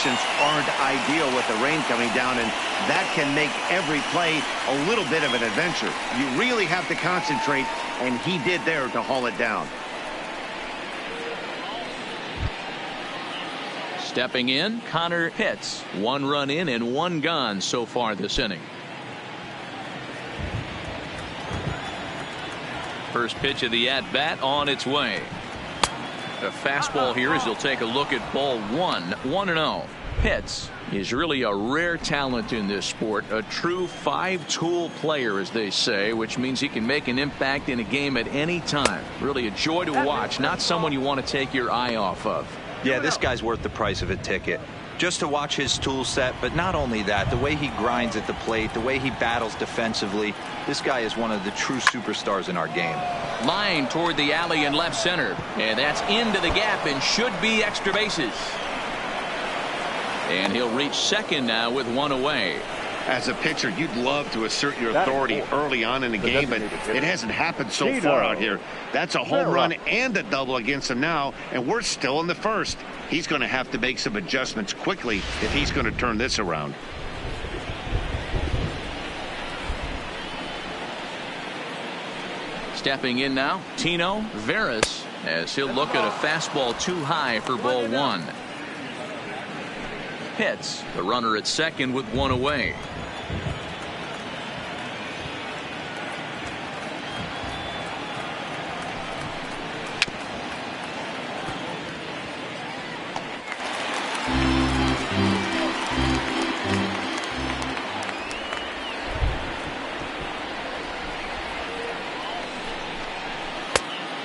conditions aren't ideal with the rain coming down, and that can make every play a little bit of an adventure. You really have to concentrate, and he did there to haul it down. Stepping in, Connor Pitts. 1 run in and 1 gone so far this inning. First pitch of the at-bat on its way. A fastball here as he'll take a look at ball 1. 1-0. Pitts is really a rare talent in this sport. A true 5-tool player, as they say, which means he can make an impact in a game at any time. Really a joy to watch. Not someone you want to take your eye off of. Yeah, this guy's worth the price of a ticket. Just to watch his tool set, but not only that, the way he grinds at the plate, the way he battles defensively, this guy is one of the true superstars in our game. Line toward the alley in left center, and that's into the gap and should be extra bases. And he'll reach second now with 1 away. As a pitcher, you'd love to assert your authority early on in the game, but it hasn't happened so far out here. That's a home run and a double against him now, and we're still in the first. He's going to have to make some adjustments quickly if he's going to turn this around. Stepping in now, Tino Veras, as he'll look at a fastball too high for ball 1. Pitts, the runner at second with 1 away.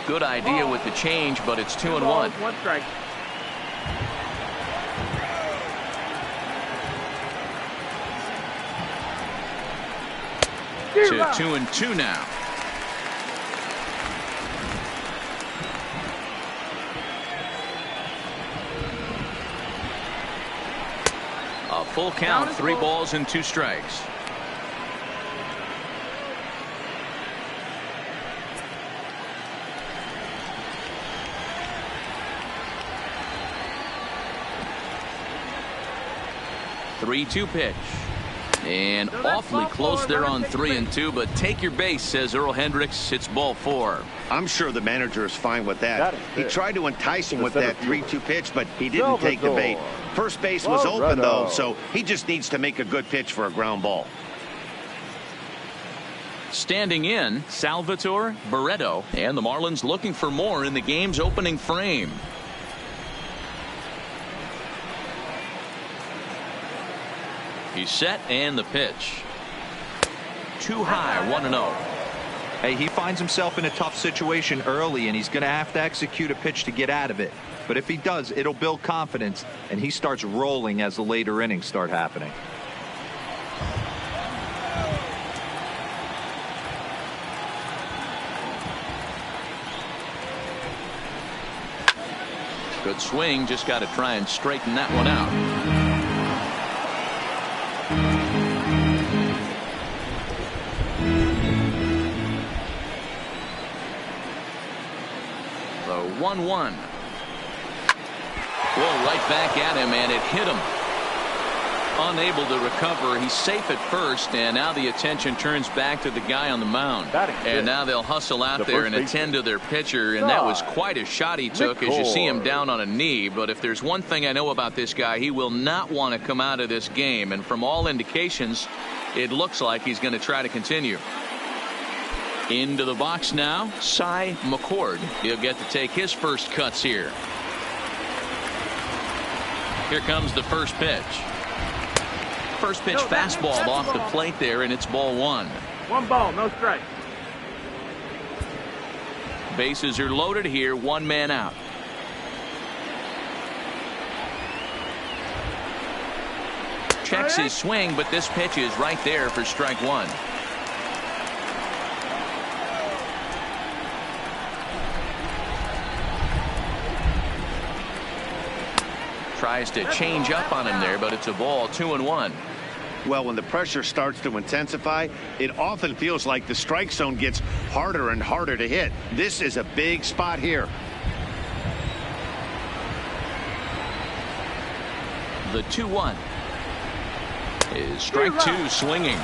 Good idea with the change, but it's 2-1. 1 strike. To 2-2 now. A full count, 3 balls and 2 strikes. Three-two pitch. And awfully close there on 3-2, but take your base, says Earl Hendricks. It's ball 4. I'm sure the manager is fine with that. He tried to entice him with that 3-2 pitch, but he didn't take the bait. First base was open, though, so he just needs to make a good pitch for a ground ball. Standing in, Salvatore Barreto, and the Marlins looking for more in the game's opening frame. He's set, and the pitch. Too high, 1-0. Hey, he finds himself in a tough situation early, and he's going to have to execute a pitch to get out of it. But if he does, it'll build confidence, and he starts rolling as the later innings start happening. Good swing, just got to try and straighten that one out. The 1-1. Well, right back at him, and it hit him. Unable to recover. He's safe at first, and now the attention turns back to the guy on the mound. And now they'll hustle out there and attend to their pitcher, and that was quite a shot he took as you see him down on a knee. But if there's one thing I know about this guy, he will not want to come out of this game, and from all indications, it looks like he's going to try to continue. Into the box now, Cy McCord. He'll get to take his first cuts here. Here comes the first pitch. First pitch fastball off the plate there, and it's ball 1. 1 ball, no strike. Bases are loaded here, 1 man out. Checks his swing, but this pitch is right there for strike 1. Tries to change up on him there, but it's a ball. 2-1. Well, when the pressure starts to intensify, it often feels like the strike zone gets harder and harder to hit. This is a big spot here. The 2-1 is strike 2 swinging.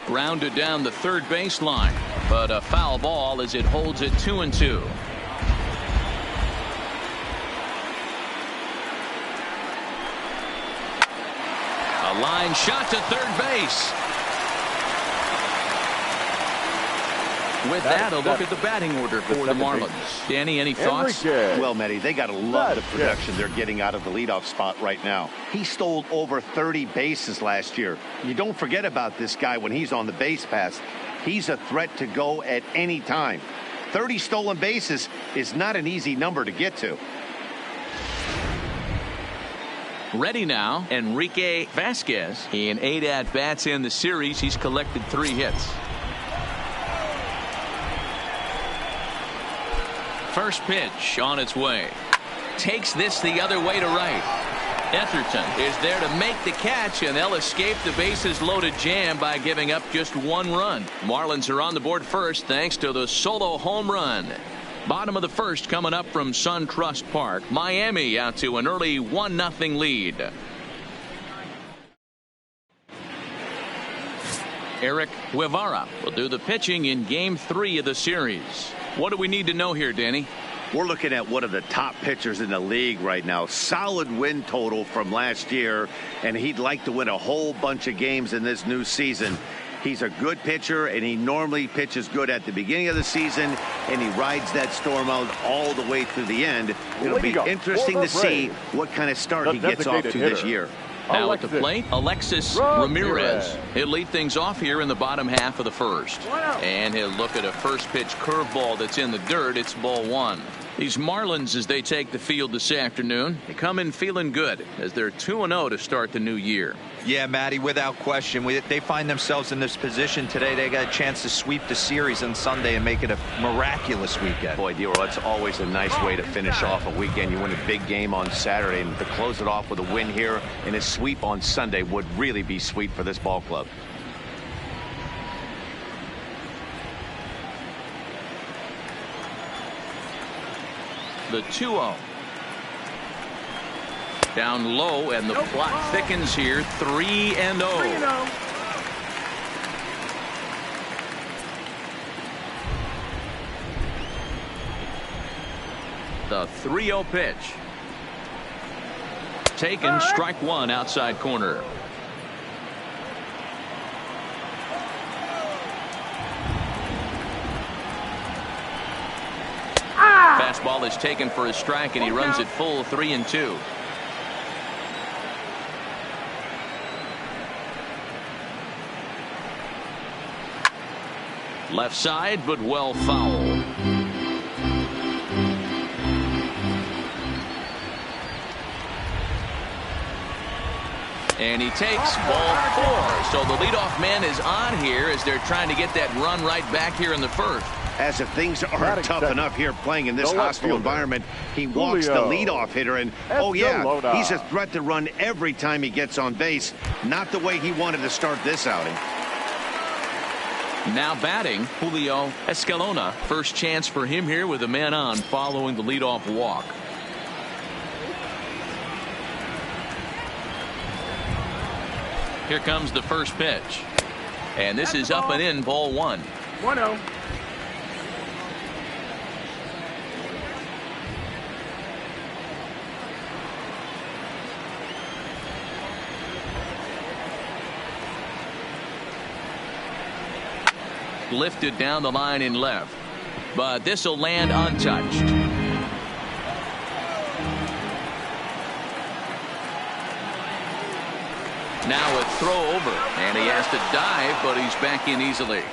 Grounded down the third baseline, but a foul ball as it holds it 2-2. A line shot to third base. With that, a look at the batting order for the Marlins. Danny, any thoughts? Well, Matty, they got to love the production they're getting out of the leadoff spot right now. He stole over 30 bases last year. You don't forget about this guy when he's on the base pass. He's a threat to go at any time. 30 stolen bases is not an easy number to get to. Ready now, Enrique Vasquez. In 8 at-bats in the series, he's collected 3 hits. First pitch on its way. Takes this the other way to right. Etherton is there to make the catch, and they'll escape the bases loaded jam by giving up just 1 run. Marlins are on the board first thanks to the solo home run. Bottom of the first coming up from SunTrust Park. Miami out to an early 1-0 lead. Eric Guevara will do the pitching in Game 3 of the series. What do we need to know here, Danny? We're looking at one of the top pitchers in the league right now. Solid win total from last year, and he'd like to win a whole bunch of games in this new season. He's a good pitcher, and he normally pitches good at the beginning of the season, and he rides that storm out all the way through the end. It'll be interesting to see what kind of start he gets off to this year. Now at the plate, Alexis Ramirez. He'll lead things off here in the bottom half of the first. And he'll look at a first pitch curveball that's in the dirt. It's ball 1. These Marlins, as they take the field this afternoon, they come in feeling good as they're 2-0 to start the new year. Yeah, Matty, without question. They find themselves in this position today. They got a chance to sweep the series on Sunday and make it a miraculous weekend. Boy, Dero, that's always a nice way to finish off a weekend. You win a big game on Saturday, and to close it off with a win here and a sweep on Sunday would really be sweet for this ball club. The 2-0. Down low, and the plot thickens here. 3-0. The 3-0 pitch. Taken, strike 1 outside corner. Fastball is taken for a strike, and he runs it full 3-2. Left side, but well foul. And he takes ball 4. So the leadoff man is on here as they're trying to get that run right back here in the first. As if things aren't tough enough here playing in this hostile environment, he walks the leadoff hitter, and oh yeah, he's a threat to run every time he gets on base. Not the way he wanted to start this outing. Now batting, Julio Escalona. First chance for him here with a man on following the leadoff walk. Here comes the first pitch. And this is up and in, ball 1. 1-0. Lifted down the line in left, but this will land untouched. Now a throw over, and he has to dive, but he's back in easily.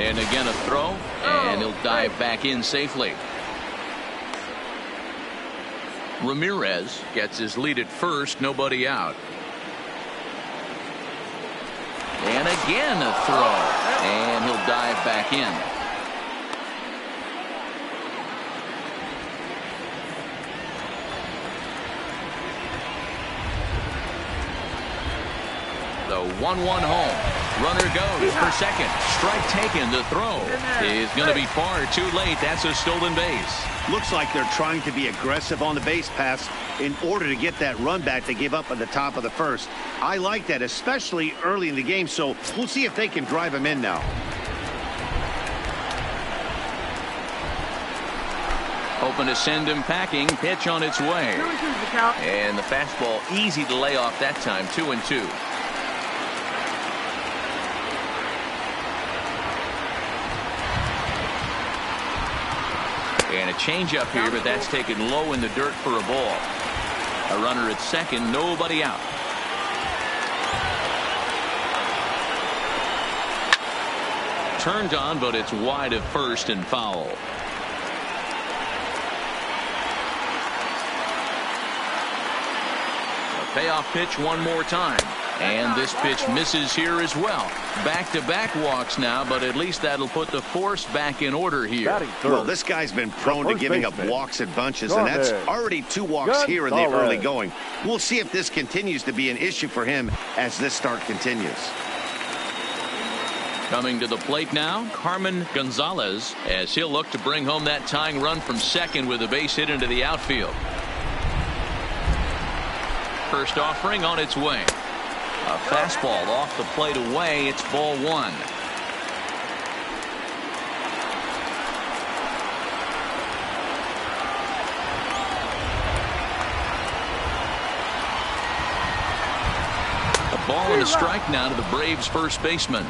And again a throw, and he'll dive back in safely. Ramirez gets his lead at first, nobody out. And again a throw, and he'll dive back in. The 1-1 home. Runner goes for second. Strike taken. The throw is going to be far too late. That's a stolen base. Looks like they're trying to be aggressive on the base pass in order to get that run back they gave up at the top of the first. I like that, especially early in the game, so we'll see if they can drive him in now. Hoping to send him packing. Pitch on its way. And the fastball easy to lay off that time. 2-2. And a changeup here, but that's taken low in the dirt for a ball. A runner at second, nobody out. Turned on, but it's wide of first and foul. A payoff pitch one more time. And this pitch misses here as well. Back-to-back walks now, but at least that'll put the force back in order here. Well, this guy's been prone to giving up walks at bunches, and that's already 2 walks here in the early going. We'll see if this continues to be an issue for him as this start continues. Coming to the plate now, Carmen Gonzalez, as he'll look to bring home that tying run from second with a base hit into the outfield. First offering on its way. A fastball off the plate away. It's ball 1. A ball and a strike now to the Braves first baseman.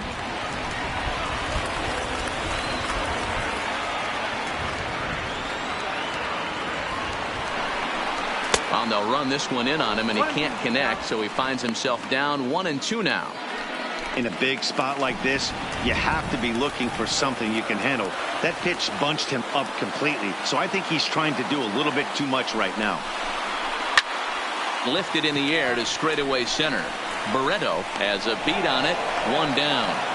And they'll run this one in on him, and he can't connect, so he finds himself down 1-2 now. In a big spot like this, you have to be looking for something you can handle. That pitch bunched him up completely, so I think he's trying to do a little bit too much right now. Lifted in the air to straightaway center. Barreto has a beat on it. 1 down.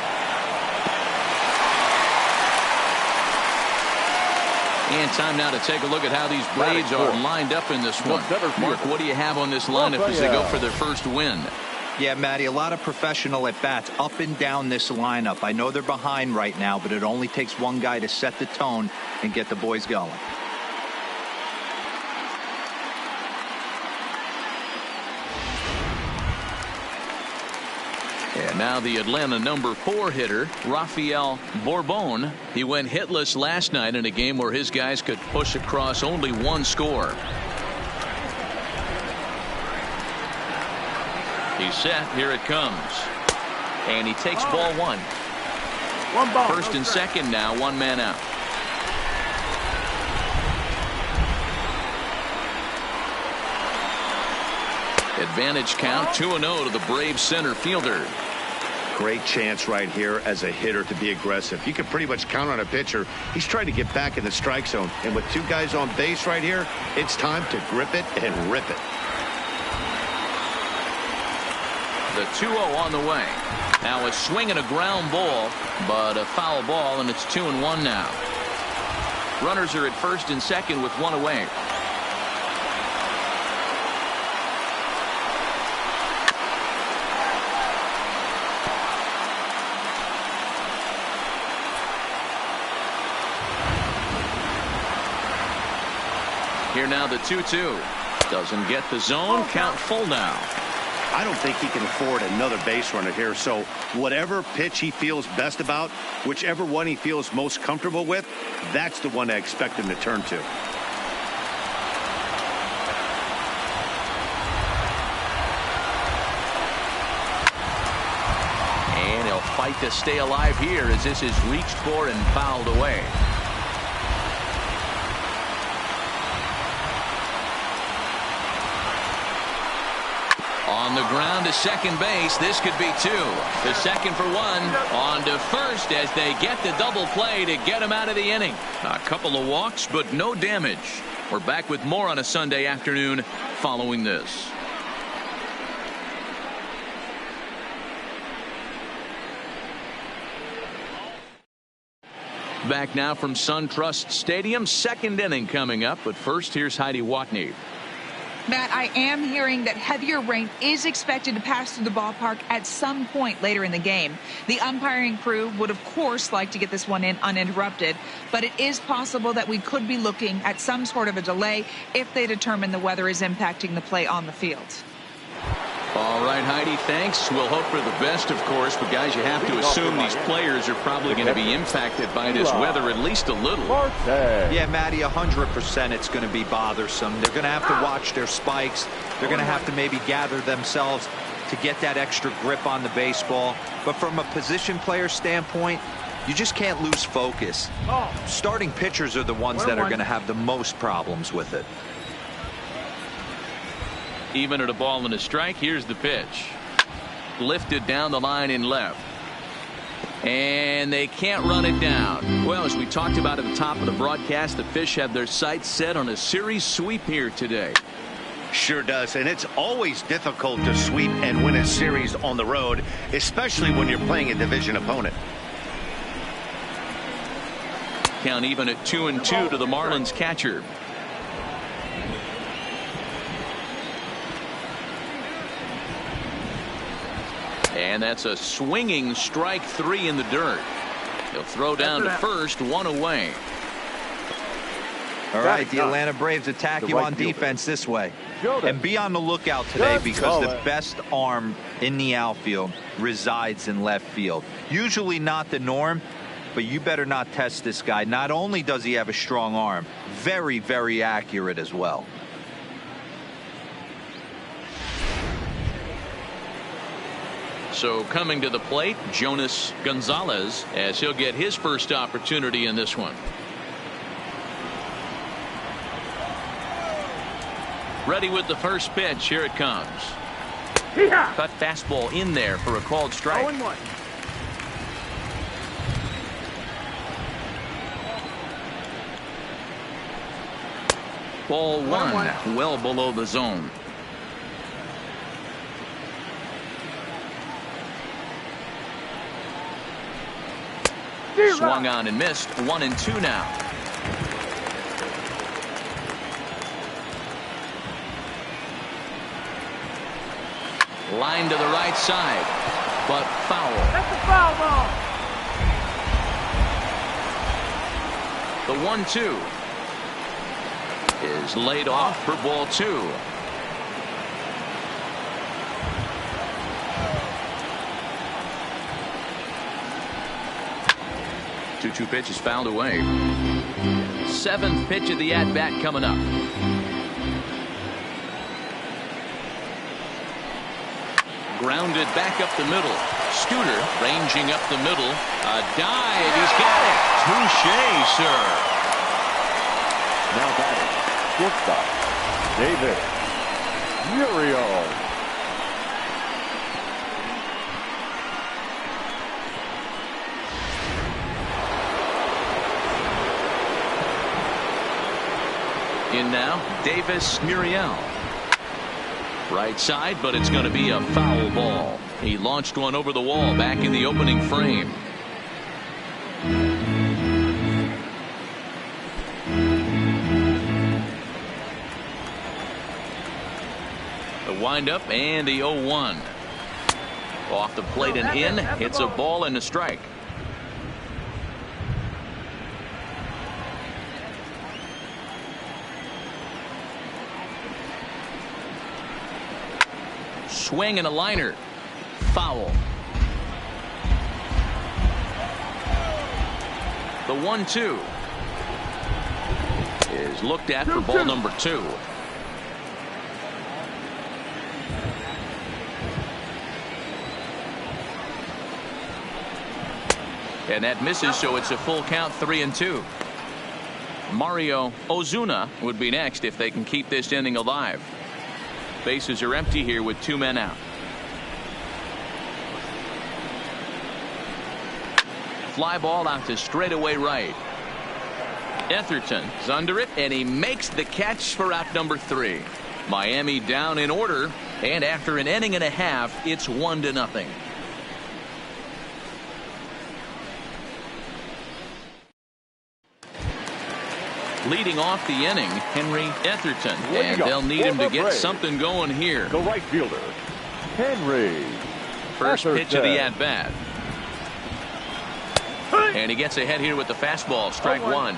And time now to take a look at how these Braves are lined up in this one. Mark, what do you have on this lineup as they go for their first win? Yeah, Matty, a lot of professional at-bats up and down this lineup. I know they're behind right now, but it only takes one guy to set the tone and get the boys going. And now the Atlanta number 4 hitter, Rafael Borbon. He went hitless last night in a game where his guys could push across only 1 score. He's set. Here it comes. And he takes ball 1. First and second now, 1 man out. Advantage count 2-0 to the Braves center fielder. Great chance right here as a hitter to be aggressive. You can pretty much count on a pitcher. He's trying to get back in the strike zone. And with 2 guys on base right here, it's time to grip it and rip it. The 2-0 on the way. Now a swing and a ground ball, but a foul ball, and it's 2-1 now. Runners are at first and second with 1 away. Here now the 2-2. Doesn't get the zone. Count full now. I don't think he can afford another base runner here, so whatever pitch he feels best about, whichever one he feels most comfortable with, that's the one I expect him to turn to. And he'll fight to stay alive here as this is reached for and fouled away. On the ground to second base. This could be 2. The second for 1. On to first as they get the double play to get him out of the inning. A couple of walks, but no damage. We're back with more on a Sunday afternoon following this. Back now from SunTrust Stadium. Second inning coming up, but first here's Heidi Watney. Matt, I am hearing that heavier rain is expected to pass through the ballpark at some point later in the game. The umpiring crew would, of course, like to get this one in uninterrupted, but it is possible that we could be looking at some sort of a delay if they determine the weather is impacting the play on the field. All right, Heidi, thanks. We'll hope for the best, of course, but guys, you have to assume these players are probably going to be impacted by this weather at least a little. Yeah, Matty, 100% it's going to be bothersome. They're going to have to watch their spikes. They're going to have to maybe gather themselves to get that extra grip on the baseball. But from a position player standpoint, you just can't lose focus. Starting pitchers are the ones that are going to have the most problems with it. Even at a ball and a strike, here's the pitch. Lifted down the line in left. And they can't run it down. Well, as we talked about at the top of the broadcast, the Fish have their sights set on a series sweep here today. Sure does, and it's always difficult to sweep and win a series on the road, especially when you're playing a division opponent. Count even at 2-2 to the Marlins catcher. And that's a swinging strike 3 in the dirt. He'll throw down to first, 1 away. All right, the Atlanta Braves attack you on defense this way. And be on the lookout today because the best arm in the outfield resides in left field. Usually not the norm, but you better not test this guy. Not only does he have a strong arm, very, very accurate as well. So coming to the plate, Jonas Gonzalez, as he'll get his first opportunity in this one. Ready with the first pitch. Here it comes. Cut fastball in there for a called strike. 0-1. Ball 1, well below the zone. Swung on and missed. 1-2 now. Line to the right side, but foul. That's a foul ball. The 1-2 is laid off for ball 2. Two pitches fouled away. 7th pitch of the at-bat coming up. Grounded back up the middle. Studer ranging up the middle. A dive. He's got it. Touché, sir. Now batting, shortstop, David Muriel. In now, Davis Muriel. Right side, but it's going to be a foul ball. He launched one over the wall back in the opening frame. The windup and the 0-1. Off the plate and in. Hits a ball and a strike. Swing and a liner. Foul. The 1-2 is looked at for ball number 2. And that misses, so it's a full count, 3-2. Mario Ozuna would be next if they can keep this inning alive. Bases are empty here with 2 men out. Fly ball out to straightaway right. Etherton is under it, and he makes the catch for out number 3. Miami down in order, and after an inning and a half, it's 1-0. Leading off the inning, Henry Etherton. And they'll need him to get something going here. The right fielder, Henry. First pitch of the at-bat. And he gets ahead here with the fastball. Strike one.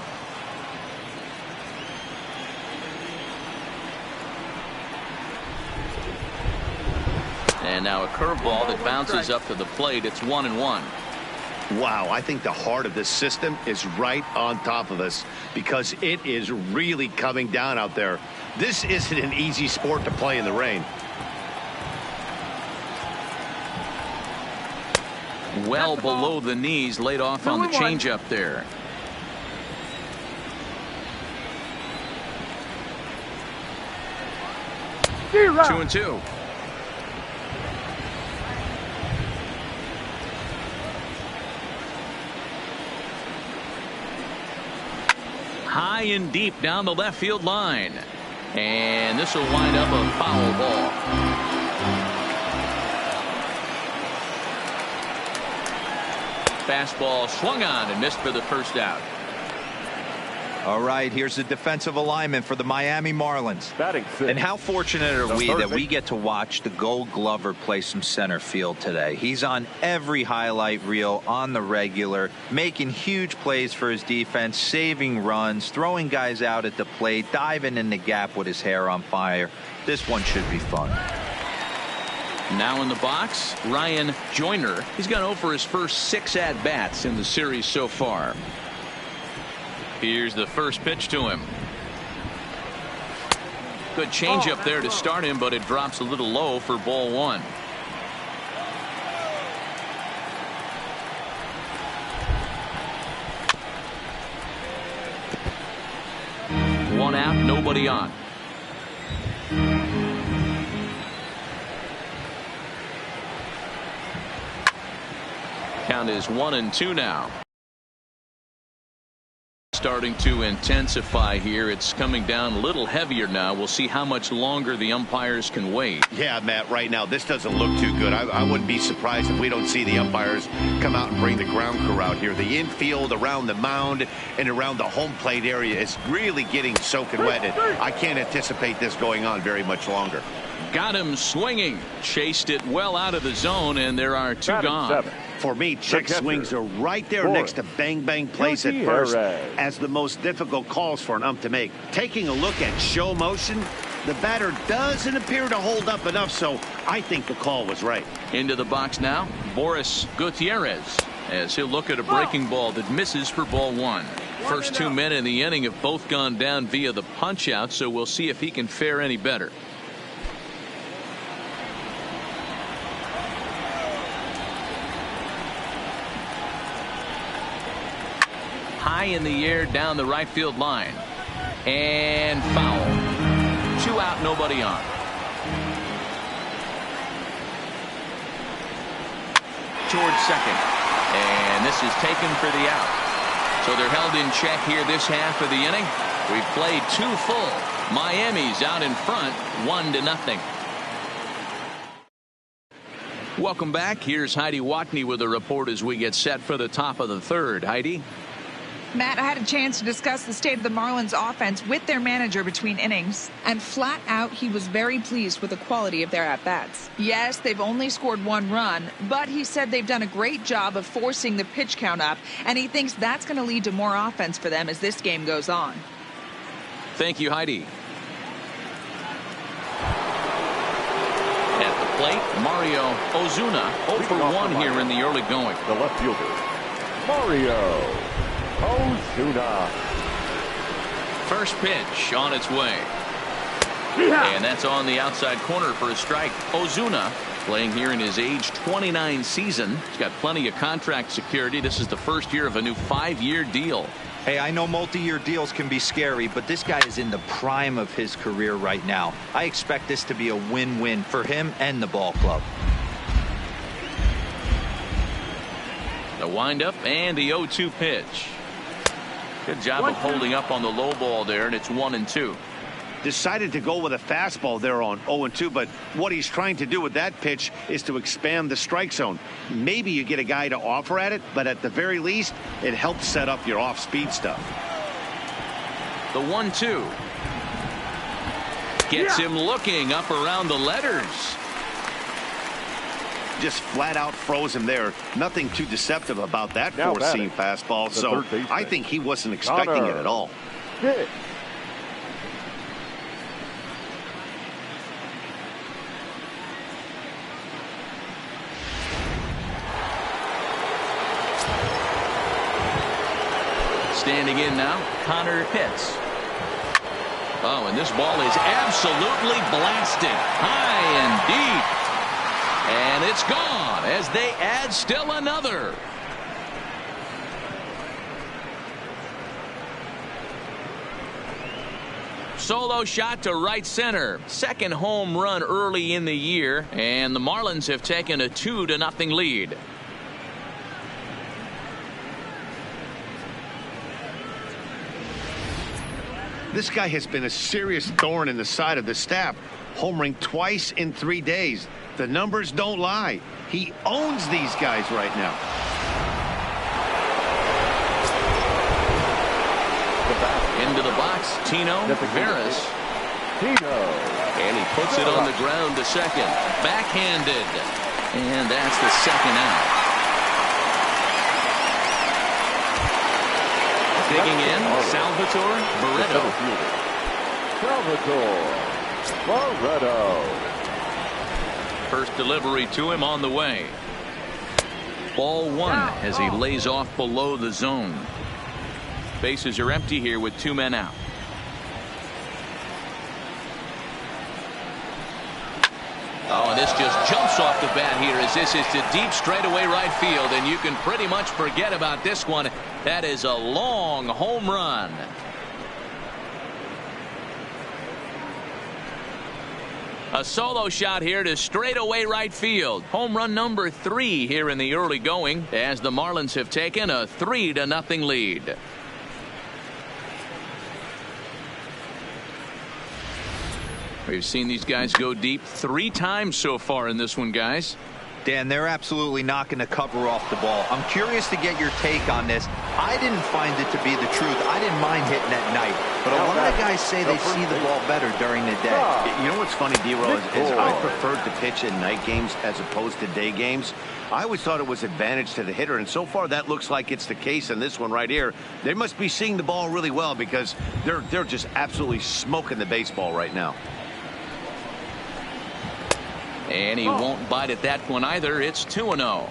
And now a curveball that bounces up to the plate. It's 1-1. Wow, I think the heart of this system is right on top of us because it is really coming down out there. This isn't an easy sport to play in the rain. Well below the knees, laid off on the changeup there. Zero. 2-2. High and deep down the left field line. And this will wind up a foul ball. Fastball swung on and missed for the first out. All right, here's the defensive alignment for the Miami Marlins. Batting sixth. And how fortunate are we that we get to watch the Gold Glover play some center field today. He's on every highlight reel on the regular, making huge plays for his defense, saving runs, throwing guys out at the plate, diving in the gap with his hair on fire. This one should be fun. Now in the box, Ryan Joyner. He's gone over his first 6 at-bats in the series so far. Here's the first pitch to him. Good changeup there to start him, but it drops a little low for ball one. One out, nobody on. Count is 1-2 now. Starting to intensify here. It's coming down a little heavier now. We'll see how much longer the umpires can wait. Yeah, Matt, right now this doesn't look too good. I wouldn't be surprised if we don't see the umpires come out and bring the ground crew out here. The infield around the mound and around the home plate area is really getting soaking wet. And I can't anticipate this going on very much longer. Got him swinging. Chased it well out of the zone, and there are 2 gone. 7. For me, check swings are right there next to bang bang plays at first as the most difficult calls for an ump to make. Taking a look at show motion, the batter doesn't appear to hold up enough, so I think the call was right. Into the box now, Boris Gutierrez, as he'll look at a breaking ball that misses for ball one. First 2 men in the inning have both gone down via the punch out, so we'll see if he can fare any better. High in the air down the right field line. And foul. 2 out, nobody on. Towards second. And this is taken for the out. So they're held in check here this half of the inning. We've played 2 full. Miami's out in front 1-0. Welcome back. Here's Heidi Watney with a report as we get set for the top of the third. Heidi? Matt, I had a chance to discuss the state of the Marlins offense with their manager between innings, and flat out he was very pleased with the quality of their at-bats. Yes, they've only scored 1 run, but he said they've done a great job of forcing the pitch count up, and he thinks that's going to lead to more offense for them as this game goes on. Thank you, Heidi. At the plate, Mario Ozuna 0 for 1 here in the early going. The left fielder, Mario Ozuna. First pitch on its way. And that's on the outside corner for a strike. Ozuna playing here in his age 29 season. He's got plenty of contract security. This is the first year of a new 5-year deal. Hey, I know multi-year deals can be scary, but this guy is in the prime of his career right now. I expect this to be a win-win for him and the ball club. The windup and the 0-2 pitch. Good job of holding up on the low ball there, and it's 1-2. Decided to go with a fastball there on 0-2, but what he's trying to do with that pitch is to expand the strike zone. Maybe you get a guy to offer at it, but at the very least, it helps set up your off-speed stuff. The 1-2. Gets him looking up around the letters. Just flat out froze him there. Nothing too deceptive about that four-seam fastball. So I think he wasn't expecting it at all. Standing in now, Connor Pitts. Oh, and this ball is absolutely blasted high and deep. And it's gone as they add still another. Solo shot to right center. Second home run early in the year, and the Marlins have taken a 2-0 lead. This guy has been a serious thorn in the side of the staff, homering twice in 3 days. The numbers don't lie. He owns these guys right now. Into the box, Tino Veras. And he puts it on the ground to second. Backhanded. And that's the second out. Digging in, Salvatore Barreto. Salvatore Barreto. First delivery to him on the way. Ball one as he lays off below the zone. Bases are empty here with 2 men out. Oh, and this just jumps off the bat here as this is to deep straightaway right field, and you can pretty much forget about this one. That is a long home run. A solo shot here to straightaway right field. Home run number 3 here in the early going as the Marlins have taken a 3-0 lead. We've seen these guys go deep 3 times so far in this one, guys. Dan, they're absolutely not going to cover off the ball. I'm curious to get your take on this. I didn't find it to be the truth. I didn't mind hitting at night, but a lot of guys say they see the ball better during the day. You know what's funny, D-Roll, is I preferred to pitch in night games as opposed to day games. I always thought it was advantage to the hitter, and so far that looks like it's the case in this one right here. They must be seeing the ball really well because they're just absolutely smoking the baseball right now. And he won't bite at that one either. It's 2-0.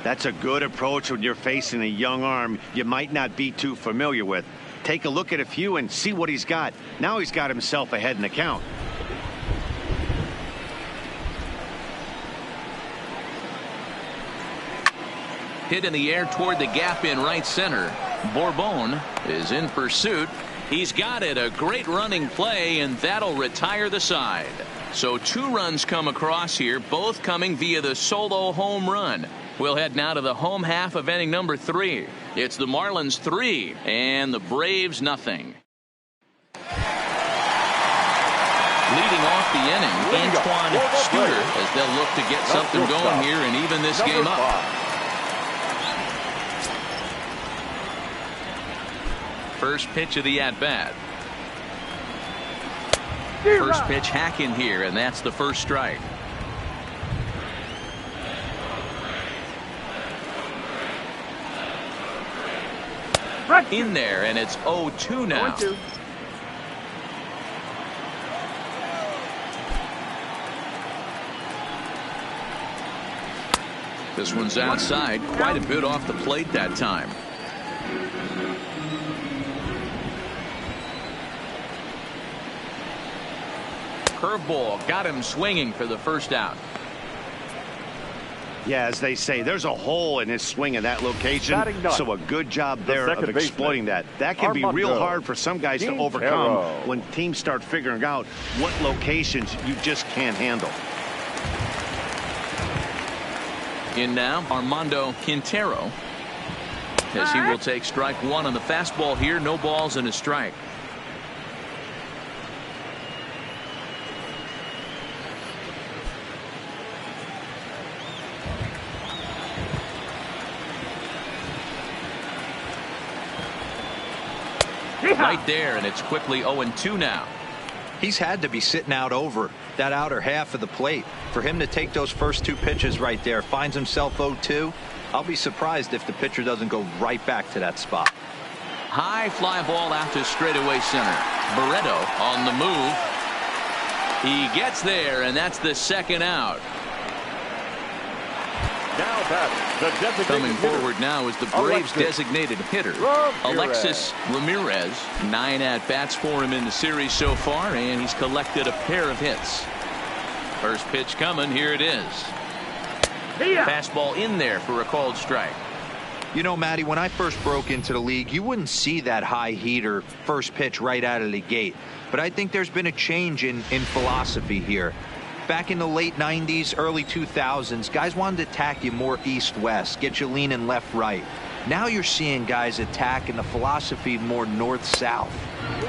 That's a good approach when you're facing a young arm you might not be too familiar with. Take a look at a few and see what he's got. Now he's got himself ahead in the count. Hit in the air toward the gap in right center. Bourbon is in pursuit. He's got it. A great running play, and that'll retire the side. So 2 runs come across here, both coming via the solo home run. We'll head now to the home half of inning number 3. It's the Marlins 3 and the Braves nothing. Leading off the inning, Antoine Studer, as they'll look to get something going here and even this game up. First pitch of the at-bat. First pitch hack in here, and that's the first strike. In there, and it's 0-2 now. 0-2. This one's outside, quite a bit off the plate that time. Curveball got him swinging for the first out. Yeah, as they say, there's a hole in his swing in that location, so a good job there of exploiting that. That can be real hard for some guys to overcome when teams start figuring out what locations you just can't handle. In now, Armando Quintero, as he will take strike 1 on the fastball here. No balls and a strike. Right there, and it's quickly 0-2 now. He's had to be sitting out over that outer half of the plate. For him to take those first 2 pitches right there, finds himself 0-2. I'll be surprised if the pitcher doesn't go right back to that spot. High fly ball out to straightaway center. Barreto on the move. He gets there, and that's the second out. Now batting, the designated Coming hitter, forward now is the Braves' designated hitter, Alexis Ramirez. 9 at-bats for him in the series so far, and he's collected a pair of hits. First pitch coming. Here it is. Fastball in there for a called strike. You know, Matty, when I first broke into the league, you wouldn't see that high heater first pitch right out of the gate. But I think there's been a change in philosophy here. Back in the late 90s, early 2000s, guys wanted to attack you more east-west, get you leaning left-right. Now you're seeing guys attack in the philosophy more north-south.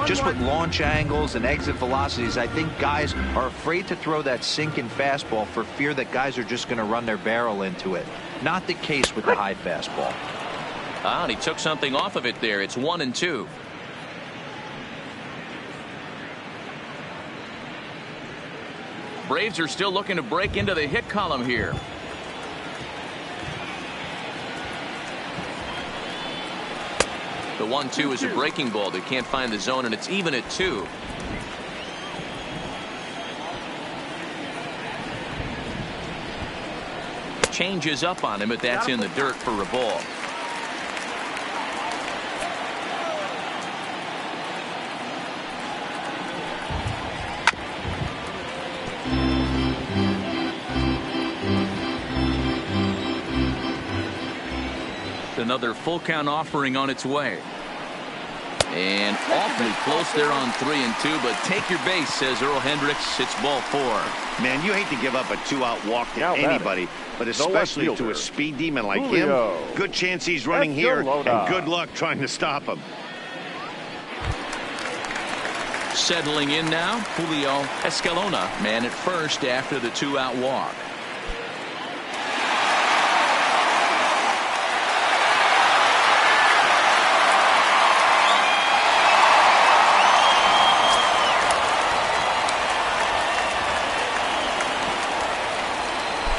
Just with launch angles and exit velocities, I think guys are afraid to throw that sinking fastball for fear that guys are just going to run their barrel into it. Not the case with the high fastball. And he took something off of it there. It's 1-2. Braves are still looking to break into the hit column here. The 1-2 is a breaking ball. They can't find the zone, and it's even at 2. Changes up on him, but that's in the dirt for a ball. Another full count offering on its way. And awfully close there on 3-2, but take your base, says Earl Hendricks. It's ball 4. Man, you hate to give up a 2-out walk to anybody, but especially to a speed demon like him. Good chance he's running here, and good luck trying to stop him. Settling in now, Julio Escalona, man at first after the 2-out walk.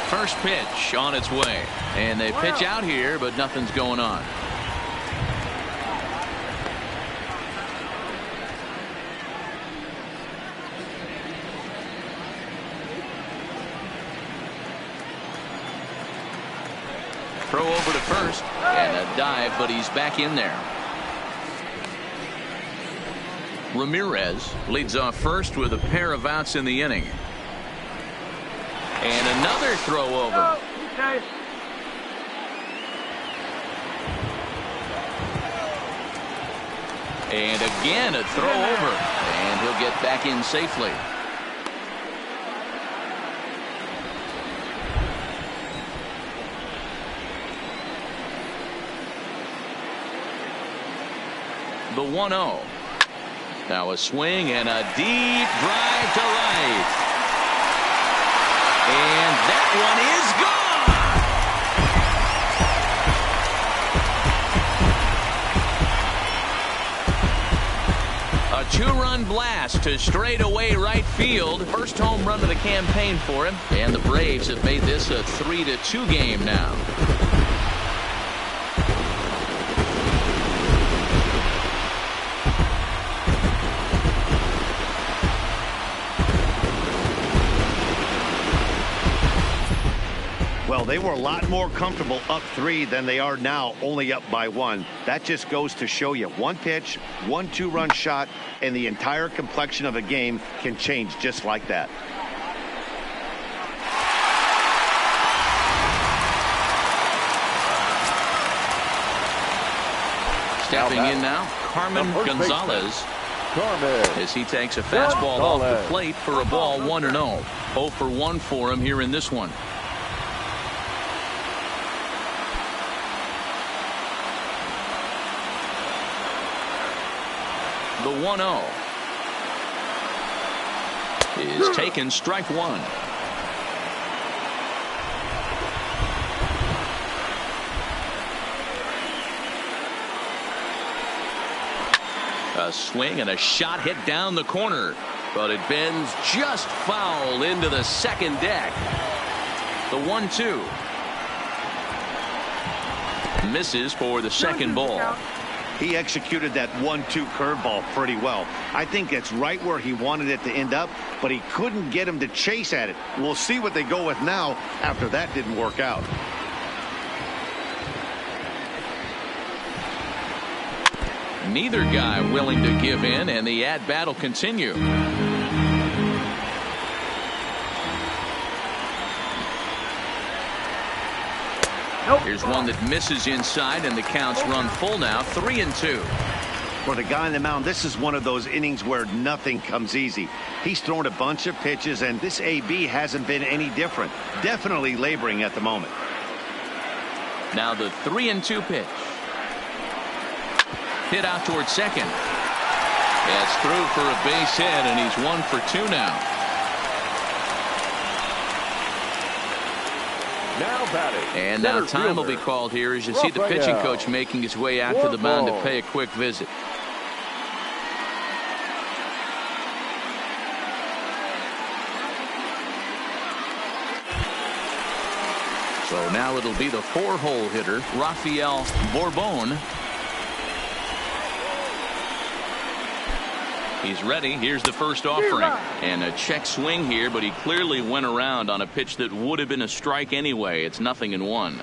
First pitch on its way, and they pitch out here, but nothing's going on. Throw over to first, and a dive, but he's back in there. Ramirez leads off first with a pair of outs in the inning. And another throw over. And again a throw over. And he'll get back in safely. The 1-0. Now a swing and a deep drive to right. And that one is gone. A 2-run blast to straightaway right field. First home run of the campaign for him. And the Braves have made this a 3-2 game now. Well, they were a lot more comfortable up 3 than they are now, only up by 1. That just goes to show you one pitch, 1 2-run shot, and the entire complexion of a game can change just like that. Stepping in now, Carmen Gonzalez. As he takes a fastball off the plate for a ball 1-0. 0 for 1 for him here in this one. The 1-0 is taken, strike 1. A swing and a shot hit down the corner, but it bends just foul into the second deck. The 1-2 misses for the second ball. He executed that 1-2 curveball pretty well. I think it's right where he wanted it to end up, but he couldn't get him to chase at it. We'll see what they go with now after that didn't work out. Neither guy willing to give in, and the at-bat will continue. Here's one that misses inside, and the count's run full now, 3-2. For the guy on the mound, this is one of those innings where nothing comes easy. He's thrown a bunch of pitches, and this AB hasn't been any different. Definitely laboring at the moment. Now the 3-2 pitch. Hit out towards second. It's through for a base hit, and he's 1 for 2 now. Now batting. And now time will be called here as you see the pitching coach making his way out to the mound to pay a quick visit. So now it'll be the 4-hole hitter, Rafael Bourbon. He's ready. Here's the first offering. And a check swing here, but he clearly went around on a pitch that would have been a strike anyway. It's 0-1.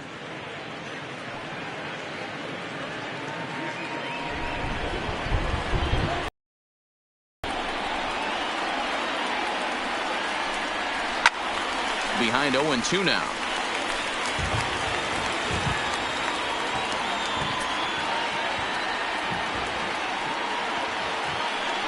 Behind 0-2 now.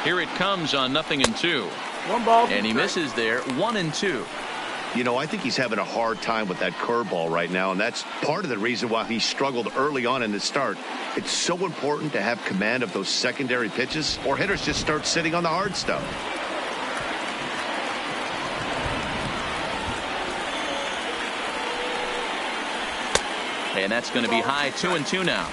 Here it comes on 0-2. 1 ball. And he misses there, 1-2. You know, I think he's having a hard time with that curveball right now, and that's part of the reason why he struggled early on in the start. It's so important to have command of those secondary pitches, or hitters just start sitting on the hard stuff. And that's going to be high, 2-2 now.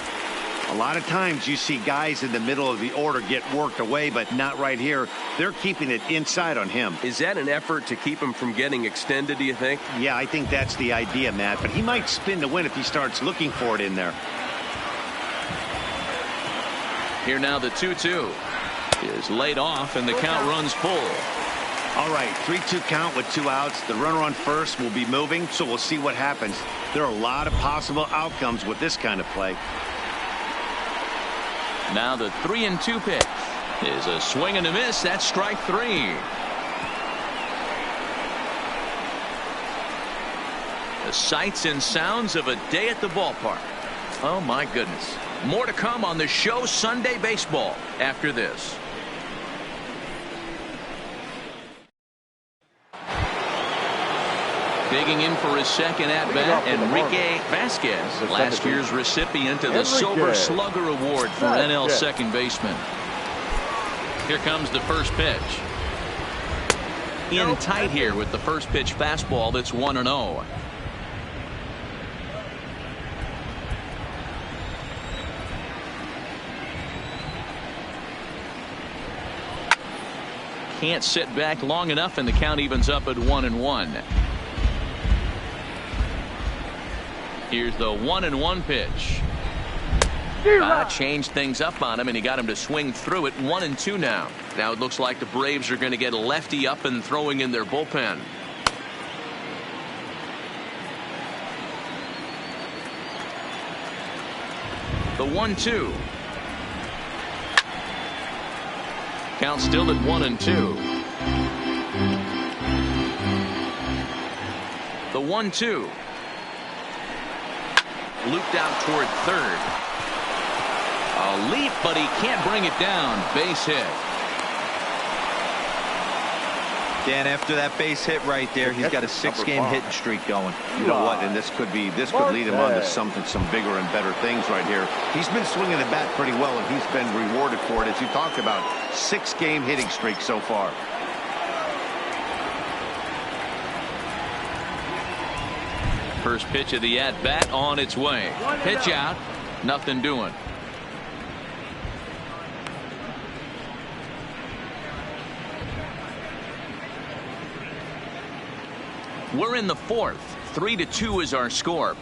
A lot of times you see guys in the middle of the order get worked away, but not right here. They're keeping it inside on him. Is that an effort to keep him from getting extended, do you think? Yeah, I think that's the idea, Matt, but he might spin to win if he starts looking for it in there. Here now the 2-2 is laid off, and the count runs full. All right, 3-2 count with 2 outs. The runner on first will be moving, so we'll see what happens. There are a lot of possible outcomes with this kind of play. Now the 3-2 pitch is a swing and a miss. That's strike 3. The sights and sounds of a day at the ballpark. Oh my goodness. More to come on the show Sunday Baseball after this. Digging in for his second at-bat, Enrique Vasquez, last year's recipient of the Silver Slugger Award for NL second baseman. Here comes the first pitch. In tight here with the first pitch fastball that's 1-0. Can't sit back long enough, and the count evens up at 1-1. Here's the 1-1 pitch. Changed things up on him, and he got him to swing through it. 1-2 now. Now it looks like the Braves are going to get a lefty up and throwing in their bullpen. The 1-2. Count still at 1-2. The 1-2. Looped out toward third. A leap, but he can't bring it down. Base hit. Dan, after that base hit right there, he's got a 6-game hitting streak going. You know what? And this could lead him on to some bigger and better things right here. He's been swinging the bat pretty well, and he's been rewarded for it, as you talked about. 6-game hitting streak so far. First pitch of the at-bat on its way. Pitch out. Nothing doing. We're in the fourth. 3-2 is our score.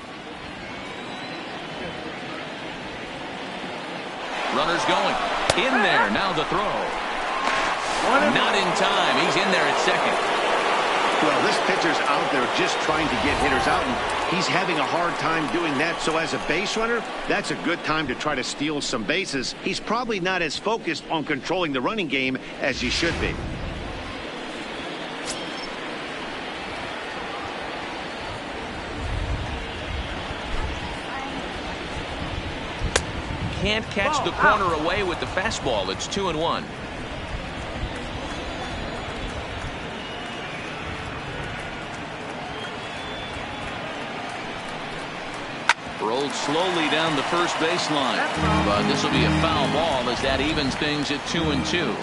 Runner's going. In there. Now the throw. Not in time. He's in there at second. Well, this pitcher's out there just trying to get hitters out, and he's having a hard time doing that. So as a base runner, that's a good time to try to steal some bases. He's probably not as focused on controlling the running game as he should be. Can't catch the corner away with the fastball. It's 2-1. Rolled slowly down the first baseline, but this will be a foul ball as that evens things at 2-2.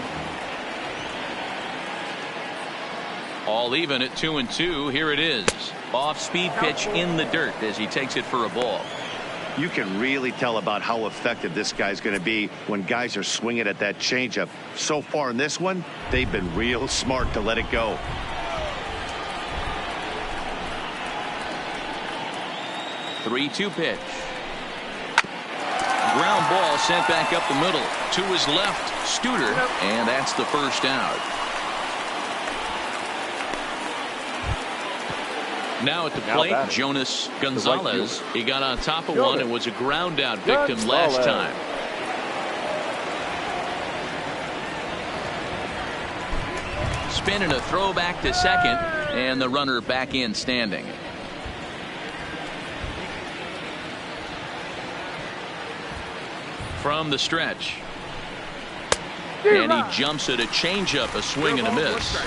All even at 2-2. Here it is. Off-speed pitch in the dirt as he takes it for a ball. You can really tell about how effective this guy's going to be when guys are swinging at that changeup. So far in this one, they've been real smart to let it go. Three-two pitch. Ground ball sent back up the middle. To his left, Studer, and that's the first out. Now at the plate, Jonas Gonzalez. He got on top of one and was a ground out victim last time. Spin and a throw back to second, and the runner back in standing. From the stretch. And he jumps at a changeup, a swing and a miss.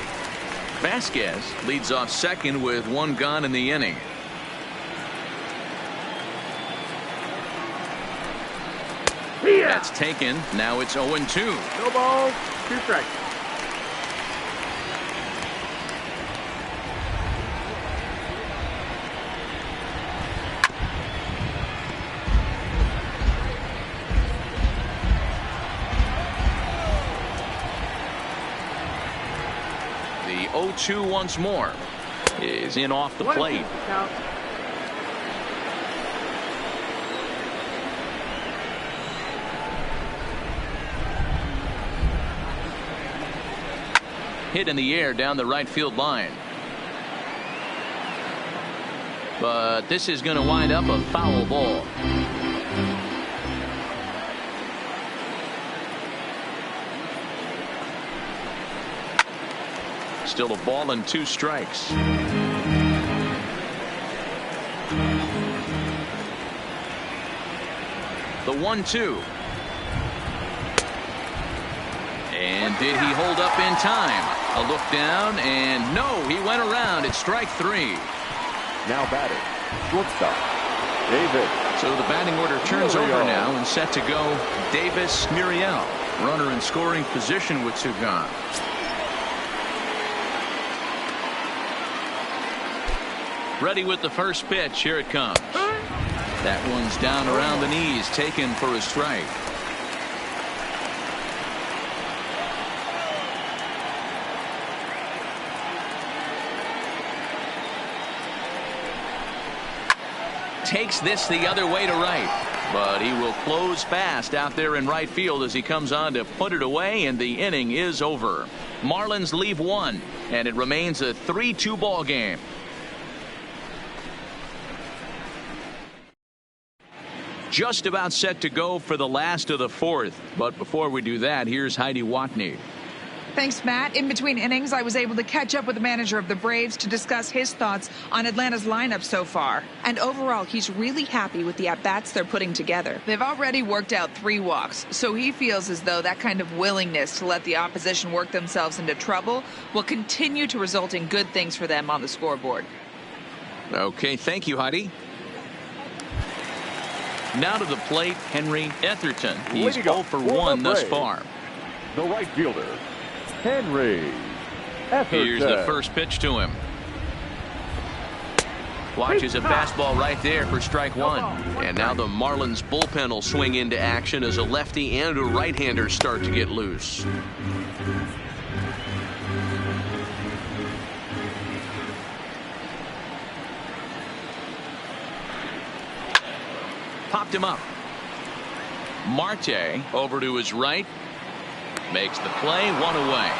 Vasquez leads off second with one gone in the inning. That's taken. Now it's 0-2. No balls, 2 strikes. The 0-2 once more is in off the plate. Hit in the air down the right field line. But this is going to wind up a foul ball. Still a ball and 2 strikes. The 1-2. And did he hold up in time? A look down, and no, he went around. It's strike 3. Now batting, shortstop, Davis. So the batting order turns over now and set to go Davis Muriel. Runner in scoring position with 2 gone. Ready with the first pitch. Here it comes. That one's down around the knees, taken for a strike. Takes this the other way to right, but he will close fast out there in right field as he comes on to put it away, and the inning is over. Marlins leave 1, and it remains a 3-2 ball game. Just about set to go for the last of the 4th. But before we do that, here's Heidi Watney. Thanks, Matt. In between innings, I was able to catch up with the manager of the Braves to discuss his thoughts on Atlanta's lineup so far. And overall, he's really happy with the at-bats they're putting together. They've already worked out 3 walks, so he feels as though that kind of willingness to let the opposition work themselves into trouble will continue to result in good things for them on the scoreboard. Okay, thank you, Heidi. Now to the plate, Henry Etherton. He's 0 for 1 thus far. The right fielder, Henry Etherton. Here's the first pitch to him. Watches a fastball right there for strike 1. And now the Marlins bullpen will swing into action as a lefty and a right-hander start to get loose. popped him up. Marte over to his right. Makes the play, one away.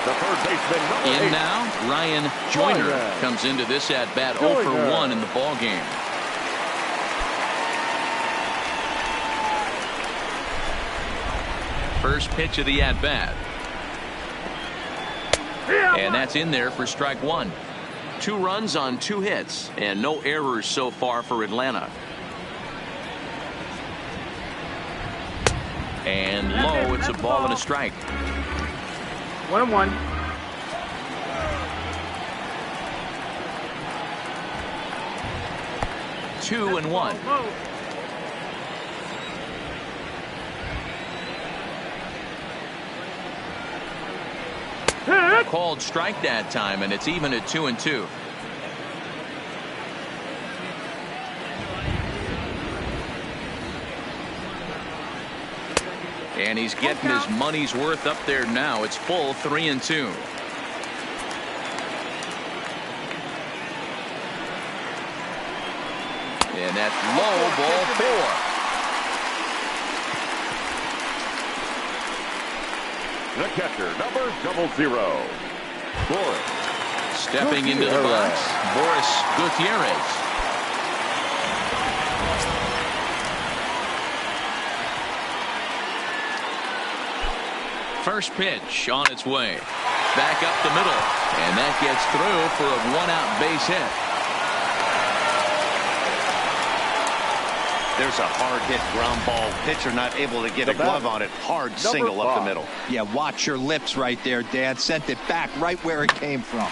The third baseman, number In 8. now, Ryan Joyner comes into this at-bat 0 for 1 in the ballgame. First pitch of the at-bat. And that's in there for strike one. 2 runs on 2 hits and no errors so far for Atlanta. And low, it's a ball and a strike. 1-1. Two and one. Called strike that time, and it's even at 2-2. And he's getting his money's worth up there now. It's full 3-2. And that's low, ball 4. The catcher, number 00. Boris. Stepping into the box, Boris Gutierrez. First pitch on its way. Back up the middle. And that gets through for a 1-out base hit. There's a hard hit ground ball. Pitcher not able to get a glove on it. Hard single up the middle. Yeah, watch your lips right there, Dad. Sent it back right where it came from.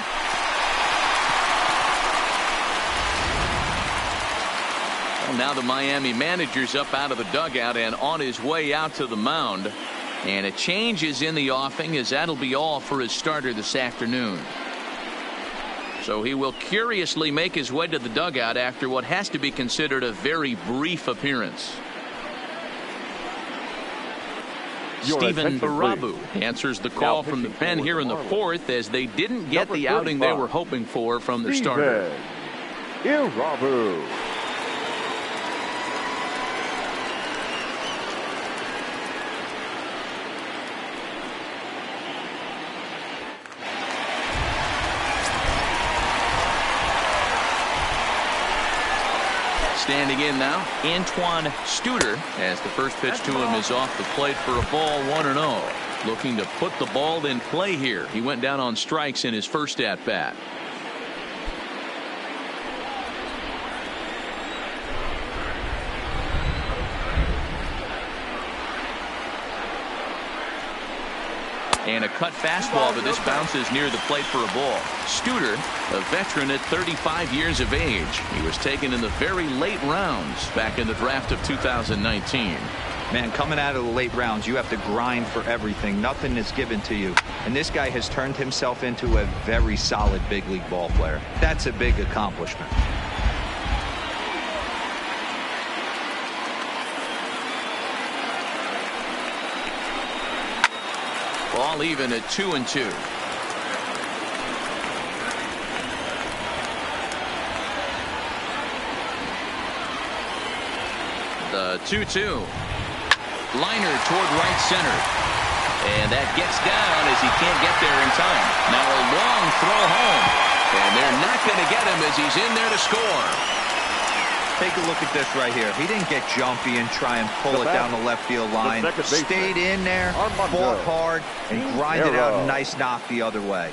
Well, now the Miami manager's up out of the dugout and on his way out to the mound. And a change is in the offing, as that'll be all for his starter this afternoon. So he will curiously make his way to the dugout after what has to be considered a very brief appearance. Stephen Barabu answers the call from the pen here in the 4th, as they didn't get the outing they were hoping for from their starter. Barabu. Standing in now, Antoine Studer, as the first pitch to him is off the plate for a ball, 1-0. Looking to put the ball in play here. He went down on strikes in his first at bat. And a cut fastball, but this bounces near the plate for a ball. Studer, a veteran at 35 years of age. He was taken in the very late rounds back in the draft of 2019. Man, coming out of the late rounds, you have to grind for everything. Nothing is given to you. And this guy has turned himself into a very solid big league ball player. That's a big accomplishment. All even at 2-2. The 2-2. Liner toward right center. And that gets down as he can't get there in time. Now a long throw home. And they're not going to get him as he's in there to score. Take a look at this right here. He didn't get jumpy and try and pull it down the left field line. Stayed in there, fought hard, and grinded out a nice knock the other way.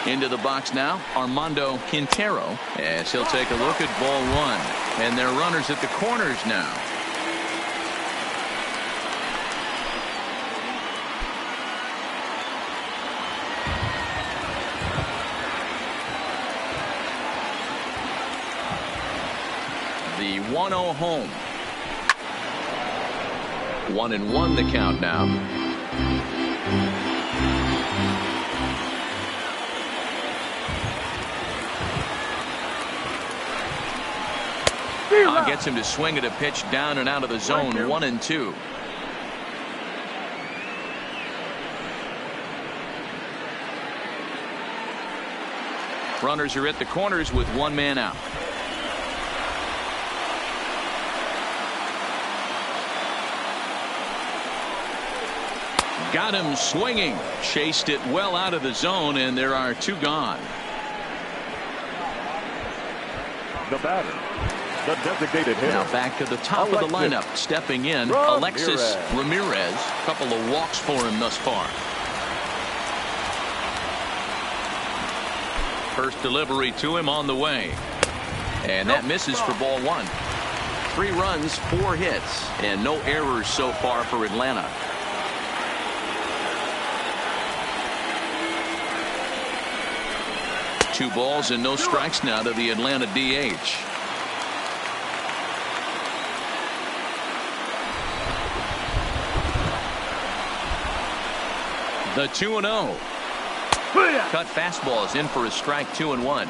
Into the box now, Armando Quintero, as he'll take a look at ball 1. And they're runners at the corners now. The 1-0 home. 1-1 the count now. Gets him to swing at a pitch down and out of the zone. 1-2. Runners are at the corners with one man out. Got him swinging. Chased it well out of the zone, and there are two gone. The batter, the designated hitter. Now back to the top of the lineup. Stepping in, Alexis Ramirez. A couple of walks for him thus far. First delivery to him on the way. And that misses for ball one. 3 runs, 4 hits, and no errors so far for Atlanta. Two balls and no strikes now to the Atlanta DH. The 2-0. Cut fastball is in for a strike. 2-1.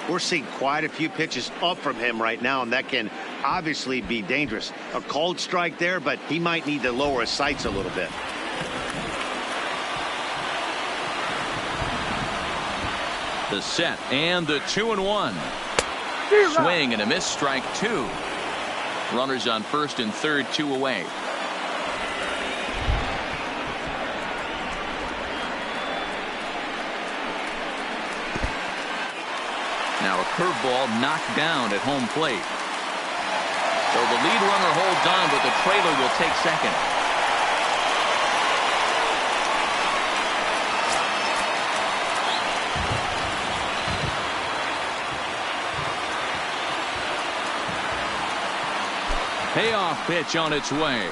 We're seeing quite a few pitches up from him right now, and that can obviously be dangerous. A cold strike there, but he might need to lower his sights a little bit. The set and the 2-1. Swing and a miss. Strike 2. Runners on first and third, 2 away. Now a curveball knocked down at home plate. So the lead runner holds on, but the trailer will take second. Payoff pitch on its way.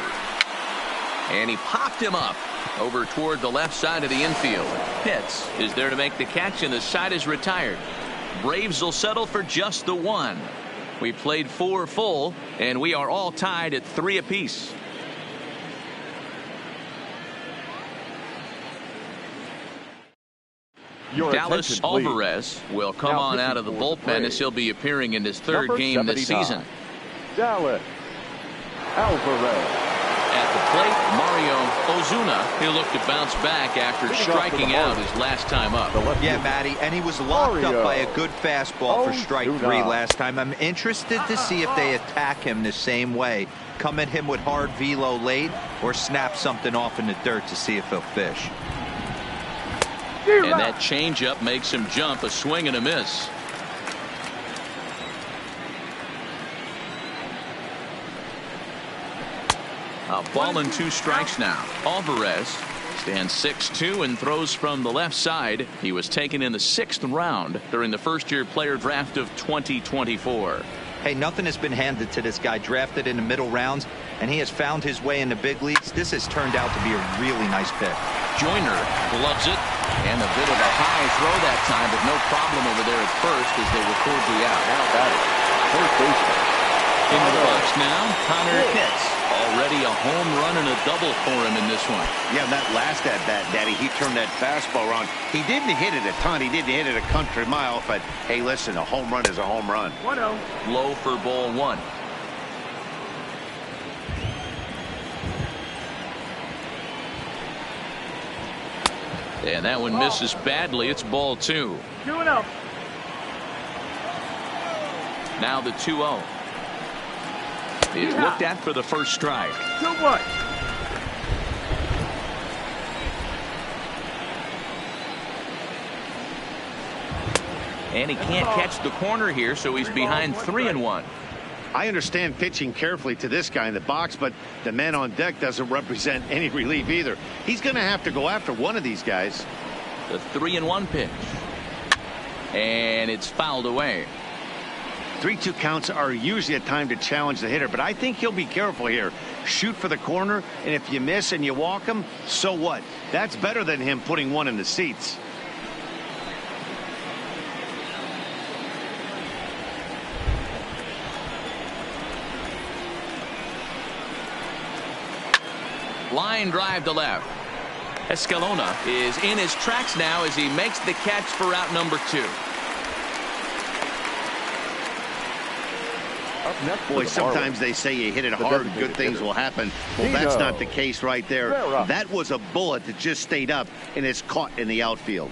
And he popped him up over toward the left side of the infield. Pitts is there to make the catch, and the side is retired. Braves will settle for just the 1. We played 4 full, and we are all tied at 3 apiece. Dallas Alvarez will come on out of the bullpen as he'll be appearing in his 3rd game this season. Dallas Alvarez. At the plate, Mario Ozuna. He'll look to bounce back after striking out his last time up. Yeah, Matty, and he was locked up by a good fastball for strike 3 last time. I'm interested to see if they attack him the same way. Come at him with hard velo late, or snap something off in the dirt to see if he'll fish. And that changeup makes him jump. A swing and a miss. A ball and 2 strikes now. Alvarez stands 6'2" and throws from the left side. He was taken in the 6th round during the first-year player draft of 2024. Hey, nothing has been handed to this guy. Drafted in the middle rounds, and he has found his way in the big leagues. This has turned out to be a really nice pick. Joyner gloves it, and a bit of a high throw that time, but no problem over there at first as they record the out. Now batting, first baseman. Into the box now, Connor Pitts. Already a home run and a double for him in this one. Yeah, that last at bat, Daddy, he turned that fastball around. He didn't hit it a ton. He didn't hit it a country mile, but hey, listen, a home run is a home run. 1-0. Low for ball 1. And that one misses badly. It's ball 2. 2-0. Now the 2-0. Is looked at for the first strike. 2-1. And he can't catch the corner here, so he's behind 3-1. I understand pitching carefully to this guy in the box, but the man on deck doesn't represent any relief either. He's going to have to go after one of these guys. The 3-1 pitch. And it's fouled away. 3-2 counts are usually a time to challenge the hitter, but I think he'll be careful here. Shoot for the corner, and if you miss and you walk him, so what? That's better than him putting one in the seats. Line drive to left. Escalona is in his tracks now as he makes the catch for out number 2. Up next for Boy, the sometimes Marlins, they say you hit it hard, good things will happen. Well, that's not the case right there. That was a bullet that just stayed up and is caught in the outfield.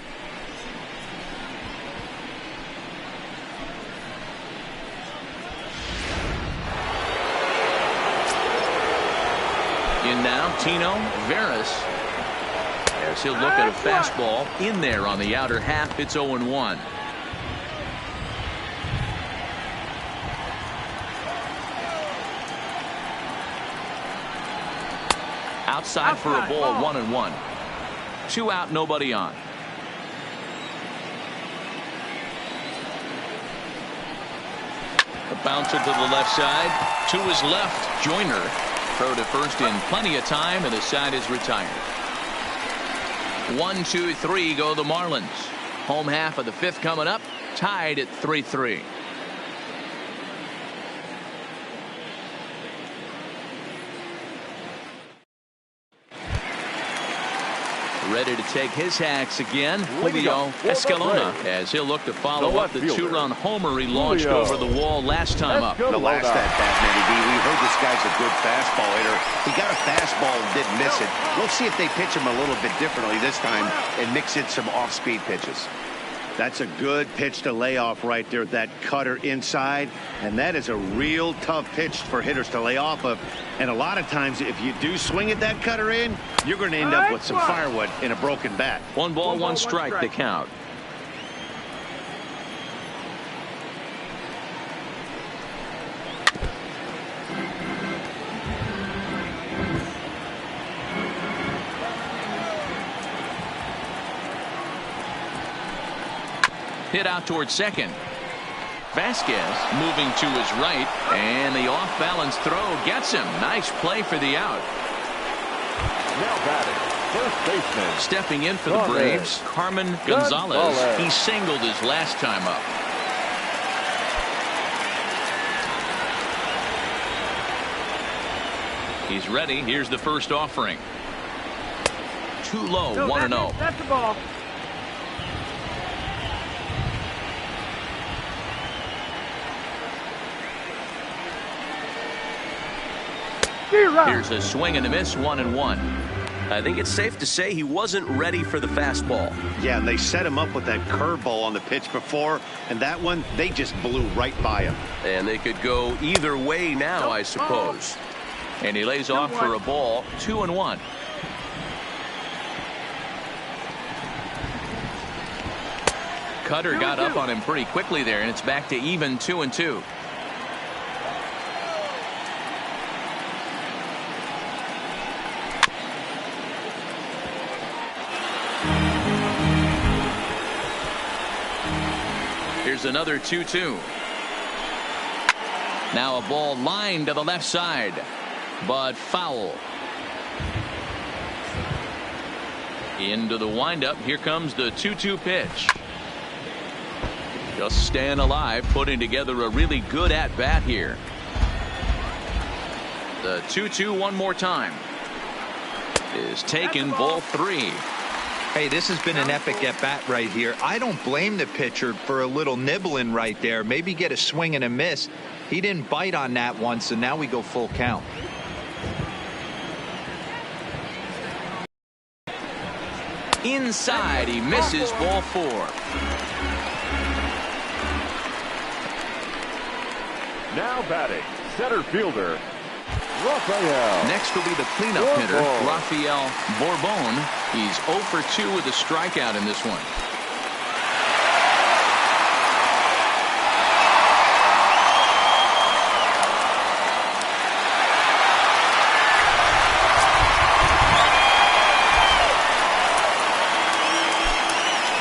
In now, Tino Veras. As he'll look at a fastball in there on the outer half. It's 0-1. Outside for a ball, 1-1. 2 out, nobody on. A bouncer to the left side. To his left, Joyner. Throw to first in plenty of time, and the side is retired. 1, 2, 3 go the Marlins. Home half of the 5th coming up, tied at 3-3. Ready to take his hacks again, Julio Escalona, as he'll look to follow up the 2-run homer he launched over the wall last time up. The last at-bat, Matty B, we heard this guy's a good fastball hitter. He got a fastball and didn't miss it. We'll see if they pitch him a little bit differently this time and mix in some off-speed pitches. That's a good pitch to lay off right there, that cutter inside. And that is a real tough pitch for hitters to lay off of. And a lot of times, if you do swing at that cutter in, you're going to end up with some firewood in a broken bat. 1 ball, 1 strike to count. Hit out towards second. Vasquez moving to his right, and the off-balance throw gets him. Nice play for the out. Now batting, first baseman. Stepping in for the Braves, Carmen Gonzalez. He singled his last time up. He's ready. Here's the first offering. Too low, 1-0. That's the ball. Here's a swing and a miss, 1-1. I think it's safe to say he wasn't ready for the fastball. Yeah, and they set him up with that curveball on the pitch before, and that one, they just blew right by him. And they could go either way now, I suppose. And he lays off for a ball, 2-1. Cutter got up on him pretty quickly there, and it's back to even 2-2. Here's another 2-2. Now a ball lined to the left side, but foul. Into the windup. Here comes the 2-2 pitch. Just staying alive, putting together a really good at-bat here. The 2-2 one more time is taken, ball 3. Hey, this has been an epic at-bat right here. I don't blame the pitcher for a little nibbling right there. Maybe get a swing and a miss. He didn't bite on that one, so now we go full count. Inside, he misses, ball 4. Now batting, center fielder, Rafael. Next will be the cleanup hitter, Rafael Bourbon. He's 0 for 2 with a strikeout in this one.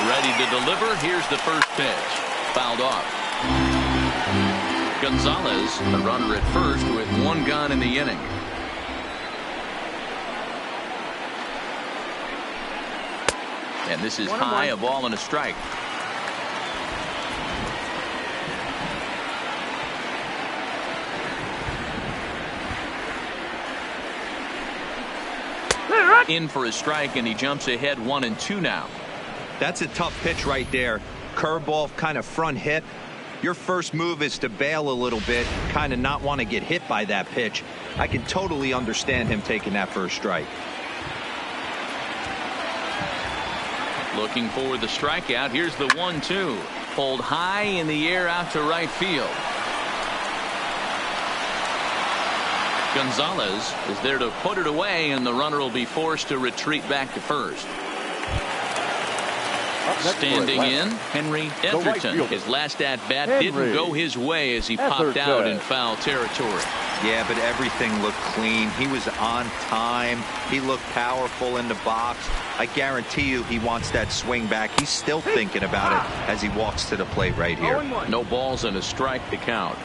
Ready to deliver. Here's the first pitch. Fouled off. Gonzalez, the runner at first with 1 gone in the inning. And this is high, a ball and a strike. In for a strike, and he jumps ahead 1-2 now. That's a tough pitch right there. Curveball, kind of front hit. your first move is to bail a little bit, kind of not want to get hit by that pitch. I can totally understand him taking that for a strike. Looking for the strikeout. Here's the 1-2. Pulled high in the air out to right field. Gonzalez is there to put it away, and the runner will be forced to retreat back to first. Standing in, Henry Etherton. His last at-bat didn't go his way as he popped out in foul territory. Yeah, but everything looked clean. He was on time. He looked powerful in the box. I guarantee you he wants that swing back. He's still thinking about it as he walks to the plate right here. No balls and a strike to count.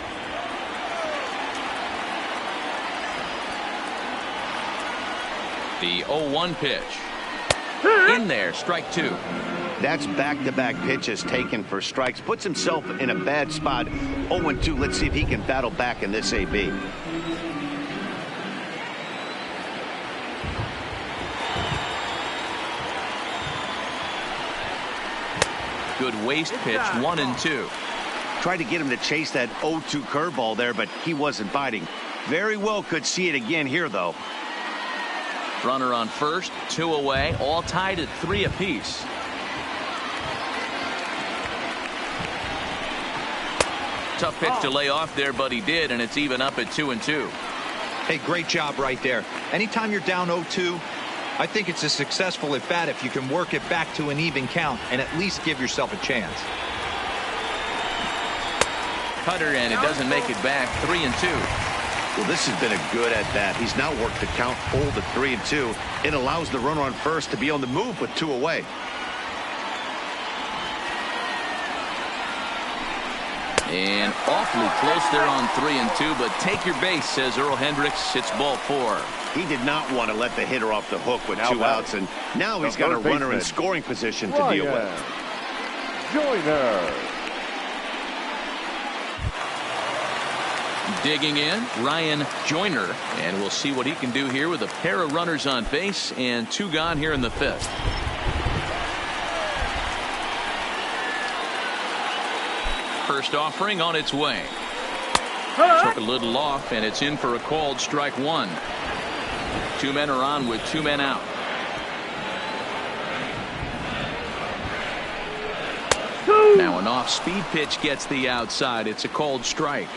The 0-1 pitch. In there, strike 2. That's back-to-back pitches taken for strikes. Puts himself in a bad spot. 0-2. Let's see if he can battle back in this AB. Good waist pitch, 1-2. Tried to get him to chase that 0-2 curveball there, but he wasn't biting. Very well could see it again here, though. Runner on first, 2 away, all tied at 3 apiece. Tough pitch to lay off there, but he did, and it's even up at 2-2. Hey, great job right there. Anytime you're down 0-2, I think it's a successful at bat if you can work it back to an even count and at least give yourself a chance. Cutter, and it doesn't make it back. 3-2. Well, this has been a good at bat. He's now worked the count full to 3-2. It allows the runner on first to be on the move with 2 away. And awfully close there on 3-2, but take your base, says Earl Hendricks. It's ball 4. He did not want to let the hitter off the hook with 2 outs, and now he's got a runner in scoring position to deal with. Joyner. Digging in, Ryan Joyner, and we'll see what he can do here with a pair of runners on base and 2 gone here in the 5th. First offering on its way. Took a little off, and it's in for a called strike 1. 2 men are on with 2 men out. Now an off-speed pitch gets the outside. It's a called strike.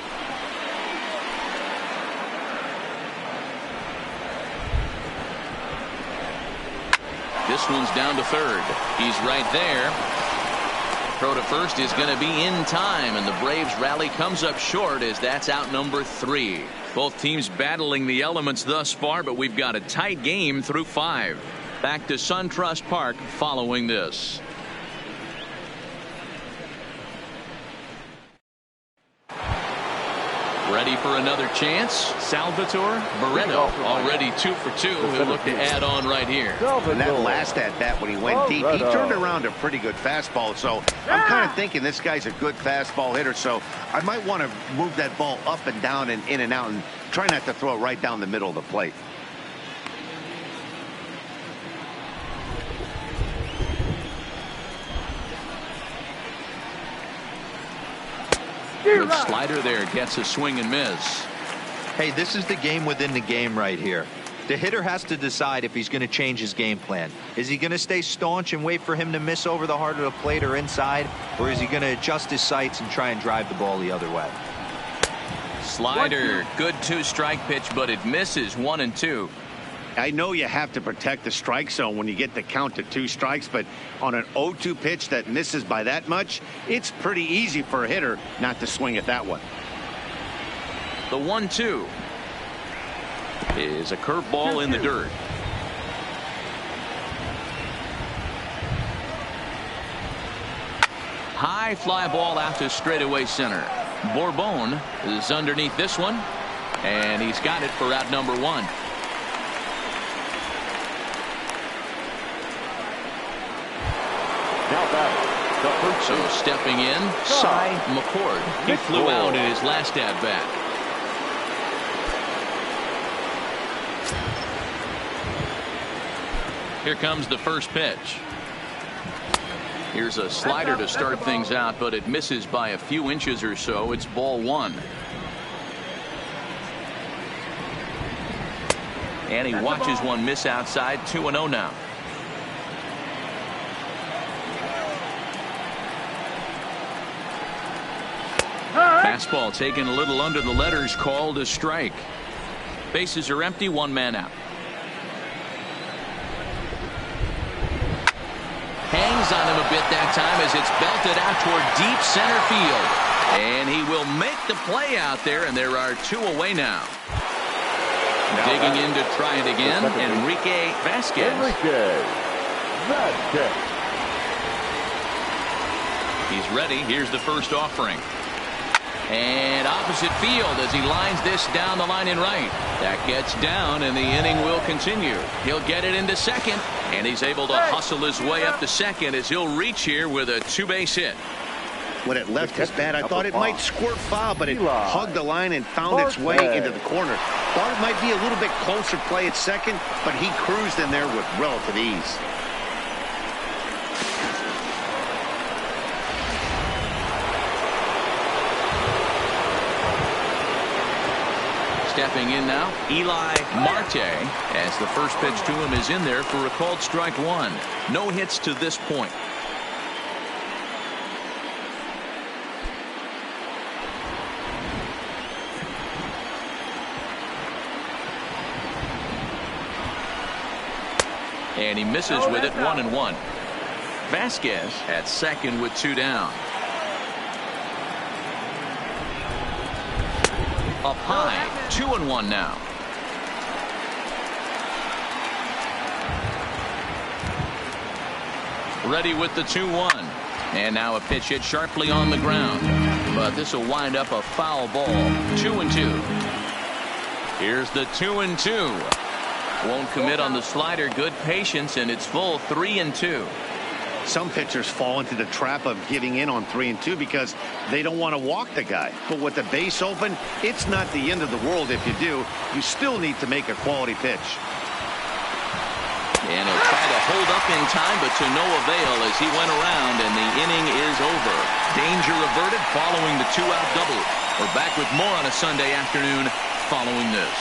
This one's down to third. He's right there. Throw to first is going to be in time, and the Braves rally comes up short as that's out number 3. Both teams battling the elements thus far, but we've got a tight game through 5. Back to SunTrust Park following this. Ready for another chance. Salvatore Barreto already 2 for 2. He'll look to add on right here. And that last at bat when he went deep, he turned around a pretty good fastball. So I'm kind of thinking this guy's a good fastball hitter. So I might want to move that ball up and down and in and out and try not to throw it right down the middle of the plate. Good slider there, gets a swing and miss. Hey, this is the game within the game right here. The hitter has to decide if he's going to change his game plan. Is he going to stay staunch and wait for him to miss over the heart of the plate or inside, or is he going to adjust his sights and try and drive the ball the other way? Slider, good 2-strike pitch, but it misses. 1-2. I know you have to protect the strike zone when you get the count to 2 strikes, but on an 0-2 pitch that misses by that much, it's pretty easy for a hitter not to swing at that one. The 1-2 is a curveball in the dirt. High fly ball out to straightaway center. Bourbon is underneath this one, and he's got it for out number 1. So stepping in, Cy McCord. He flew out in his last at bat. Here comes the first pitch. Here's a slider to start things out, but it misses by a few inches or so. It's ball one. And he watches one miss outside. 2-0 now. Fastball taken a little under the letters, called a strike. Bases are empty, one man out. Hangs on him a bit that time as it's belted out toward deep center field. And he will make the play out there, and there are two away now. Digging in to try it again, Enrique Vasquez. He's ready. Here's the first offering. And opposite field as he lines this down the line in right. That gets down, and the inning will continue. He'll get it into second, and he's able to hustle his way up to second as he'll reach here with a two-base hit. When it left his bat, I thought it might squirt foul, but it hugged the line and found its way into the corner. Thought it might be a little bit closer play at second, but he cruised in there with relative ease. Stepping in now, Eli Marte, as the first pitch to him is in there for a called strike one. No hits to this point. And he misses with it, 1-1. Vasquez at second with two down. Up high, 2-1 now. Ready with the 2-1. And now a pitch hit sharply on the ground. But this will wind up a foul ball. 2-2. Here's the 2-2. Won't commit on the slider. Good patience, and it's full 3-2. Some pitchers fall into the trap of giving in on 3-2 because they don't want to walk the guy. But with the base open, it's not the end of the world if you do. You still need to make a quality pitch. And he'll try to hold up in time, but to no avail as he went around, and the inning is over. Danger averted following the two-out double. We're back with more on a Sunday afternoon following this.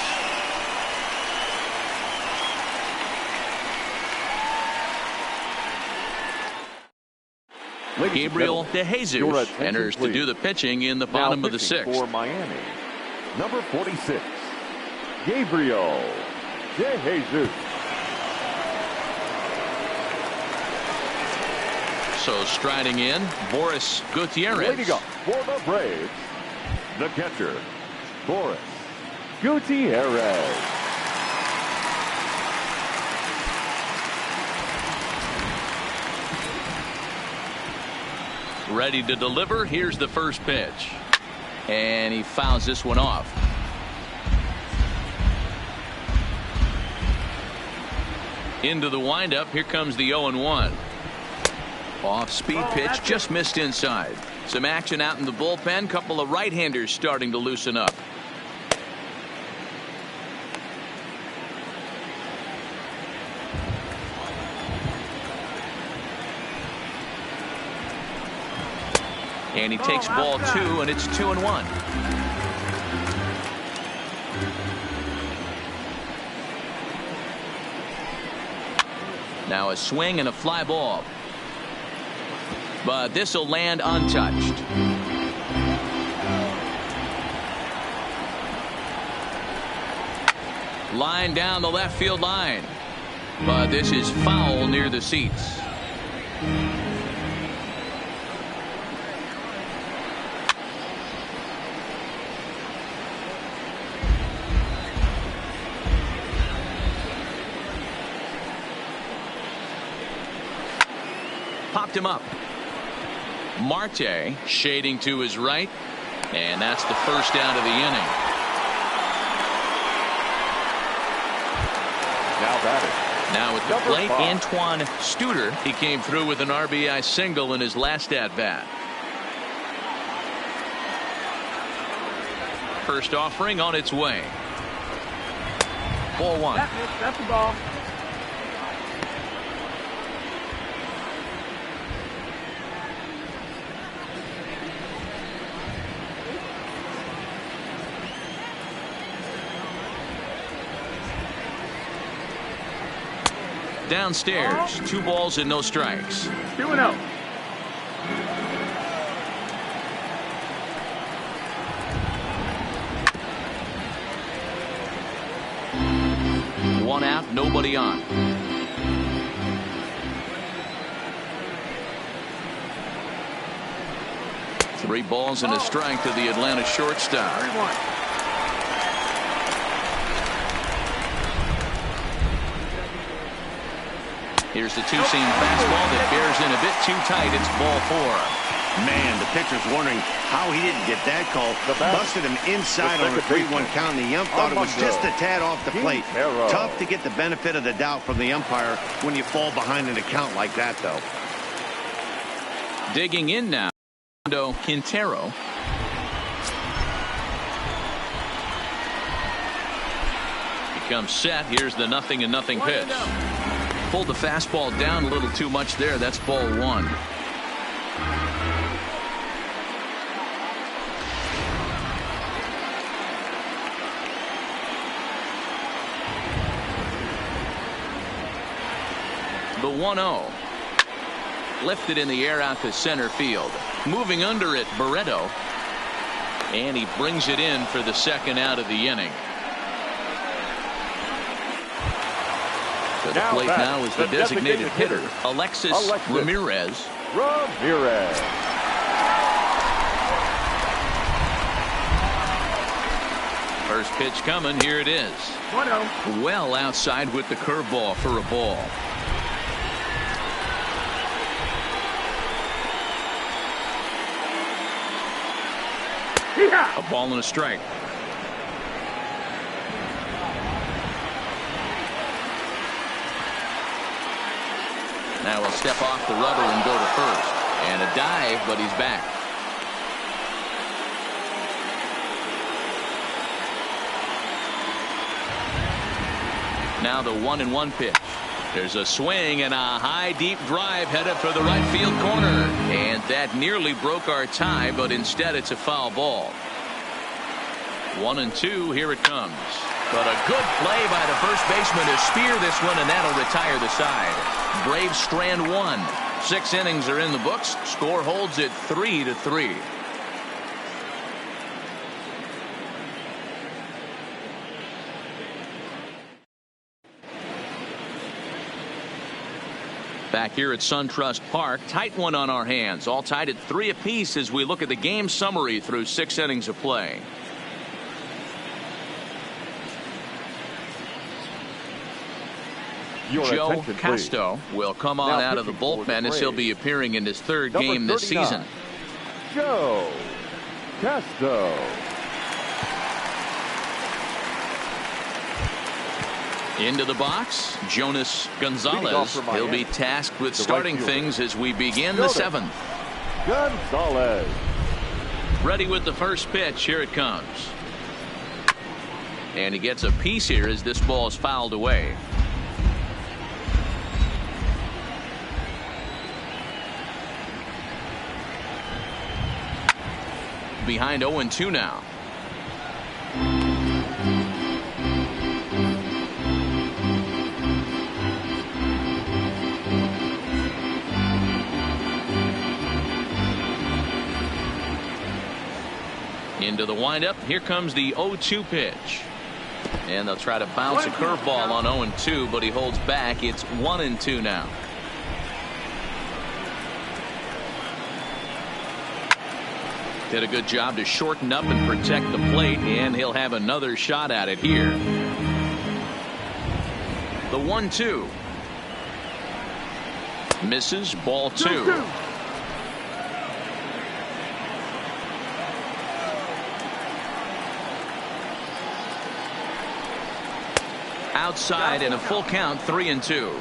Gabriel De Jesus enters to do the pitching in the bottom of the sixth. For Miami, number 46, Gabriel De Jesus. So striding in, Boris Gutierrez. Leading up for the Braves, the catcher, Boris Gutierrez. Ready to deliver. Here's the first pitch. And he fouls this one off. Into the windup. Here comes the 0-1. Off speed pitch. Just missed inside. Some action out in the bullpen. Couple of right-handers starting to loosen up. And he takes ball two, and it's 2-1. Now a swing and a fly ball. But this will land untouched. Line down the left field line. But this is foul near the seats. Popped him up. Marte shading to his right, and that's the first out of the inning. Now batting. Now at the plate, Antoine Studer. He came through with an RBI single in his last at bat. First offering on its way. Ball one. That's the ball. Downstairs, 2 balls and no strikes. 2-0. One out, nobody on. Three balls and a strike to the Atlanta shortstop. 3-1. Here's the two-seam fastball that bears in a bit too tight. It's ball 4. Man, the pitcher's wondering how he didn't get that call. Busted him inside on a 3-1 count, and the ump thought it was just a tad off the plate. Tough to get the benefit of the doubt from the umpire when you fall behind in a count like that, though. Digging in now, Quintero. Becomes set. Here's the 0-0 pitch. Pulled the fastball down a little too much there. That's ball 1. The 1-0. Lifted in the air out to center field. Moving under it, Barreto. And he brings it in for the second out of the inning. To the plate now is the designated hitter, Alexis Ramirez. First pitch coming. Here it is. 1-0. Well outside with the curveball for a ball. Yeah. A ball and a strike. Now he'll step off the rubber and go to first. And a dive, but he's back. Now the 1-1 pitch. There's a swing and a high deep drive headed for the right field corner. And that nearly broke our tie, but instead it's a foul ball. 1-2, here it comes. But a good play by the first baseman to spear this one, and that'll retire the side. Braves strand 1. 6 innings are in the books. Score holds at 3-3. Back here at SunTrust Park, tight one on our hands. All tied at 3 apiece as we look at the game summary through 6 innings of play. Joe Casto will come on out of the bullpen as he'll be appearing in his 3rd game this season. Joe Casto. Into the box, Jonas Gonzalez. He'll be tasked with starting things as we begin the 7th. Gonzalez. Ready with the first pitch. Here it comes. And he gets a piece here as this ball is fouled away. Behind 0-2 now. Into the windup. Here comes the 0-2 pitch. And they'll try to bounce a curveball on 0-2, but he holds back. It's 1-2 now. Did a good job to shorten up and protect the plate, and he'll have another shot at it here. The 1-2. Misses, ball 2. Outside and a full count, 3-2.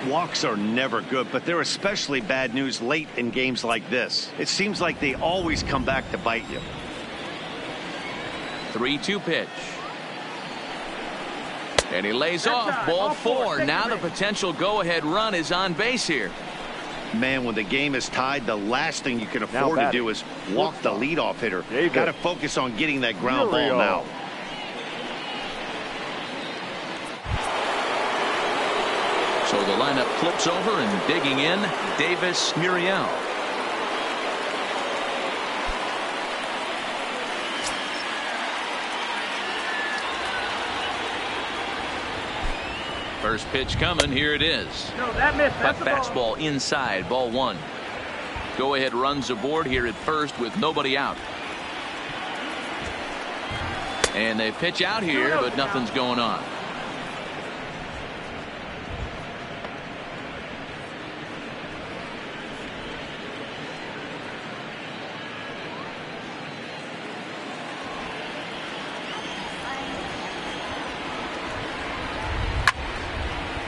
Walks are never good, but they're especially bad news late in games like this. It seems like they always come back to bite you. 3-2 pitch. And he lays off, ball 4. Now the potential go-ahead run is on base here. Man, when the game is tied, the last thing you can afford to do is walk the leadoff hitter. Got to focus on getting that ground ball now. So So the lineup flips over, and digging in, Davis Muriel. First pitch coming. Here it is. No, that missed. Cut That's the ball. fastball inside. Ball one. Go ahead runs aboard here at first with nobody out. And they pitch out here, but nothing's going on.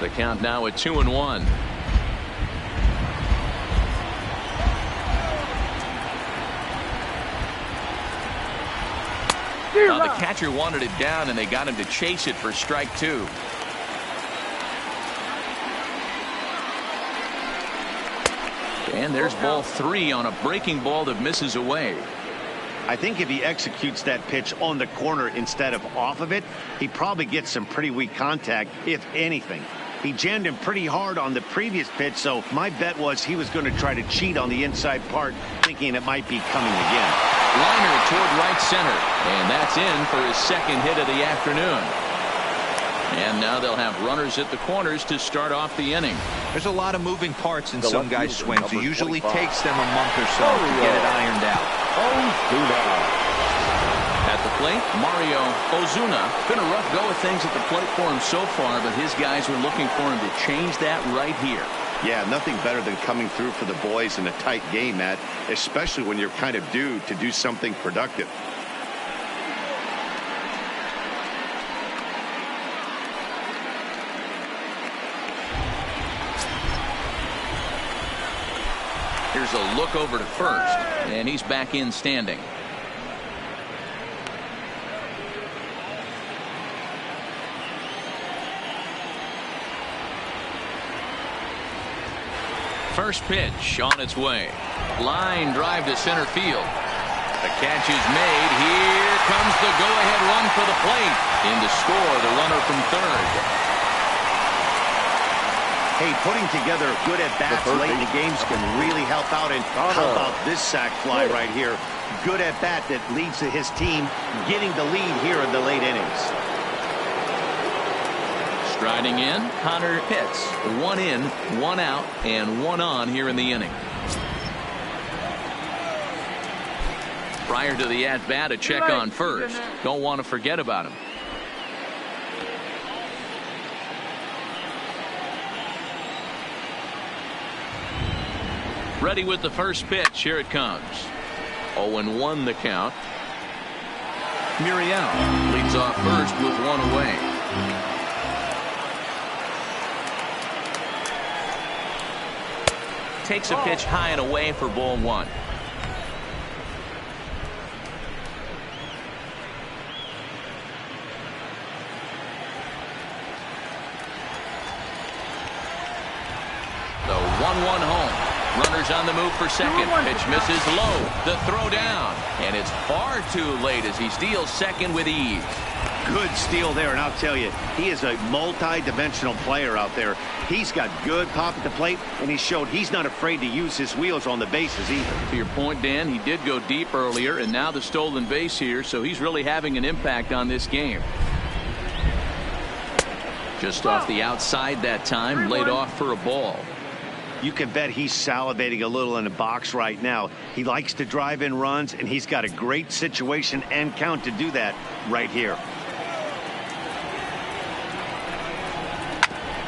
The count now at 2-1. The catcher wanted it down, and they got him to chase it for strike two. And there's ball three on a breaking ball that misses away. I think if he executes that pitch on the corner instead of off of it, he probably gets some pretty weak contact, if anything. He jammed him pretty hard on the previous pitch, so my bet was he was going to try to cheat on the inside part, thinking it might be coming again. Liner toward right center, and that's in for his second hit of the afternoon. And now they'll have runners at the corners to start off the inning. There's a lot of moving parts in some guys' swings. It usually takes them a month or so to get it ironed out. At the plate, Mario Ozuna. Been a rough go of things at the plate for him so far, but his guys are looking for him to change that right here. Yeah, nothing better than coming through for the boys in a tight game, Matt, especially when you're kind of due to do something productive. Here's a look over to first, and he's back in standing. First pitch on its way. Line drive to center field. The catch is made. Here comes the go-ahead run for the plate. In to score the runner from third. Hey, putting together good at-bats late in the games can really help out. And how about this sac fly right here? Good at-bat that leads to his team getting the lead here in the late innings. Striding in, Connor Pitts. One in, one out, and one on here in the inning. Prior to the at-bat, a check on first. Don't want to forget about him. Ready with the first pitch. Here it comes. 0-1 the count. Muriel leads off first with one away. Takes a pitch high and away for ball one. The 1-1 home. Runners on the move for second. Pitch misses low. The throw down. And it's far too late as he steals second with ease. Good steal there, and I'll tell you, he is a multi-dimensional player out there. He's got good pop at the plate, and he showed he's not afraid to use his wheels on the bases either. To your point, Dan, he did go deep earlier, and now the stolen base here, so he's really having an impact on this game. Just off the outside that time, laid off for a ball. You can bet he's salivating a little in the box right now. He likes to drive in runs, and he's got a great situation and count to do that right here.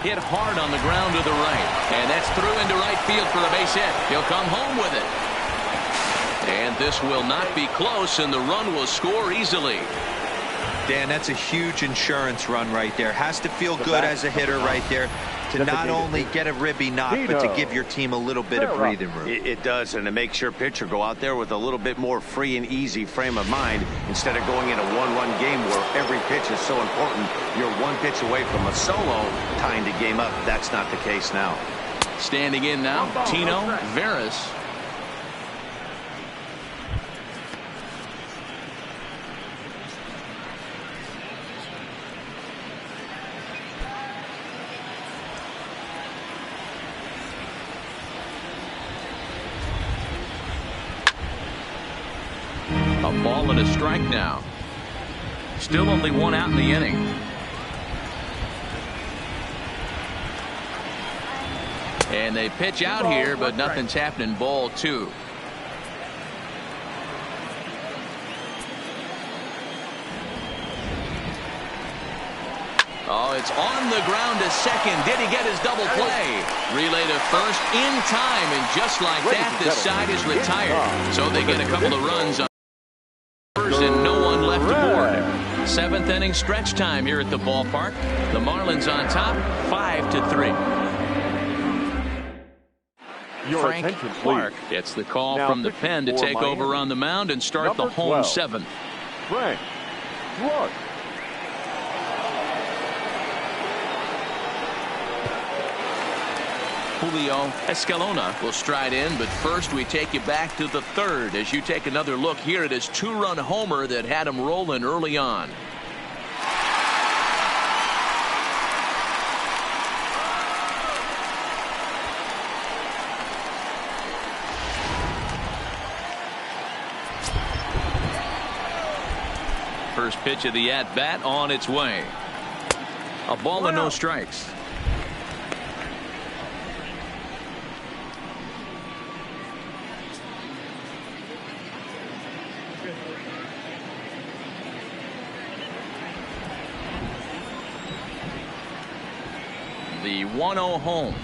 Hit hard on the ground to the right, and that's through into right field for a base hit. He'll come home with it. And this will not be close, and the run will score easily. Dan, that's a huge insurance run right there. Has to feel good as a hitter right there to not only get a ribby knock, but to give your team a little bit of breathing room. It does, and it makes your pitcher go out there with a little bit more free and easy frame of mind instead of going in a one-run game where every pitch is so important. You're one pitch away from a solo tying the game up. That's not the case now. Standing in now, Tino Veras. A ball and a strike now. Still only one out in the inning. And they pitch out here, but nothing's happening. Ball 2. Oh, it's on the ground to second. Did he get his double play? Relay to first in time, and just like that, the side is retired. So they get a couple of runs on first and no one left aboard. 7th inning stretch time here at the ballpark. The Marlins on top, 5-3. Frank Clark gets the call from the pen to take over on the mound and start the home 7th. Frank Clark. Julio Escalona will stride in, but first we take you back to the 3rd as you take another look here at his 2-run homer that had him rolling early on. First pitch of the at-bat on its way. A ball and no strikes. The 1-0 home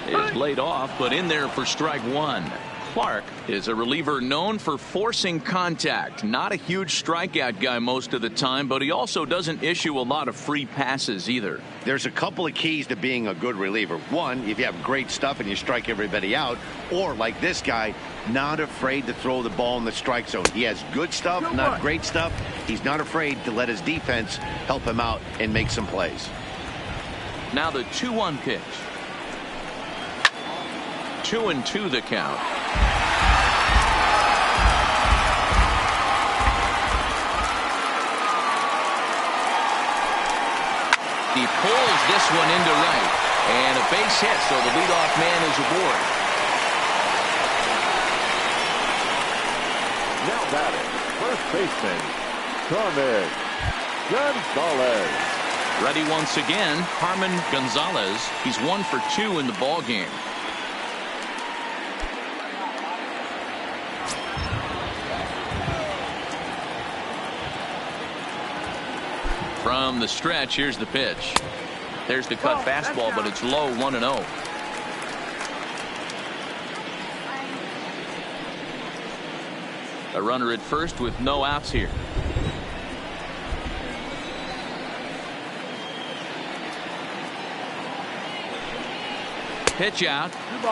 is laid off, but in there for strike 1. Clark is a reliever known for forcing contact. Not a huge strikeout guy most of the time, but he also doesn't issue a lot of free passes either. There's a couple of keys to being a good reliever. One, if you have great stuff and you strike everybody out, or like this guy, not afraid to throw the ball in the strike zone. He has good stuff, not great stuff. He's not afraid to let his defense help him out and make some plays. Now the 2-1 pitch. 2-2 the count. He pulls this one into right, and a base hit, so the leadoff man is aboard. Now batting, first baseman Carmen Gonzalez. Ready once again, Carmen Gonzalez. He's 1 for 2 in the ball game. From the stretch, here's the pitch. There's the cut fastball, but it's low, 1-0. A runner at first with no outs here. Pitch out,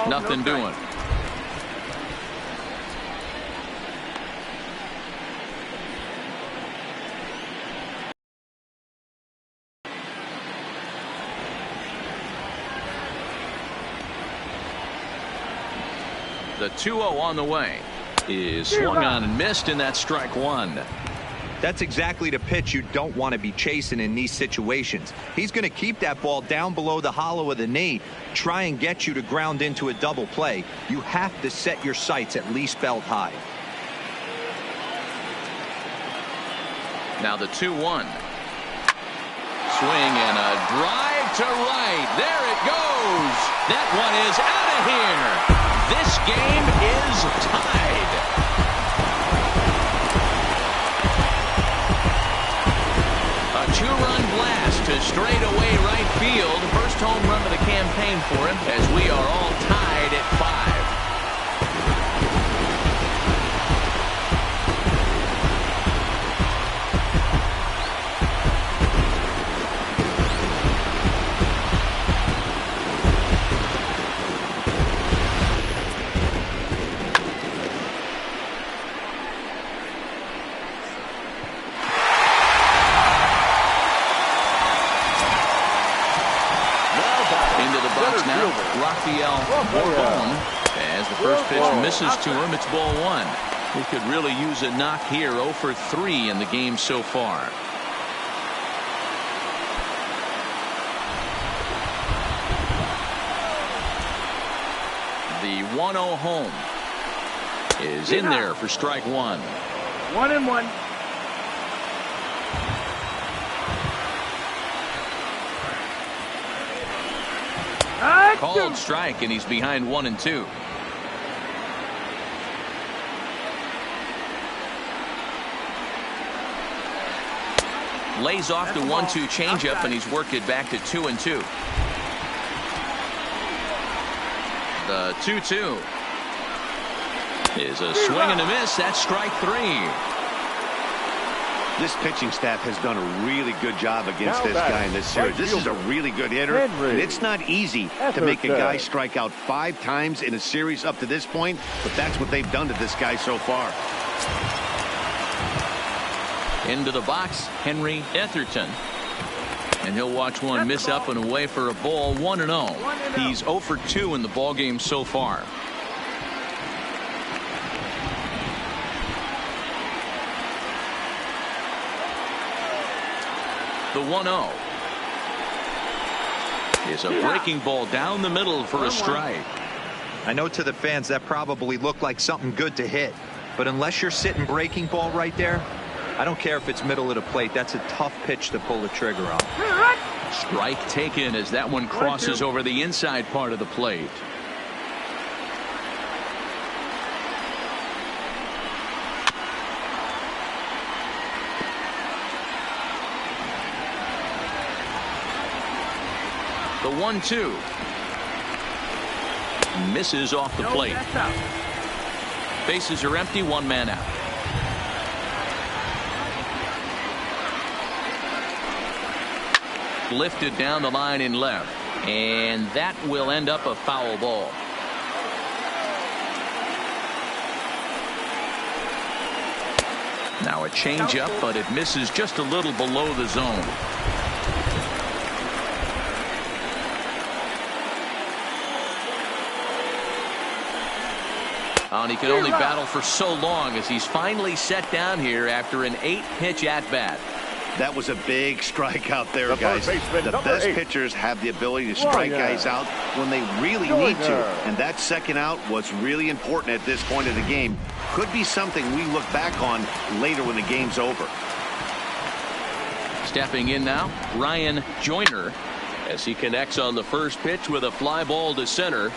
nothing doing. The 2-0 on the way is swung on and missed, and that's strike 1. That's exactly the pitch you don't want to be chasing in these situations. He's going to keep that ball down below the hollow of the knee, try and get you to ground into a double play. You have to set your sights at least belt high. Now the 2-1. Swing and a drive to right. There it goes. That one is out of here. This game is tied. A 2-run blast to straightaway right field. First home run of the campaign for him, as we are all tied at 5. As the first pitch misses to him, it's ball 1. He could really use a knock here. 0 for 3 in the game so far. The 1-0 home. is in there for strike one. 1-1. Called strike, and he's behind 1-2. Lays off the 1-2 changeup, and he's worked it back to 2-2. The 2-2 is a swing and a miss. That's strike three. This pitching staff has done a really good job against this guy in this series. This is a really good hitter, and it's not easy to make a guy strike out 5 times in a series up to this point, but that's what they've done to this guy so far. Into the box, Henry Etherton. And he'll watch one miss up and away for a ball. 1-0. He's 0 for 2 in the ballgame so far. The 1-0 is a breaking ball down the middle for a strike. I know to the fans that probably looked like something good to hit, but unless you're sitting breaking ball right there, I don't care if it's middle of the plate. That's a tough pitch to pull the trigger on. Strike taken as that one crosses over the inside part of the plate. The 1-2 misses off the plate. Bases are empty, 1 man out. Lifted down the line in left, and that will end up a foul ball. Now a changeup, but it misses just a little below the zone. And he could only battle for so long as he's finally set down here after an 8-pitch at-bat. That was a big strikeout there, guys. The best pitchers have the ability to strike guys out when they really need to. And that second out was really important at this point of the game. Could be something we look back on later when the game's over. Stepping in now, Ryan Joyner, as he connects on the first pitch with a fly ball to center.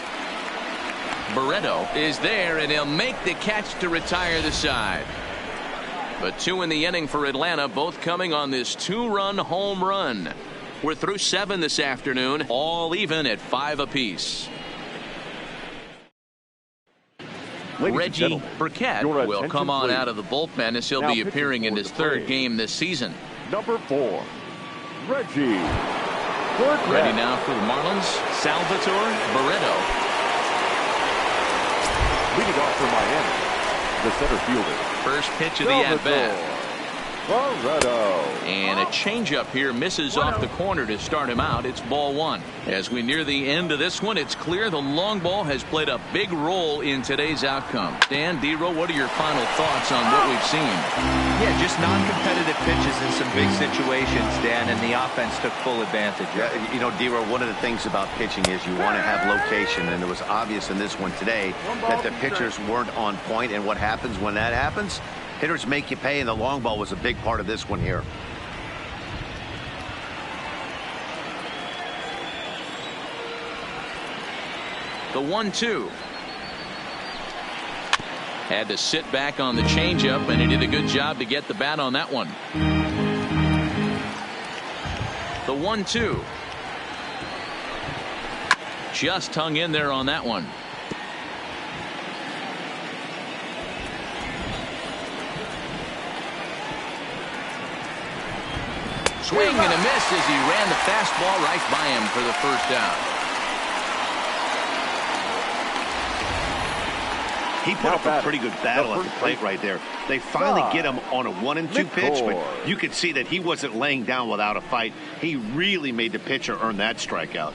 Barreto is there, and he'll make the catch to retire the side. But 2 in the inning for Atlanta, both coming on this 2-run home run. We're through 7 this afternoon, all even at 5 apiece. Reggie Burkett will come on out of the bullpen as he'll be appearing in his 3rd game this season. Number 4, Reggie Burkett. Ready now for the Marlins, Salvatore Barreto. Leading off for Miami, the center fielder. First pitch of the at-bat. Barreto. And a changeup here misses off the corner to start him out. It's ball 1. As we near the end of this one, it's clear the long ball has played a big role in today's outcome. Dan, D-Row, what are your final thoughts on what we've seen? Yeah, just non-competitive pitches in some big situations, Dan, and the offense took full advantage. Yeah, you know, D-Row, one of the things about pitching is you want to have location, and it was obvious in this one today that the pitchers weren't on point, and what happens when that happens? Hitters make you pay, and the long ball was a big part of this one here. The 1-2. Had to sit back on the changeup, and he did a good job to get the bat on that one. The 1-2. Just hung in there on that one. Swing and a miss as he ran the fastball right by him for the first down. He put up a pretty good battle at the plate right there. They finally get him on a 1-2 pitch, but you could see that he wasn't laying down without a fight. He really made the pitcher earn that strikeout.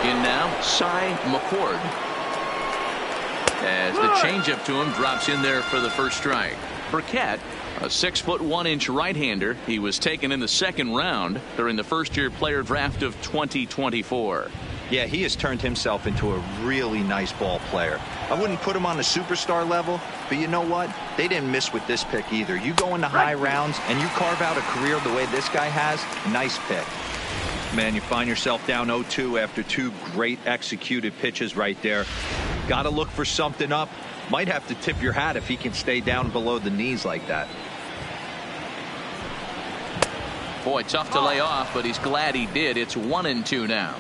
In now, Cy McCord. As the changeup to him drops in there for the first strike. Burkett A 6'1" right-hander. He was taken in the second round during the first-year player draft of 2024. Yeah, he has turned himself into a really nice ball player. I wouldn't put him on the superstar level, but you know what? They didn't miss with this pick either. You go into high rounds and you carve out a career the way this guy has, nice pick. Man, you find yourself down 0-2 after 2 great executed pitches right there. Got to look for something up. Might have to tip your hat if he can stay down below the knees like that. Boy, tough to lay off, but he's glad he did. It's 1-2 now.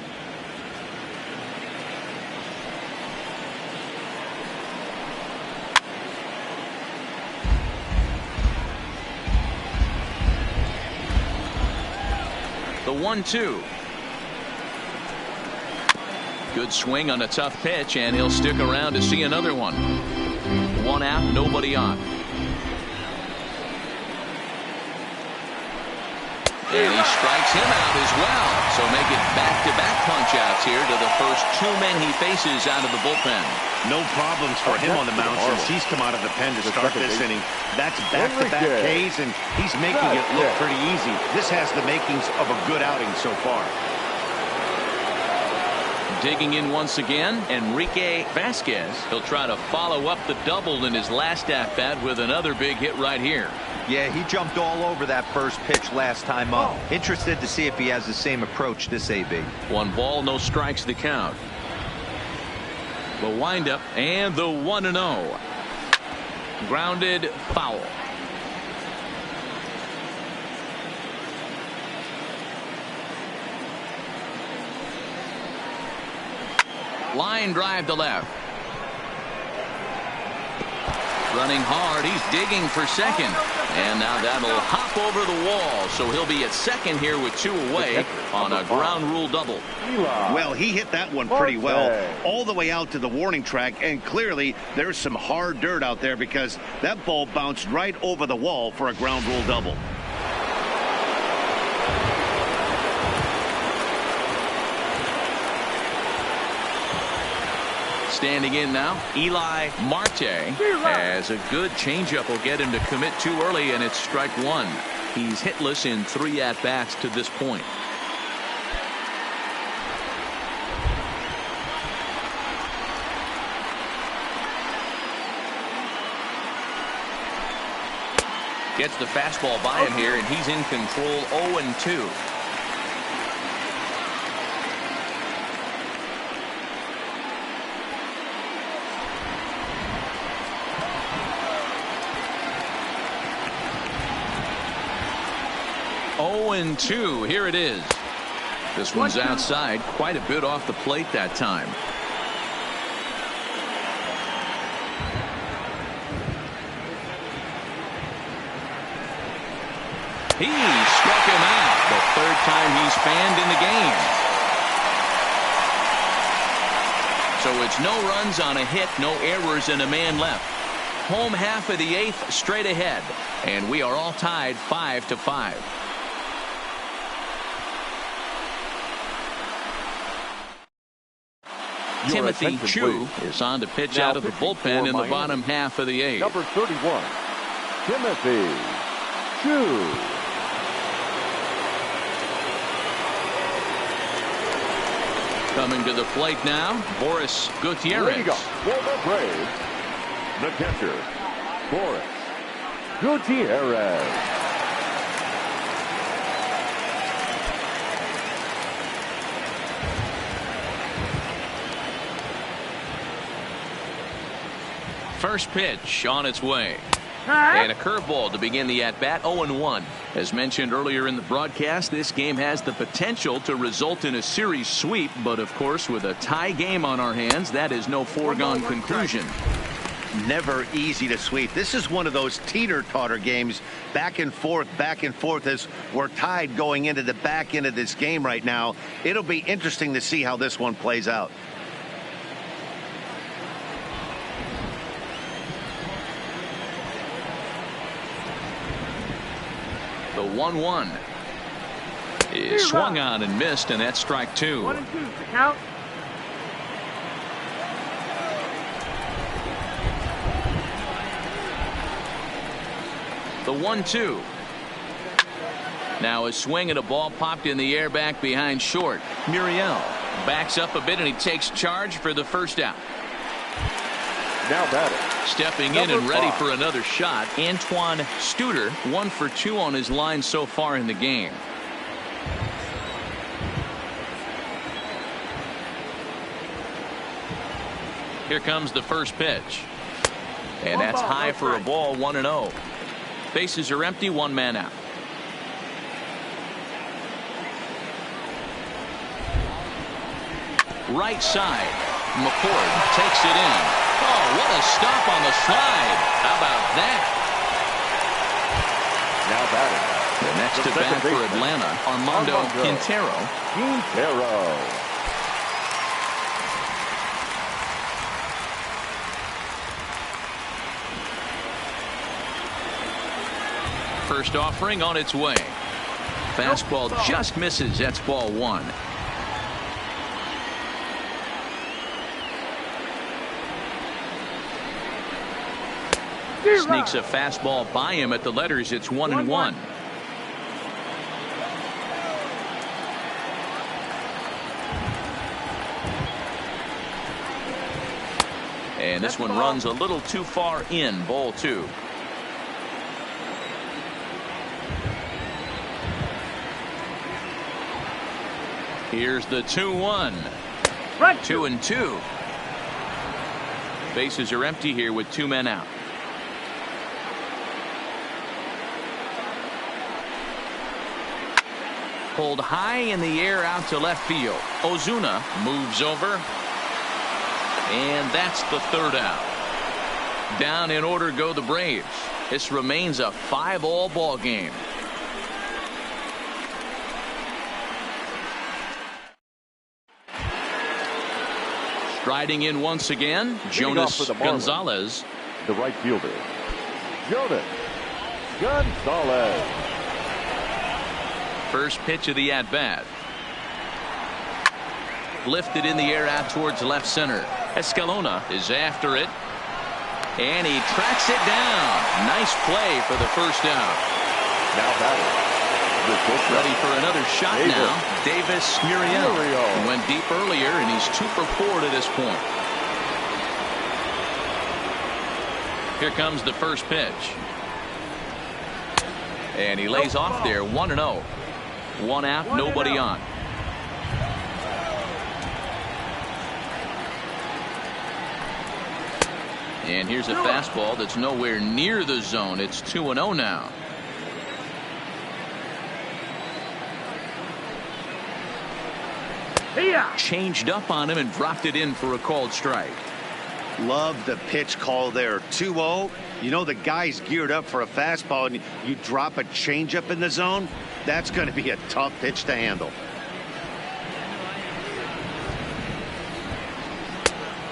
The 1-2. Good swing on a tough pitch, and he'll stick around to see another one. 1 out, nobody on. And he strikes him out as well. So make it back-to-back punch-outs here to the first 2 men he faces out of the bullpen. No problems for him on the mound since he's come out of the pen to start this inning. That's back-to-back Ks, and he's making it look pretty easy. This has the makings of a good outing so far. Digging in once again, Enrique Vasquez. He'll try to follow up the double in his last at-bat with another big hit right here. Yeah, he jumped all over that first pitch last time up. Interested to see if he has the same approach this AB. 1 ball, no strikes to count. The windup and the 1-0. Grounded foul. Line drive to left. Running hard. He's digging for second. And now that'll hop over the wall. So he'll be at second here with 2 away on a ground rule double. Well, he hit that one pretty well all the way out to the warning track. And clearly there's some hard dirt out there because that ball bounced right over the wall for a ground rule double. Standing in now, Eli Marte has a good changeup. Will get him to commit too early, and it's strike 1. He's hitless in 3 at-bats to this point. Gets the fastball by him here, and he's in control. 0-2. And 2. Here it is. This one's outside, quite a bit off the plate that time. He struck him out. The 3rd time he's fanned in the game. So it's no runs on a hit, no errors, and a man left. Home half of the 8th, straight ahead, and we are all tied 5-5. Timothy Chu is on to pitch out of the bullpen in the bottom half of the 8th. Number 31, Timothy Chu. Coming to the plate now, Boris Gutierrez. Leading off for the Braves, the catcher, Boris Gutierrez. First pitch on its way. And a curveball to begin the at-bat. 0-1. As mentioned earlier in the broadcast, this game has the potential to result in a series sweep, but of course with a tie game on our hands, that is no foregone conclusion. Never easy to sweep. This is one of those teeter-totter games, back and forth as we're tied going into the back end of this game right now. It'll be interesting to see how this one plays out. The 1-1 is swung on and missed, and that's strike 2. 1-2 to count. The The 1-2. Now a swing at a ball popped in the air back behind short. Muriel backs up a bit and he takes charge for the first out. Now batting. Stepping in and ready for another shot, Antoine Studer, 1 for 2 on his line so far in the game. Here comes the first pitch. And that's high for a ball, 1-0. Bases are empty, 1 man out. Right side. McCord takes it in. Oh, what a stop on the slide. How about that? Now batting. The next to bat for Atlanta, Armando Quintero. First offering on its way. Fastball just misses. That's ball 1. Sneaks a fastball by him at the letters. It's 1-1. And this one runs a little too far in. Ball 2. Here's the 2-1. 2-2. Bases are empty here with 2 men out. Pulled high in the air out to left field. Ozuna moves over. And that's the 3rd out. Down in order go the Braves. This remains a 5-all ball game. Striding in once again, Jonas Gonzalez. The right fielder, Jonas Gonzalez. First pitch of the at-bat. Lifted in the air out towards left center. Escalona is after it. And he tracks it down. Nice play for the first out. Now batting. Ready for another shot now. Davis Muriel. He went deep earlier and he's 2 for 4 to this point. Here comes the first pitch. And he lays off there. 1-0. 1 out, nobody on. And here's a fastball that's nowhere near the zone. It's 2-0 now. Changed up on him and dropped it in for a called strike. Love the pitch call there. 2-0. You know the guy's geared up for a fastball and you drop a changeup in the zone. That's going to be a tough pitch to handle.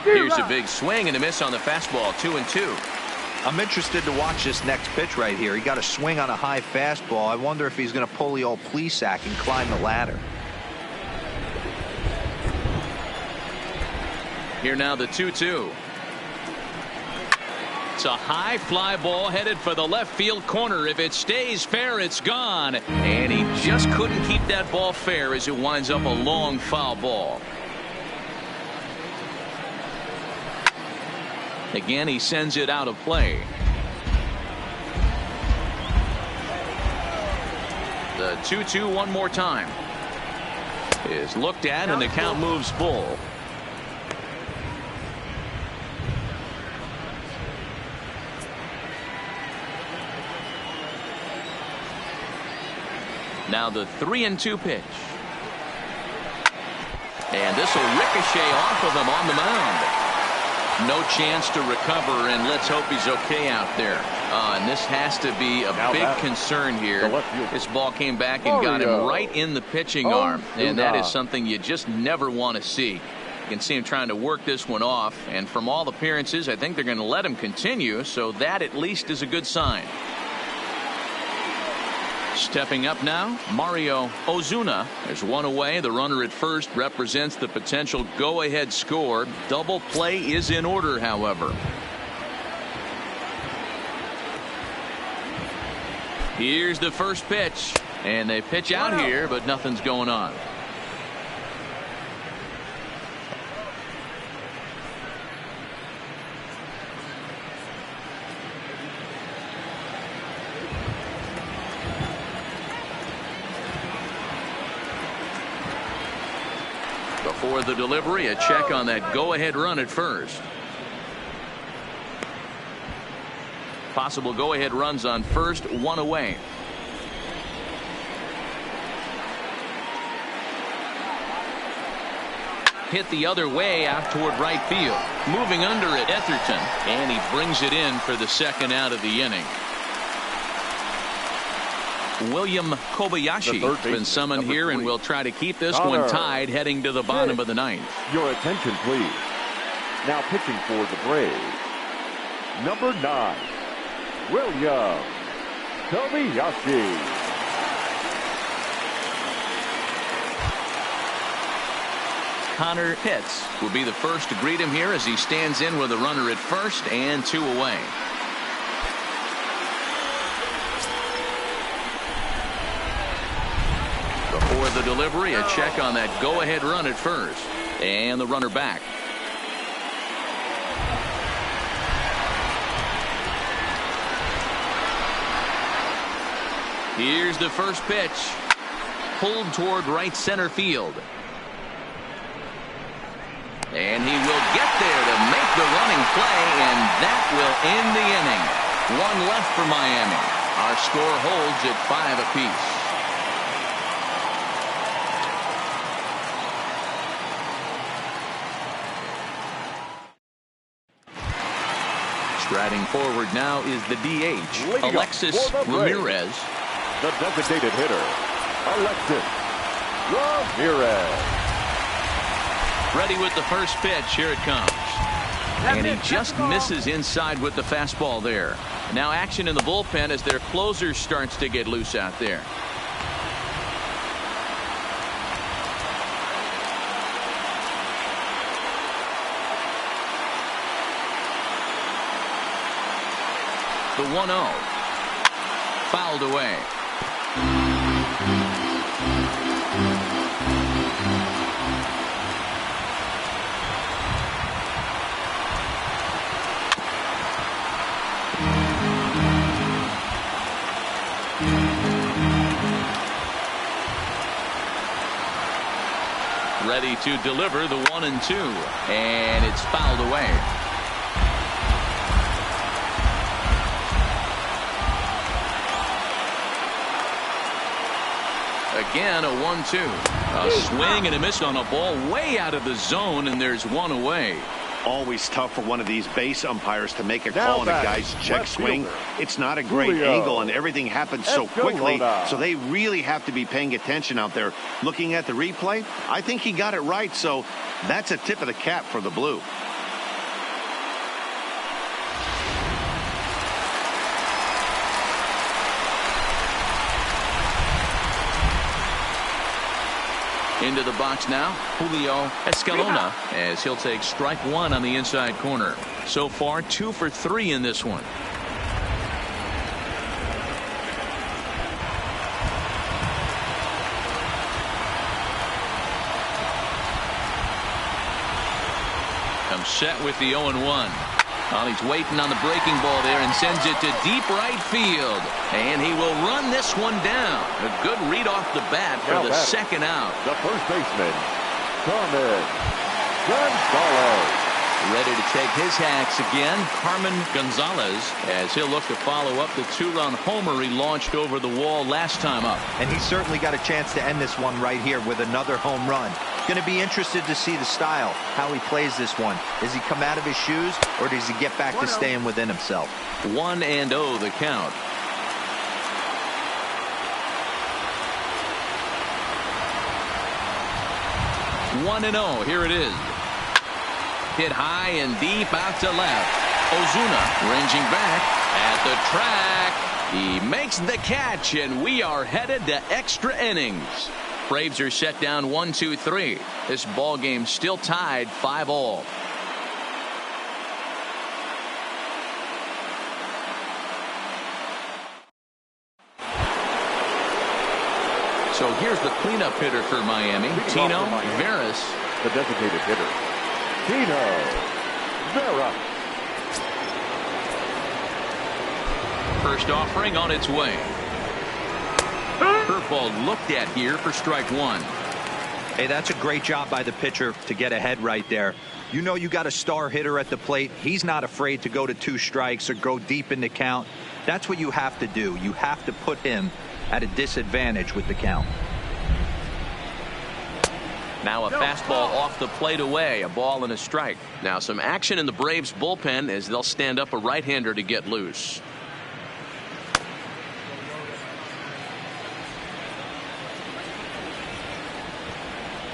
Here's a big swing and a miss on the fastball. 2-2. I'm interested to watch this next pitch right here. He got a swing on a high fastball. I wonder if he's going to pull the old Plesac and climb the ladder. Here now the 2-2. It's a high fly ball headed for the left field corner. If it stays fair, it's gone. And he just couldn't keep that ball fair as it winds up a long foul ball. Again, he sends it out of play. The 2-2 one more time is looked at and the count moves full. Now the 3-2 pitch. And this will ricochet off of him on the mound. No chance to recover, and let's hope he's okay out there. And this has to be a big concern here. This ball came back and got him right in the pitching arm, and that is something you just never want to see. You can see him trying to work this one off, and from all appearances, I think they're going to let him continue, so that at least is a good sign. Stepping up now, Mario Ozuna. There's one away. The runner at first represents the potential go-ahead score. Double play is in order, however. Here's the first pitch, and they pitch out here, but nothing's going on. Before the delivery, a check on that go-ahead run at first. Possible go-ahead runs on first, one away. Hit the other way out toward right field. Moving under it, Etherton, and he brings it in for the second out of the inning. William Kobayashi has been summoned here and will try to keep this one tied heading to the bottom of the ninth. Your attention, please. Now pitching for the Braves, number 9, William Kobayashi. Connor Pitts will be the first to greet him here as he stands in with a runner at first and 2 away. Before the delivery, a check on that go-ahead run at first, and the runner back. Here's the first pitch, pulled toward right center field, and he will get there to make the running play, and that will end the inning. 1 left for Miami. Our score holds at 5 apiece. Striding forward now is the DH, Alexis Ramirez. The designated hitter, Alexis Ramirez. Ready with the first pitch. Here it comes. And he just misses inside with the fastball there. Now action in the bullpen as their closer starts to get loose out there. The 1-0. Fouled away. Ready to deliver the 1-2, and it's fouled away. Again, a 1-2. A swing and a miss on a ball way out of the zone, and there's 1 away. Always tough for one of these base umpires to make a call on a guy's check swing. It's not a great angle, and everything happens so quickly, so they really have to be paying attention out there. Looking at the replay, I think he got it right, so that's a tip of the cap for the Blue. Into the box now, Julio Escalona, as he'll take strike 1 on the inside corner. So far, 2 for 3 in this one. Comes set with the 0-1. Well, he's waiting on the breaking ball there and sends it to deep right field. And he will run this one down. A good read off the bat for the second out. The first baseman, Carmen Gonzalez. Ready to take his hacks again, Carmen Gonzalez, as he'll look to follow up the 2-run homer he launched over the wall last time up. And he certainly got a chance to end this one right here with another home run. Going to be interested to see the style, how he plays this one. Does he come out of his shoes, or does he get back to staying within himself? 1-0 the count. One and 0. Here it is. Hit high and deep out to left. Ozuna ranging back at the track. He makes the catch, and we are headed to extra innings. Braves are set down 1-2-3. This ball game still tied 5-all. So here's the cleanup hitter for Miami, Tino Veras. The designated hitter, Tino Vera. First offering on its way. Curveball looked at here for strike one. Hey, that's a great job by the pitcher to get ahead right there. You know you got a star hitter at the plate. He's not afraid to go to 2 strikes or go deep in the count. That's what you have to do. You have to put him at a disadvantage with the count. Now a fastball off the plate away, a ball and a strike. Now some action in the Braves bullpen as they'll stand up a right-hander to get loose.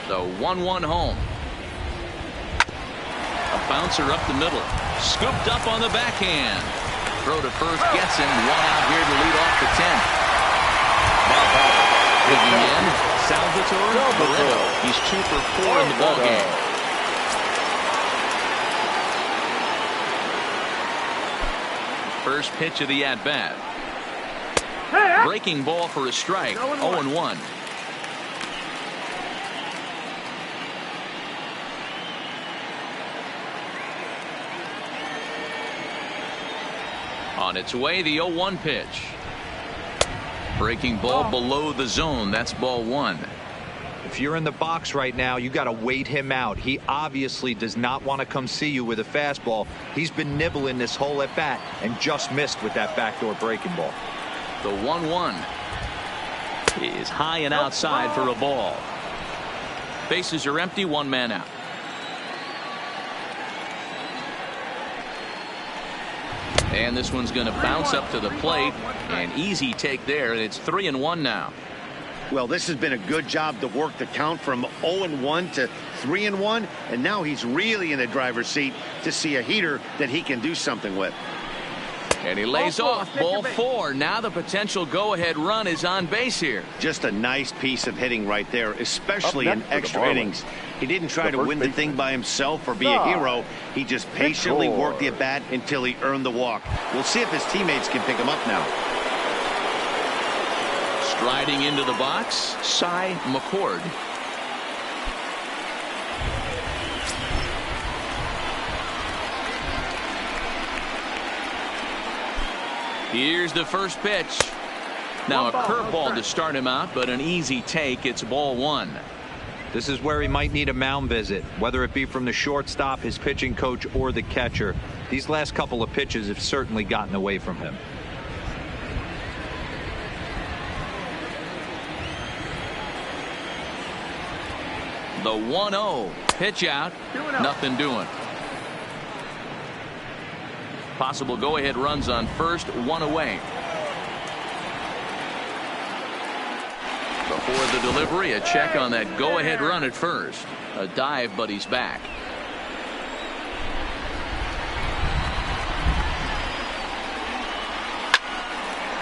The 1-1 home. A bouncer up the middle. Scooped up on the backhand. Throw to first gets him. 1 out here to lead off the 10th. Digging in. Salvatore Barreto. He's 2 for 4 in the ballgame. First pitch of the at-bat. Breaking ball for a strike. 0-1. On its way, the 0-1 pitch. Breaking ball below the zone. That's ball 1. If you're in the box right now, you got to wait him out. He obviously does not want to come see you with a fastball. He's been nibbling this whole at bat and just missed with that backdoor breaking ball. The 1-1 is high and outside for a ball. Bases are empty. 1 man out. And this one's going to bounce up to the plate. An easy take there, and it's 3-1 now. Well, this has been a good job to work the count from 0-1 to 3-1, and now he's really in the driver's seat to see a heater that he can do something with. And he lays off. Ball 4. Now the potential go-ahead run is on base here. Just a nice piece of hitting right there, especially in extra innings. He didn't try to win the thing by himself or be a hero. He just patiently worked the at-bat until he earned the walk. We'll see if his teammates can pick him up now. Striding into the box, Cy McCord. Here's the first pitch. Now a curveball to start him out, but an easy take. It's ball 1. This is where he might need a mound visit, whether it be from the shortstop, his pitching coach, or the catcher. These last couple of pitches have certainly gotten away from him. The 1-0 pitch out. Nothing doing. Possible go-ahead runs on first, 1 away. Before the delivery, a check on that go-ahead run at first. A dive, but he's back.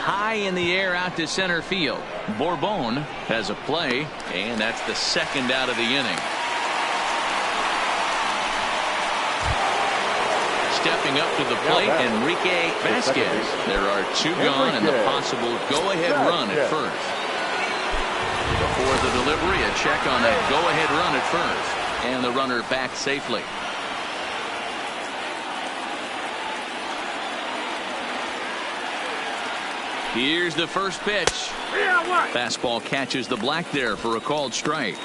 High in the air out to center field. Bourbon has a play, and that's the 2nd out of the inning. Stepping up to the plate, Enrique Vasquez. There are 2 gone and the possible go-ahead run at first. Before the delivery, a check on that go-ahead run at first, and the runner back safely. Here's the first pitch. Fastball catches the black there for a called strike.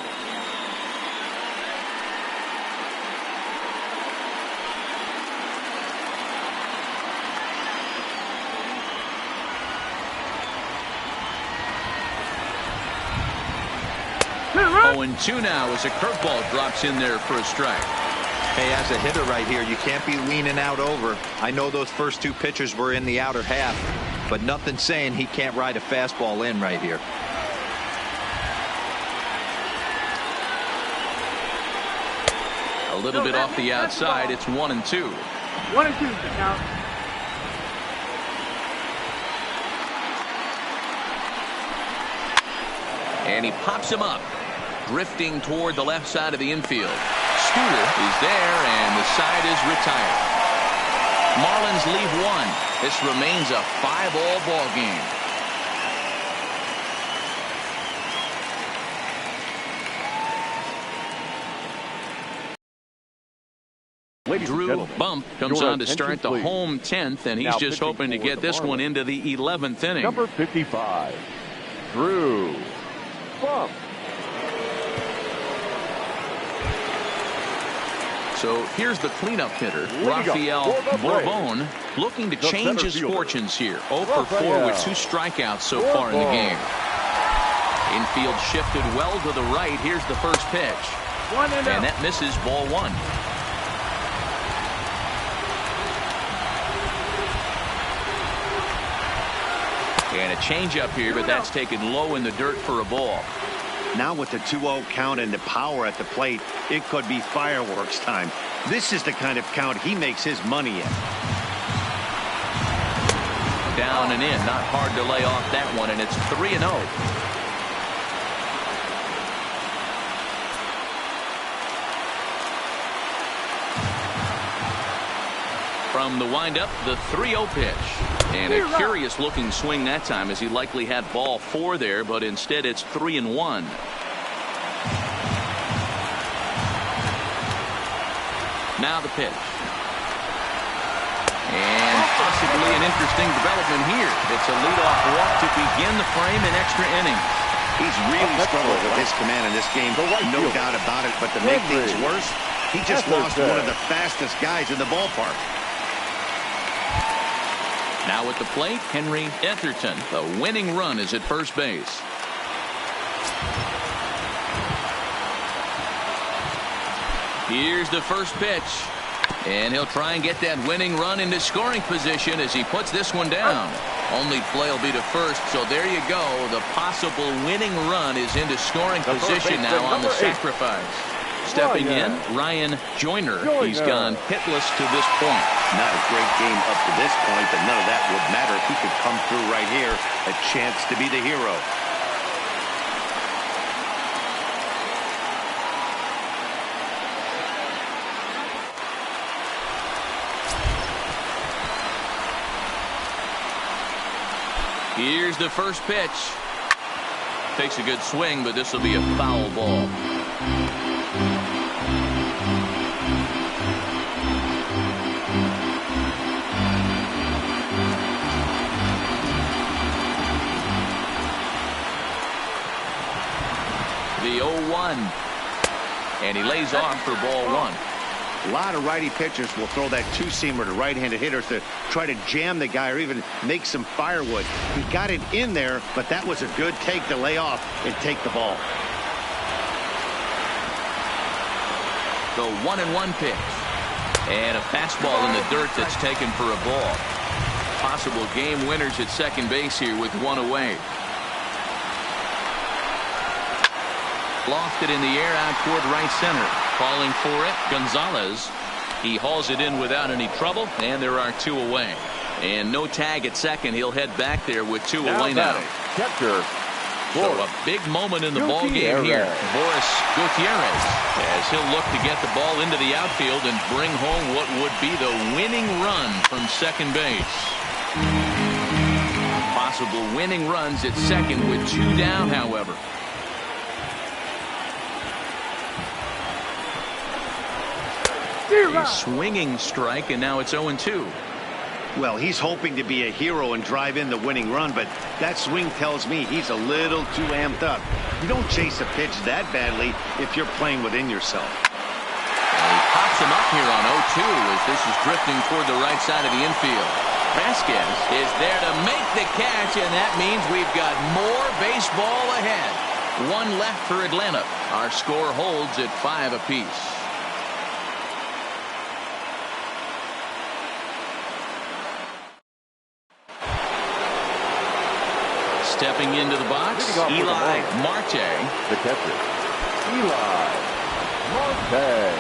And 2 now as a curveball drops in there for a strike. Hey, as a hitter right here, you can't be leaning out over. I know those first 2 pitches were in the outer half, but nothing saying he can't ride a fastball in right here. A little bit off the outside. It's 1-2. 1-2 now. And he pops him up, drifting toward the left side of the infield. Scooter is there, and the side is retired. Marlins leave 1. This remains a 5-all ball game. Ladies and Drew gentlemen, Bump comes your on to start attention, the please. home 10th, and he's Now just pitching hoping to for get the this one Marlins. into the 11th inning. Number 55, Drew Bump. So here's the cleanup hitter, Leading up Rafael for the Braves, Bourbon, looking to the change center his fielder, fortunes here. 0 for 4 Rafael with 2 strikeouts so far in the Bourbon. game. Infield shifted well to the right. Here's the first pitch. And that misses, ball 1. And a changeup here, but that's taken low in the dirt for a ball. Now with the 2-0 count and the power at the plate, it could be fireworks time. This is the kind of count he makes his money in. Down and in, not hard to lay off that one, and it's 3-0. From the windup, the 3-0 pitch. And a curious looking swing that time, as he likely had ball 4 there, but instead it's 3-1. Now the pitch. And possibly an interesting development here. It's a leadoff walk to begin the frame in extra innings. He's really struggled with his command in this game, no doubt about it. But to make things worse, he just lost one of the fastest guys in the ballpark. Now at the plate, Henry Etherton. The winning run is at first base. Here's the first pitch. And he'll try and get that winning run into scoring position as he puts this one down. Only play will be to first, so there you go. The possible winning run is into scoring position now on the sacrifice. Stepping in, Ryan Joyner. He's gone hitless to this point. Not a great game up to this point, but none of that would matter if he could come through right here. A chance to be the hero. Here's the first pitch. Takes a good swing, but this will be a foul ball. The 0-1. And he lays off for ball 1. A lot of righty pitchers will throw that two-seamer to right-handed hitters to try to jam the guy or even make some firewood. He got it in there, but that was a good take to lay off and take the ball. The 1-1 pitch. And a fastball in the dirt that's taken for a ball. Possible game winners at second base here with 1 away. Lofted in the air out toward right center. Calling for it, Gonzalez. He hauls it in without any trouble, and there are 2 away. And no tag at second. He'll head back there with 2 away now. Catcher, so a big moment in the ball game here. Boris Gutierrez, as he'll look to get the ball into the outfield and bring home what would be the winning run from second base. Possible winning runs at second with 2 down, however. A swinging strike, and now it's 0-2. Well, he's hoping to be a hero and drive in the winning run, but that swing tells me he's a little too amped up. You don't chase a pitch that badly if you're playing within yourself. And he pops him up here on 0-2 as this is drifting toward the right side of the infield. Vasquez is there to make the catch, and that means we've got more baseball ahead. 1 left for Atlanta. Our score holds at 5 apiece. Stepping into the box, Eli Marte. The catcher, Eli Marte.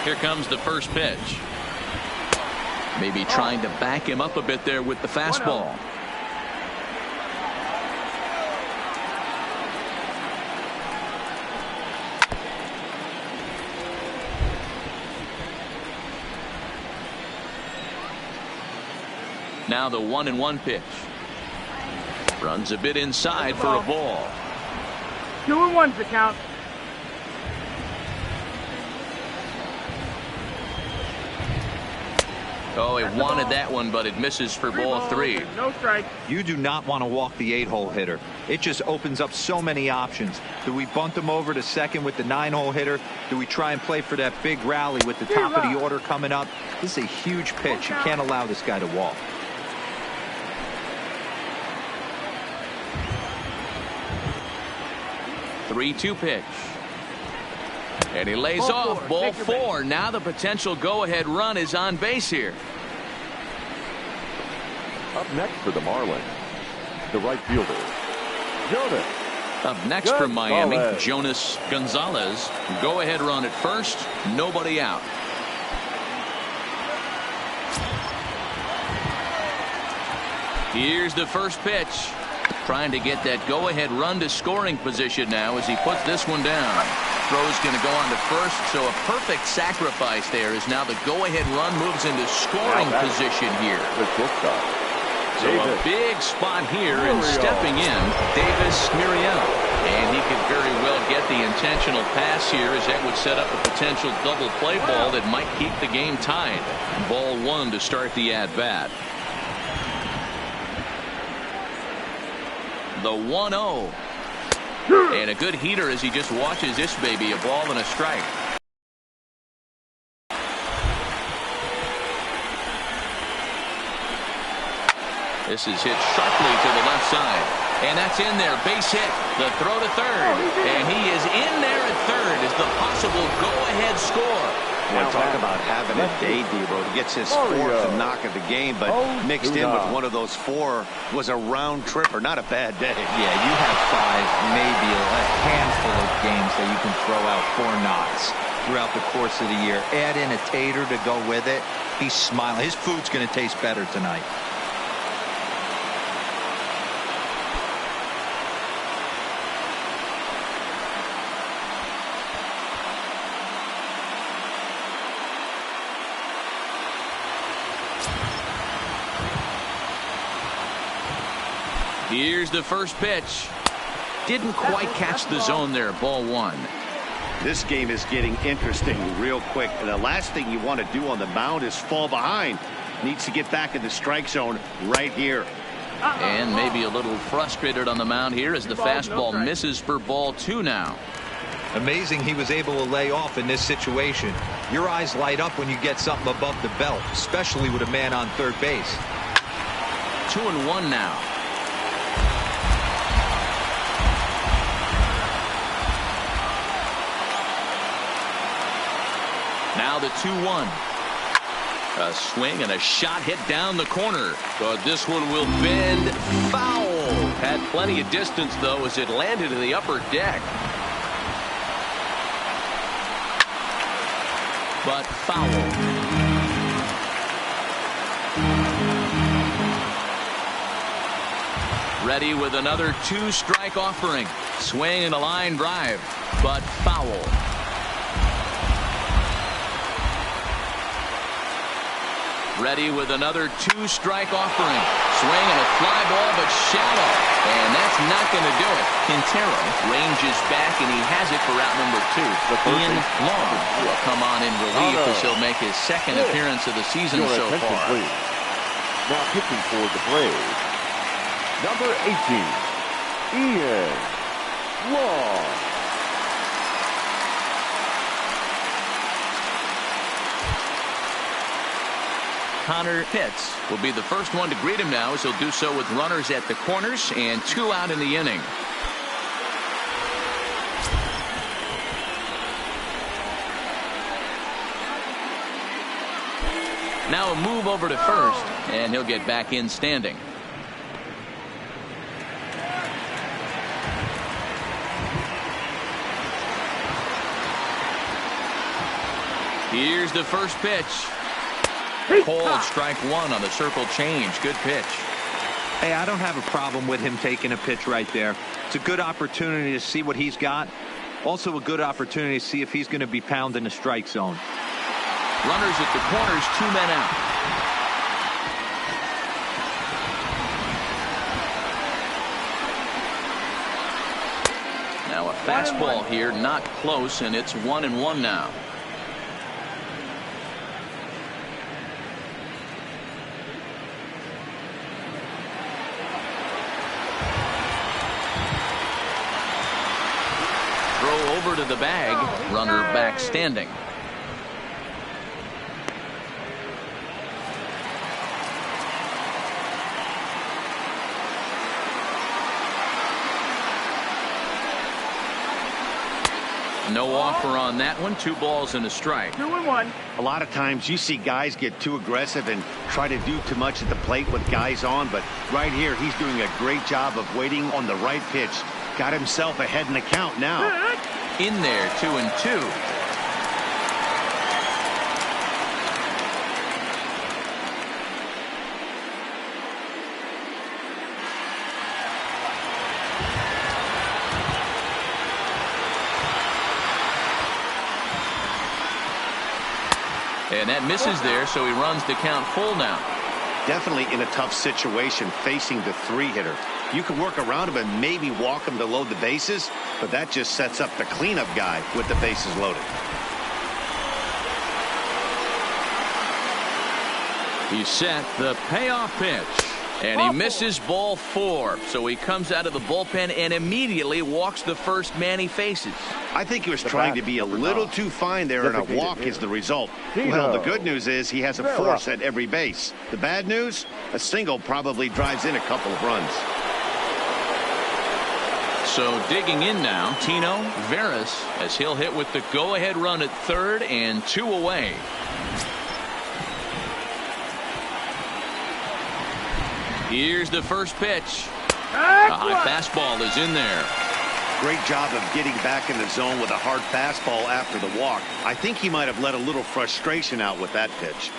Here comes the first pitch. Maybe trying to back him up a bit there with the fastball. Now the 1-1 pitch. Runs a bit inside for a ball. 2-1's the count. Oh, he wanted that one, but it misses for ball 3. No strike. You do not want to walk the 8-hole hitter. It just opens up so many options. Do we bunt him over to second with the 9-hole hitter? Do we try and play for that big rally with the top of the order coming up? This is a huge pitch. You can't allow this guy to walk. Three-two pitch. And he lays off ball 4. Now the potential go-ahead run is on base here. Up next for the Marlins, the right fielder, Jonas. Up next for Miami, Jonas Gonzalez. Go-ahead run at first. Nobody out. Here's the first pitch. Trying to get that go-ahead run to scoring position now as he puts this one down. Throw's going to go on to first, so a perfect sacrifice there as now the go-ahead run moves into scoring position here. So a big spot here, and stepping in, Davis Muriel. And he could very well get the intentional pass here, as that would set up a potential double play ball that might keep the game tied. Ball 1 to start the at-bat. The 1-0. And a good heater as he just watches this baby, a ball and a strike. This is hit sharply to the left side. And that's in there. Base hit. The throw to third. And he is in there at third as the possible go-ahead score. Well, talk about having a day, Debo. He gets his 4th knock of the game, but mixed in with one of those 4 was a round tripper. Not a bad day. Yeah, you have 5, maybe a handful of games that you can throw out 4 knocks throughout the course of the year. Add in a tater to go with it. He's smiling. His food's going to taste better tonight. Here's the first pitch. Didn't quite catch the zone there. Ball 1. This game is getting interesting real quick. And the last thing you want to do on the mound is fall behind. Needs to get back in the strike zone right here. And maybe a little frustrated on the mound here as the fastball misses for ball 2 now. Amazing he was able to lay off in this situation. Your eyes light up when you get something above the belt, especially with a man on third base. 2-1 now. Now the 2-1. A swing and a shot hit down the corner. But this one will bend foul. Had plenty of distance, though, as it landed in the upper deck. But foul. Ready with another 2-strike offering. Swing and a line drive. But foul. Ready with another 2-strike offering. Swing and a fly ball, but shallow. And that's not going to do it. Quintero ranges back, and he has it for out number 2. Ian Long will come on in relief as he'll make his 2nd appearance of the season so far. Please. Now pitching for the Braves, number 18, Ian Long. Connor Pitts will be the first one to greet him now, as he'll do so with runners at the corners and 2 out in the inning. Now a move over to first, and he'll get back in standing. Here's the first pitch. Cold strike 1 on the circle change. Good pitch. Hey, I don't have a problem with him taking a pitch right there. It's a good opportunity to see what he's got. Also a good opportunity to see if he's going to be pounding the strike zone. Runners at the corners, 2 men out. Now a fastball here, not close, and it's 1-1 now. over to the bag. Runner back standing. No offer on that one. 2 balls and a strike. 2-1. A lot of times you see guys get too aggressive and try to do too much at the plate with guys on, but right here he's doing a great job of waiting on the right pitch. Got himself ahead in the count now. In there, 2-2. And that misses there, so he runs the count full now. Definitely in a tough situation facing the 3-hitter. You can work around him and maybe walk him to load the bases, but that just sets up the cleanup guy with the bases loaded. He set the payoff pitch. And he misses ball 4. So he comes out of the bullpen and immediately walks the first man he faces. I think he was trying to be a little too fine there, and a walk is the result. Well, the good news is he has a force at every base. The bad news, a single probably drives in a couple of runs. So digging in now, Tino Veras, as he'll hit with the go-ahead run at third and 2 away. Here's the first pitch. A high fastball is in there. Great job of getting back in the zone with a hard fastball after the walk. I think he might have let a little frustration out with that pitch.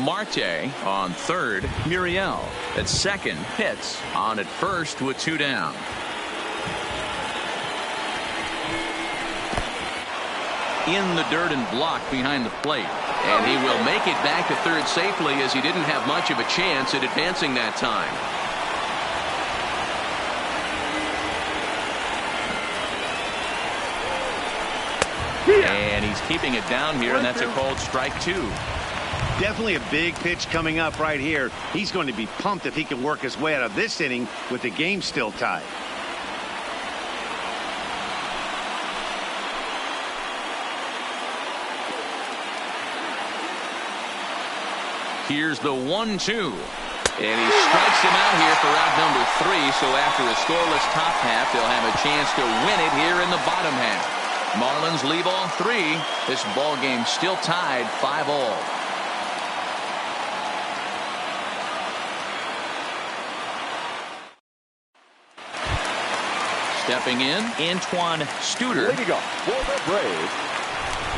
Marte on third. Muriel at second. Hits on at first with 2 down. In the dirt and blocked behind the plate. And he will make it back to third safely, as he didn't have much of a chance at advancing that time. And he's keeping it down here, and that's a called strike 2. Definitely a big pitch coming up right here. He's going to be pumped if he can work his way out of this inning with the game still tied. Here's the 1-2. And he strikes him out here for out number 3. So after a scoreless top half, they'll have a chance to win it here in the bottom half. Marlins leave all 3. This ball game still tied 5-all. Stepping in, Antoine Studer. Leading off for the Braves,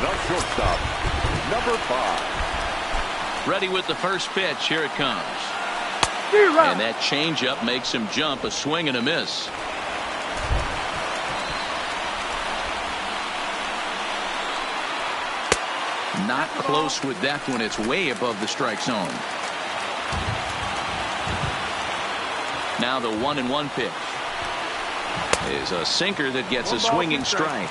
the shortstop, number 5. Ready with the first pitch. Here it comes. And that changeup makes him jump. A swing and a miss. Not close with that one. It's way above the strike zone. Now the 1-1 pitch is a sinker that gets a swinging strike.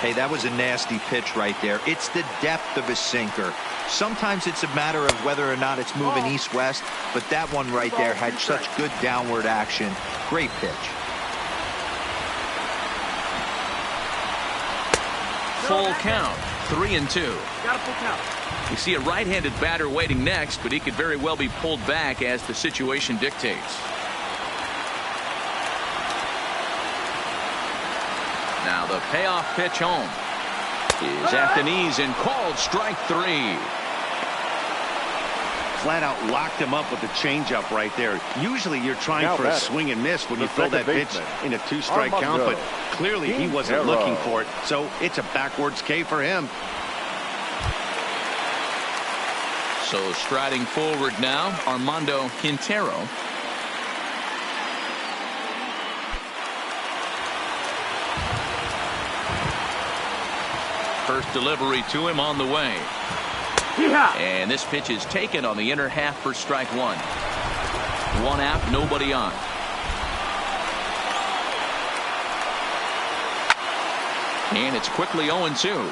Hey, that was a nasty pitch right there. It's the depth of a sinker. Sometimes it's a matter of whether or not it's moving east-west, but that one right there had such good downward action. Great pitch. Full count, 3-2. Got a full count. You see a right-handed batter waiting next, but he could very well be pulled back as the situation dictates. Now the payoff pitch home is at the knees and called strike 3. Flat out locked him up with the changeup right there. Usually you're trying for a swing and miss when you throw that pitch in a 2-strike count, but clearly he wasn't looking for it, so it's a backwards K for him. So striding forward now, Armando Quintero. First delivery to him on the way. And this pitch is taken on the inner half for strike 1. 1 out, nobody on. And it's quickly 0-2.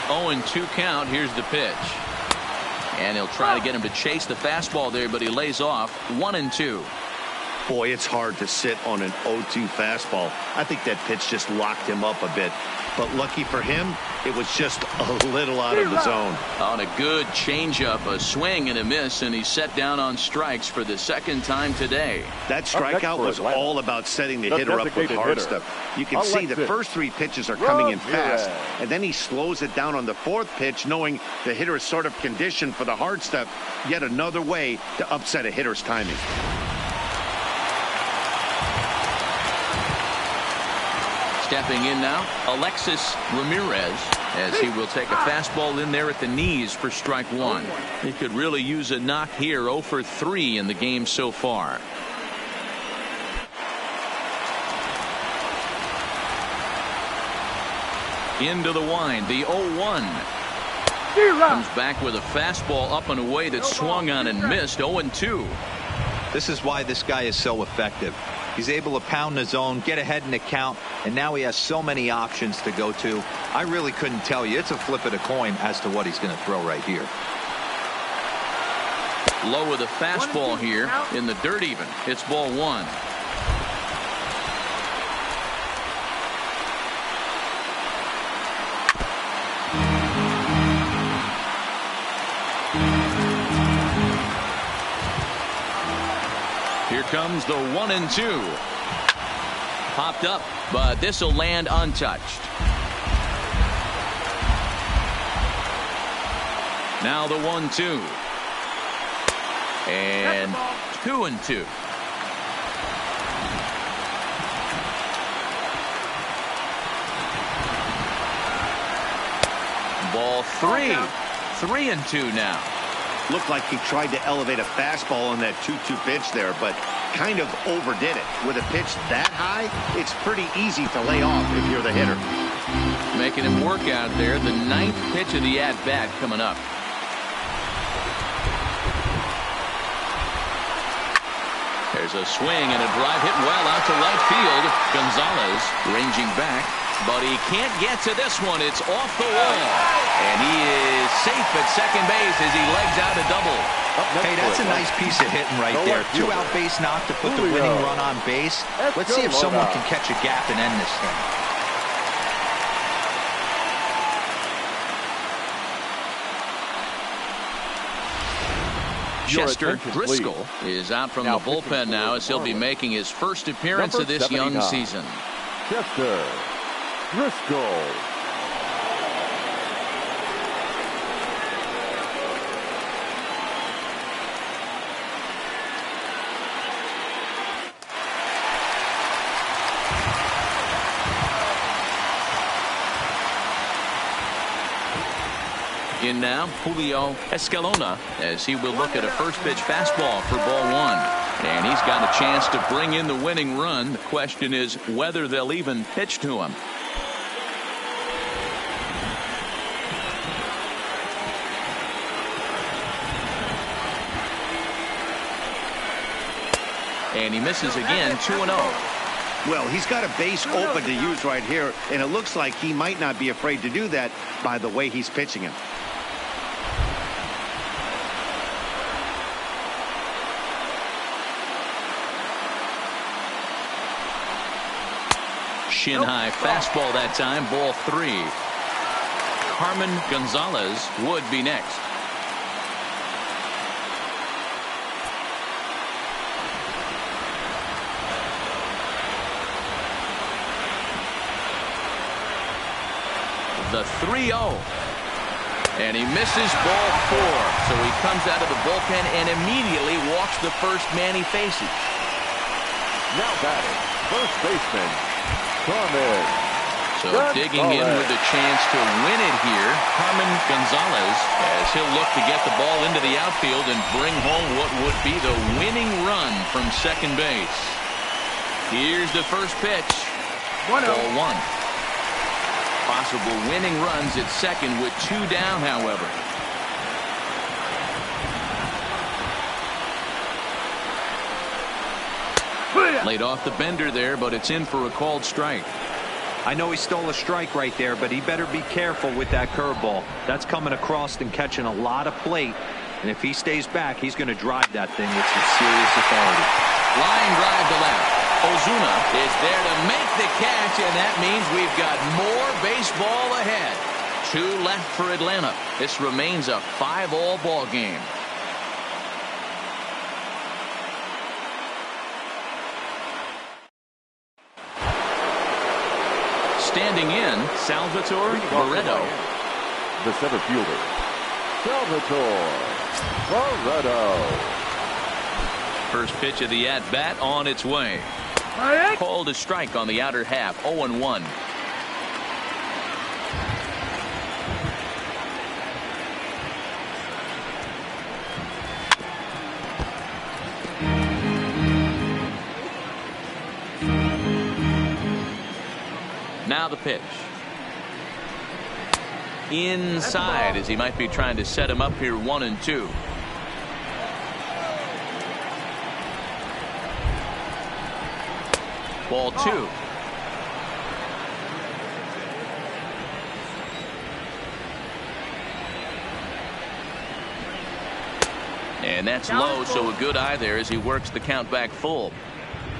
Oh, and 2 count. Here's the pitch. And he'll try to get him to chase the fastball there, but he lays off 1-2. Boy, it's hard to sit on an 0-2 fastball. I think that pitch just locked him up a bit. But lucky for him, it was just a little out of the zone. On a good changeup, a swing and a miss, and he's set down on strikes for the second time today. That strikeout was all about setting the hitter up with hard stuff. You can see the first 3 pitches are coming in fast, and then he slows it down on the 4th pitch, knowing the hitter is sort of conditioned for the hard stuff. Yet another way to upset a hitter's timing. Stepping in now, Alexis Ramirez, as he will take a fastball in there at the knees for strike 1. He could really use a knock here. 0 for 3 in the game so far. Into the wind, the 0-1. Comes back with a fastball up and away that swung on and missed. 0-2. This is why this guy is so effective. He's able to pound the zone, get ahead in the count, and now he has so many options to go to. I really couldn't tell you. It's a flip of the coin as to what he's going to throw right here. Low with a fastball here in the dirt even. It's ball 1. Here comes the 1-2. Popped up, but this will land untouched. Now the 1-2. And 2-2. Ball 3. 3-2 now. Looked like he tried to elevate a fastball on that 2-2 pitch there, but kind of overdid it. With a pitch that high, it's pretty easy to lay off if you're the hitter. Making him work out there. The 9th pitch of the at-bat coming up. There's a swing and a drive hit well out to right field. Gonzalez ranging back, but he can't get to this one. It's off the wall. And he is safe at second base as he legs out a double. Hey, that's a nice piece of hitting right there. 2-out base knock to put the winning run on base. Let's see if someone can catch a gap and end this thing. Chester Driscoll is out from the bullpen now as he'll be making his first appearance of this young season. Chester Driscoll. In now, Julio Escalona, as he will look at a first pitch fastball for ball 1. And he's got a chance to bring in the winning run. The question is whether they'll even pitch to him. And he misses again, 2-0. Well, he's got a base open to use right here, and it looks like he might not be afraid to do that by the way he's pitching him. Shin high fastball that time, ball 3. Carmen Gonzalez would be next. The 3-0. And he misses ball 4. So he comes out of the bullpen and immediately walks the first man he faces. Now batting, first baseman, Carmen. So digging in with a chance to win it here, Carmen Gonzalez, as he'll look to get the ball into the outfield and bring home what would be the winning run from second base. Here's the first pitch. Ball 1. Possible winning runs at second with 2 down, however. Laid off the bender there, but it's in for a called strike. I know he stole a strike right there, but he better be careful with that curveball. That's coming across and catching a lot of plate. And if he stays back, he's going to drive that thing with some serious authority. Line drive to left. Ozuna is there to make the catch, and that means we've got more baseball ahead. 2 left for Atlanta. This remains a 5-all ball game. Standing in, Salvatore Barreto. The center fielder, Salvatore Barreto. First pitch of the at-bat on its way. Called a strike on the outer half. 0-1. Now the pitch. Inside, as he might be trying to set him up here. 1-2. Ball 2. And that's low, so a good eye there as he works the count back full.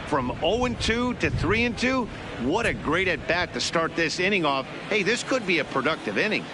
From 0-2 to 3-2, what a great at bat to start this inning off. Hey, this could be a productive inning.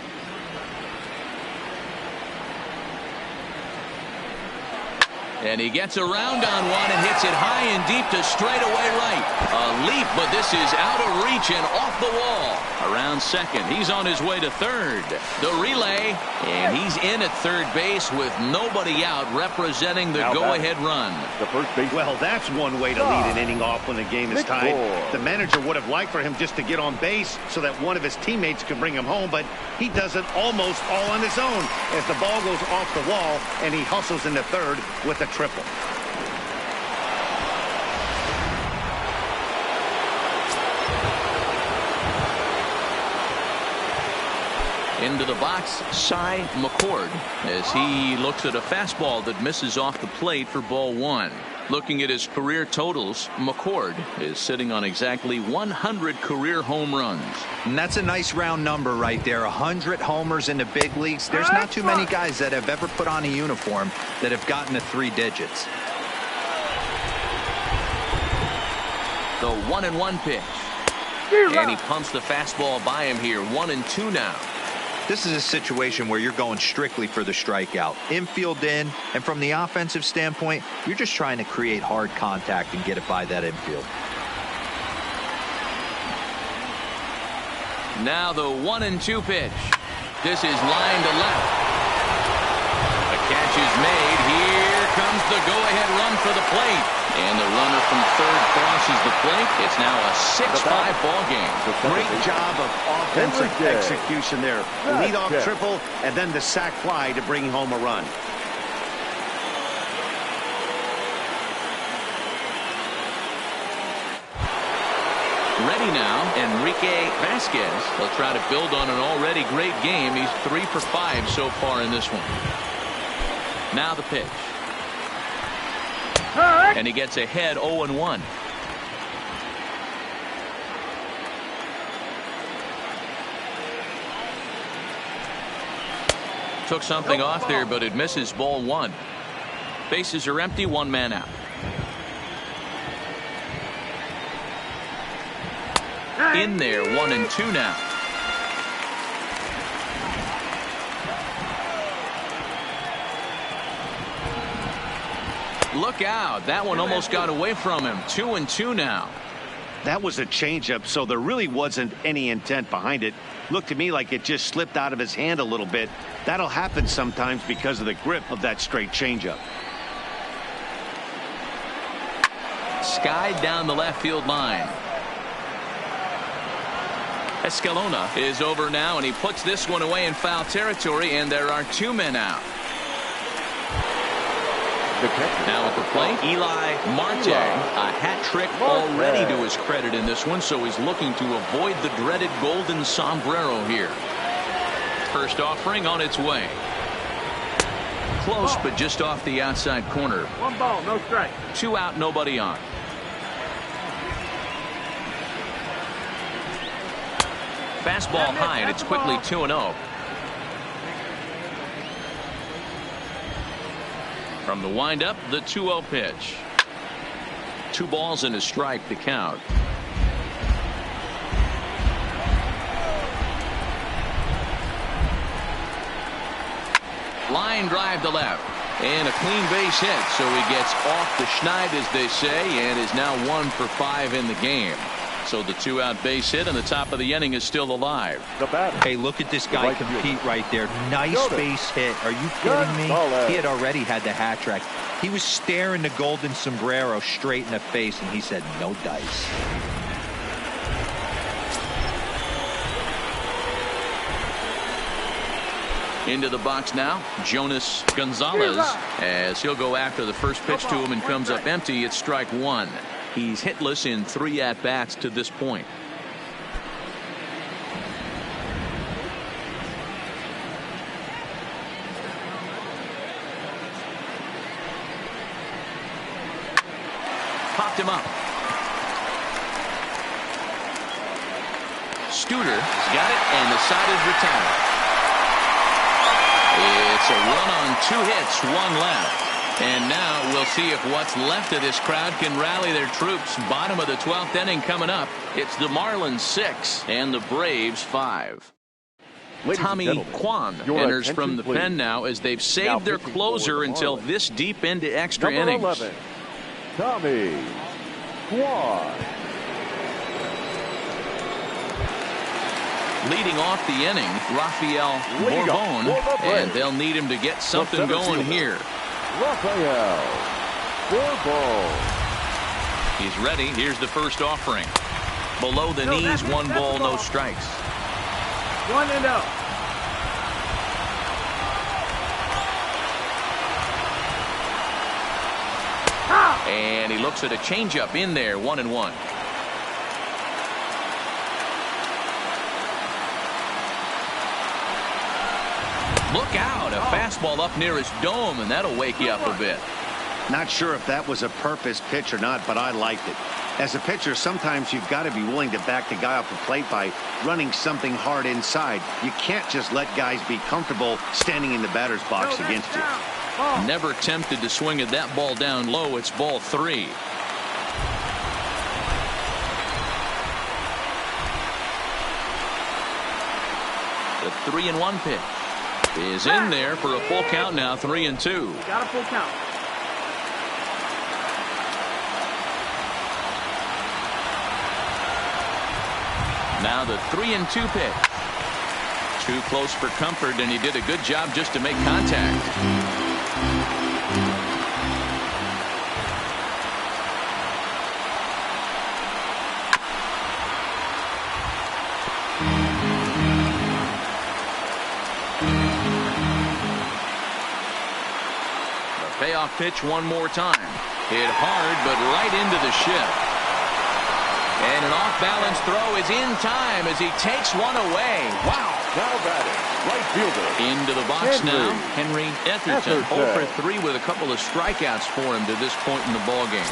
And he gets around on one and hits it high and deep to straightaway right. A leap, but this is out of reach and off the wall. Around second. He's on his way to third. The relay, and he's in at third base with nobody out, representing the go-ahead run. The first base. Well, that's one way to lead an inning off when the game is tied. The manager would have liked for him just to get on base so that one of his teammates could bring him home, but he does it almost all on his own as the ball goes off the wall and he hustles into third with a triple. Into the box, Cy McCord, as he looks at a fastball that misses off the plate for ball 1. Looking at his career totals, McCord is sitting on exactly 100 career home runs. And that's a nice round number right there. 100 homers in the big leagues. There's not too many guys that have ever put on a uniform that have gotten to 3 digits. The 1-1 pitch. And he pumps the fastball by him here. 1-2 now. This is a situation where you're going strictly for the strikeout. Infield in, and from the offensive standpoint, you're just trying to create hard contact and get it by that infield. Now the 1-2 pitch. This is line to left. The catch is made. Here comes the go-ahead run for the plate. And the runner from third crosses the plate. It's now a 6-5 ball game. Great job of offensive execution there. Lead-off triple and then the sac fly to bring home a run. Ready now, Enrique Vasquez. He'll try to build on an already great game. He's 3 for 5 so far in this one. Now the pitch. And he gets ahead 0-1. Took something off there, but it misses ball 1. Bases are empty, 1 man out. In there, 1-2 now. Look out. That one almost got away from him. 2-2 now. That was a changeup, so there really wasn't any intent behind it. Looked to me like it just slipped out of his hand a little bit. That'll happen sometimes because of the grip of that straight changeup. Skied down the left field line. Escalona is over now, and he puts this one away in foul territory, and there are 2 men out. Now at the plate, Eli Marte. A hat trick already to his credit in this one, so he's looking to avoid the dreaded golden sombrero here. First offering on its way. Close, but just off the outside corner. 1 ball, no strike. 2 out, nobody on. Fastball high, and it's quickly 2-0. From the windup, the 2-0 pitch. 2 balls and a strike to count. Line drive to left. And a clean base hit, so he gets off the schneid, as they say, and is now 1 for 5 in the game. So the 2-out base hit, and the top of the inning is still alive. Hey, look at this guy compete right there. Nice base hit. Are you kidding me? He had already had the hat trick. He was staring the golden sombrero straight in the face, and he said, no dice. Into the box now, Jonas Gonzalez, as he'll go after the first pitch to him and comes up empty. It's strike 1. He's hitless in 3 at-bats to this point. Popped him up. Studer's got it, and the side is retired. It's a run on 2 hits, 1 left. And now we'll see if what's left of this crowd can rally their troops. Bottom of the 12th inning coming up. It's the Marlins 6 and the Braves 5. Tommy Kwan enters from the pen now, as they've saved their closer until this deep into extra innings. 11, Tommy Kwan. Leading off the inning, Rafael Bourbon, and they'll need him to get something going here. Rafael Bourbon. He's ready. Here's the first offering. Below the knees, 1 ball, no strikes. 1-0. And he looks at a changeup in there, 1-1. Look out, a fastball up near his dome, and that'll wake you up a bit. Not sure if that was a purpose pitch or not, but I liked it. As a pitcher, sometimes you've got to be willing to back the guy off the plate by running something hard inside. You can't just let guys be comfortable standing in the batter's box against you. Never tempted to swing at that ball down low. It's ball 3. The 3-1 pitch is in there for a full count now. 3-2. Got a full count. Now the 3-2 pitch. Too close for comfort, and he did a good job just to make contact. Payoff pitch one more time. Hit hard, but right into the ship. And an off-balance throw is in time as he takes one away. Wow. Now batting, right fielder. Into the box now, Henry Etherton. 0 for 3 with a couple of strikeouts for him to this point in the ballgame.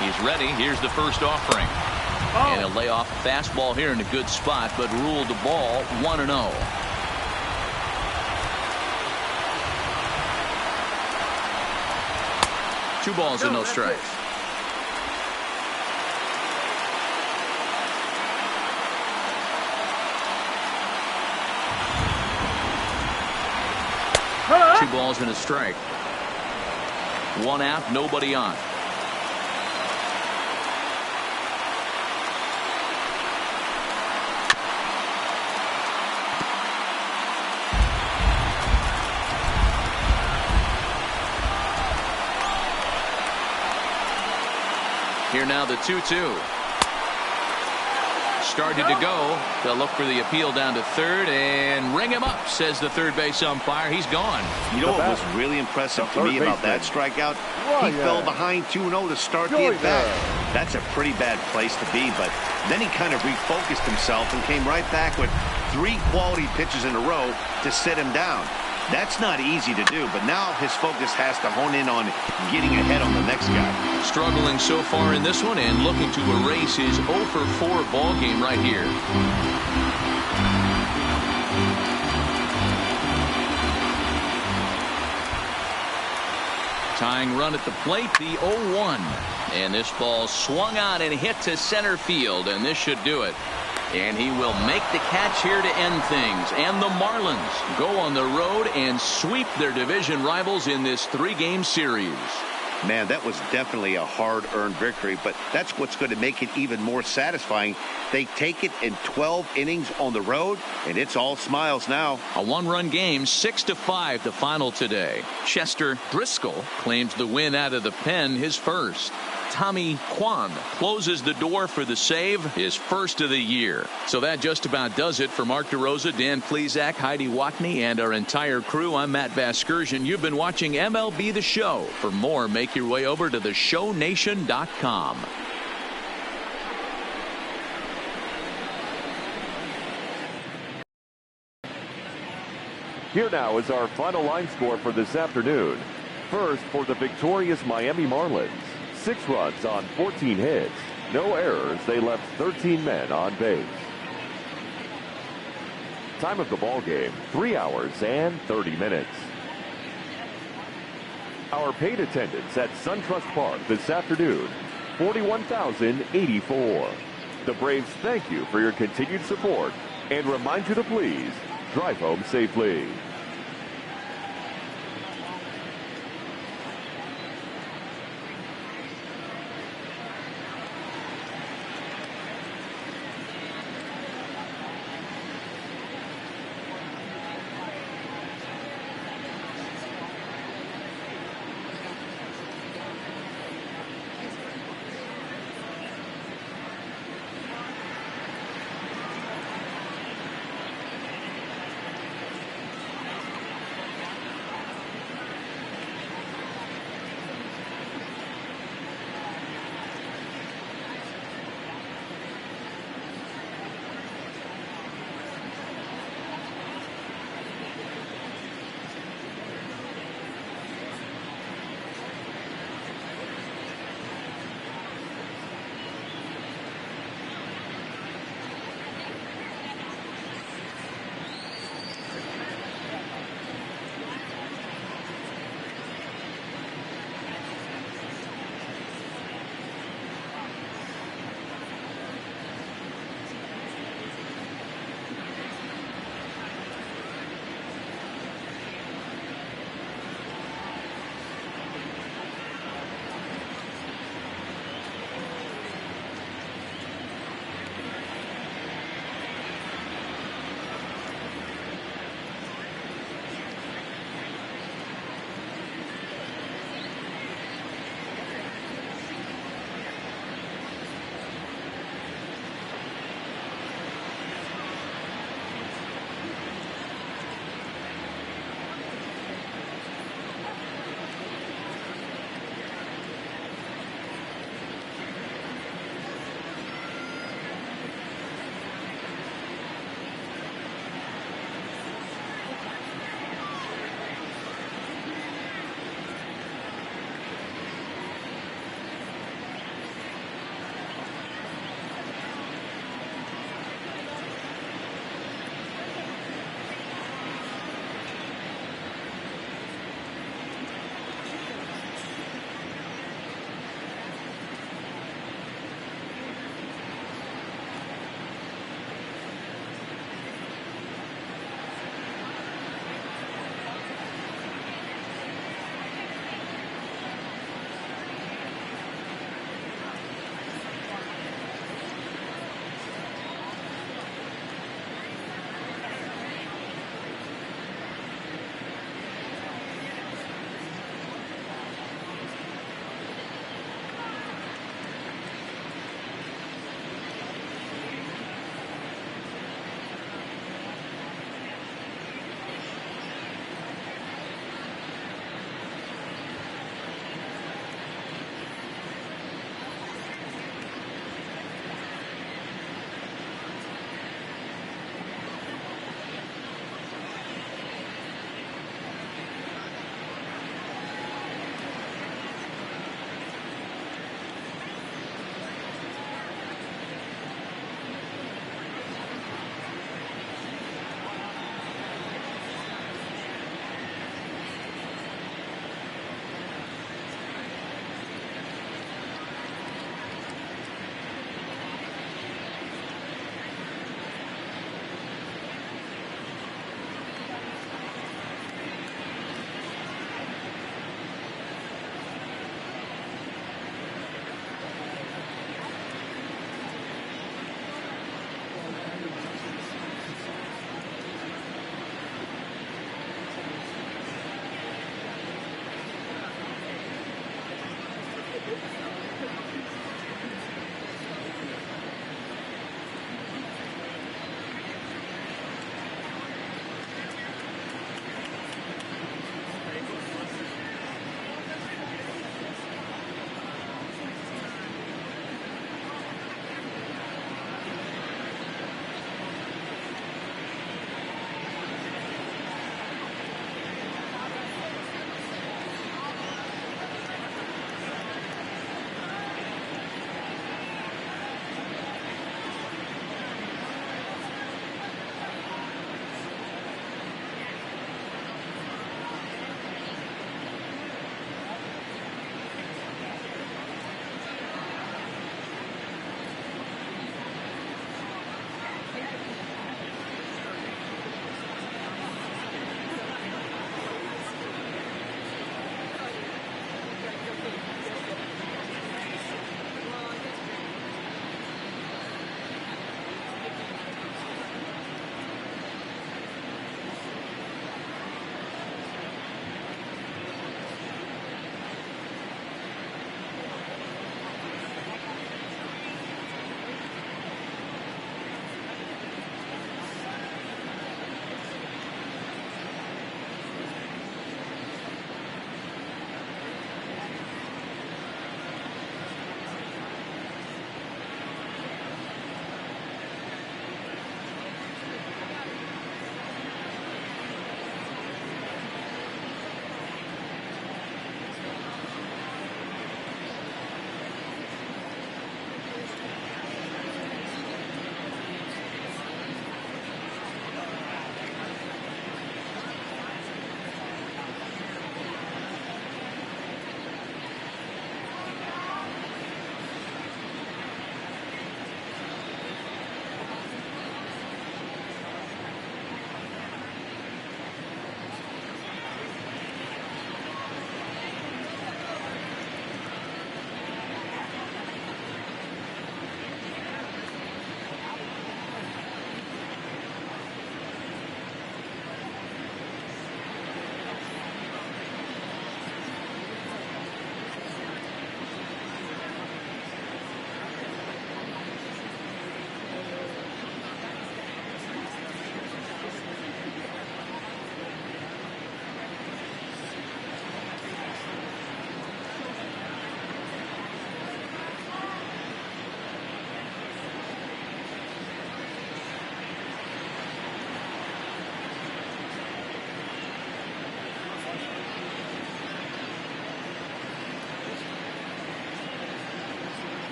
He's ready. Here's the first offering. And a layoff fastball here in a good spot, but ruled the ball 1-0. Two balls and no strikes. Two balls and a strike. 1 out, nobody on. Here now the 2-2. Started to go. They'll look for the appeal down to third and ring him up, says the third base umpire. He's gone. You know what was really impressive to me about that strikeout? He fell behind 2-0 to start the at-bat. That's a pretty bad place to be, but then he kind of refocused himself and came right back with 3 quality pitches in a row to sit him down. That's not easy to do, but now his focus has to hone in on getting ahead on the next guy. Struggling so far in this one and looking to erase his 0 for 4 ball game right here. Tying run at the plate, the 0-1. And this ball swung on and hit to center field, and this should do it. And he will make the catch here to end things. And the Marlins go on the road and sweep their division rivals in this 3-game series. Man, that was definitely a hard-earned victory, but that's what's going to make it even more satisfying. They take it in 12 innings on the road, and it's all smiles now. A 1-run game, 6-5 the final today. Chester Driscoll claims the win out of the pen, his first. Tommy Kwan closes the door for the save, his first of the year. So that just about does it for Mark DeRosa, Dan Plesac, Heidi Watney, and our entire crew. I'm Matt Vasgersian. You've been watching MLB The Show. For more, make your way over to theshownation.com. Here now is our final line score for this afternoon. First, for the victorious Miami Marlins. 6 runs on 14 hits. No errors. They left 13 men on base. Time of the ball game, 3 hours and 30 minutes. Our paid attendance at SunTrust Park this afternoon, 41,084. The Braves thank you for your continued support and remind you to please drive home safely.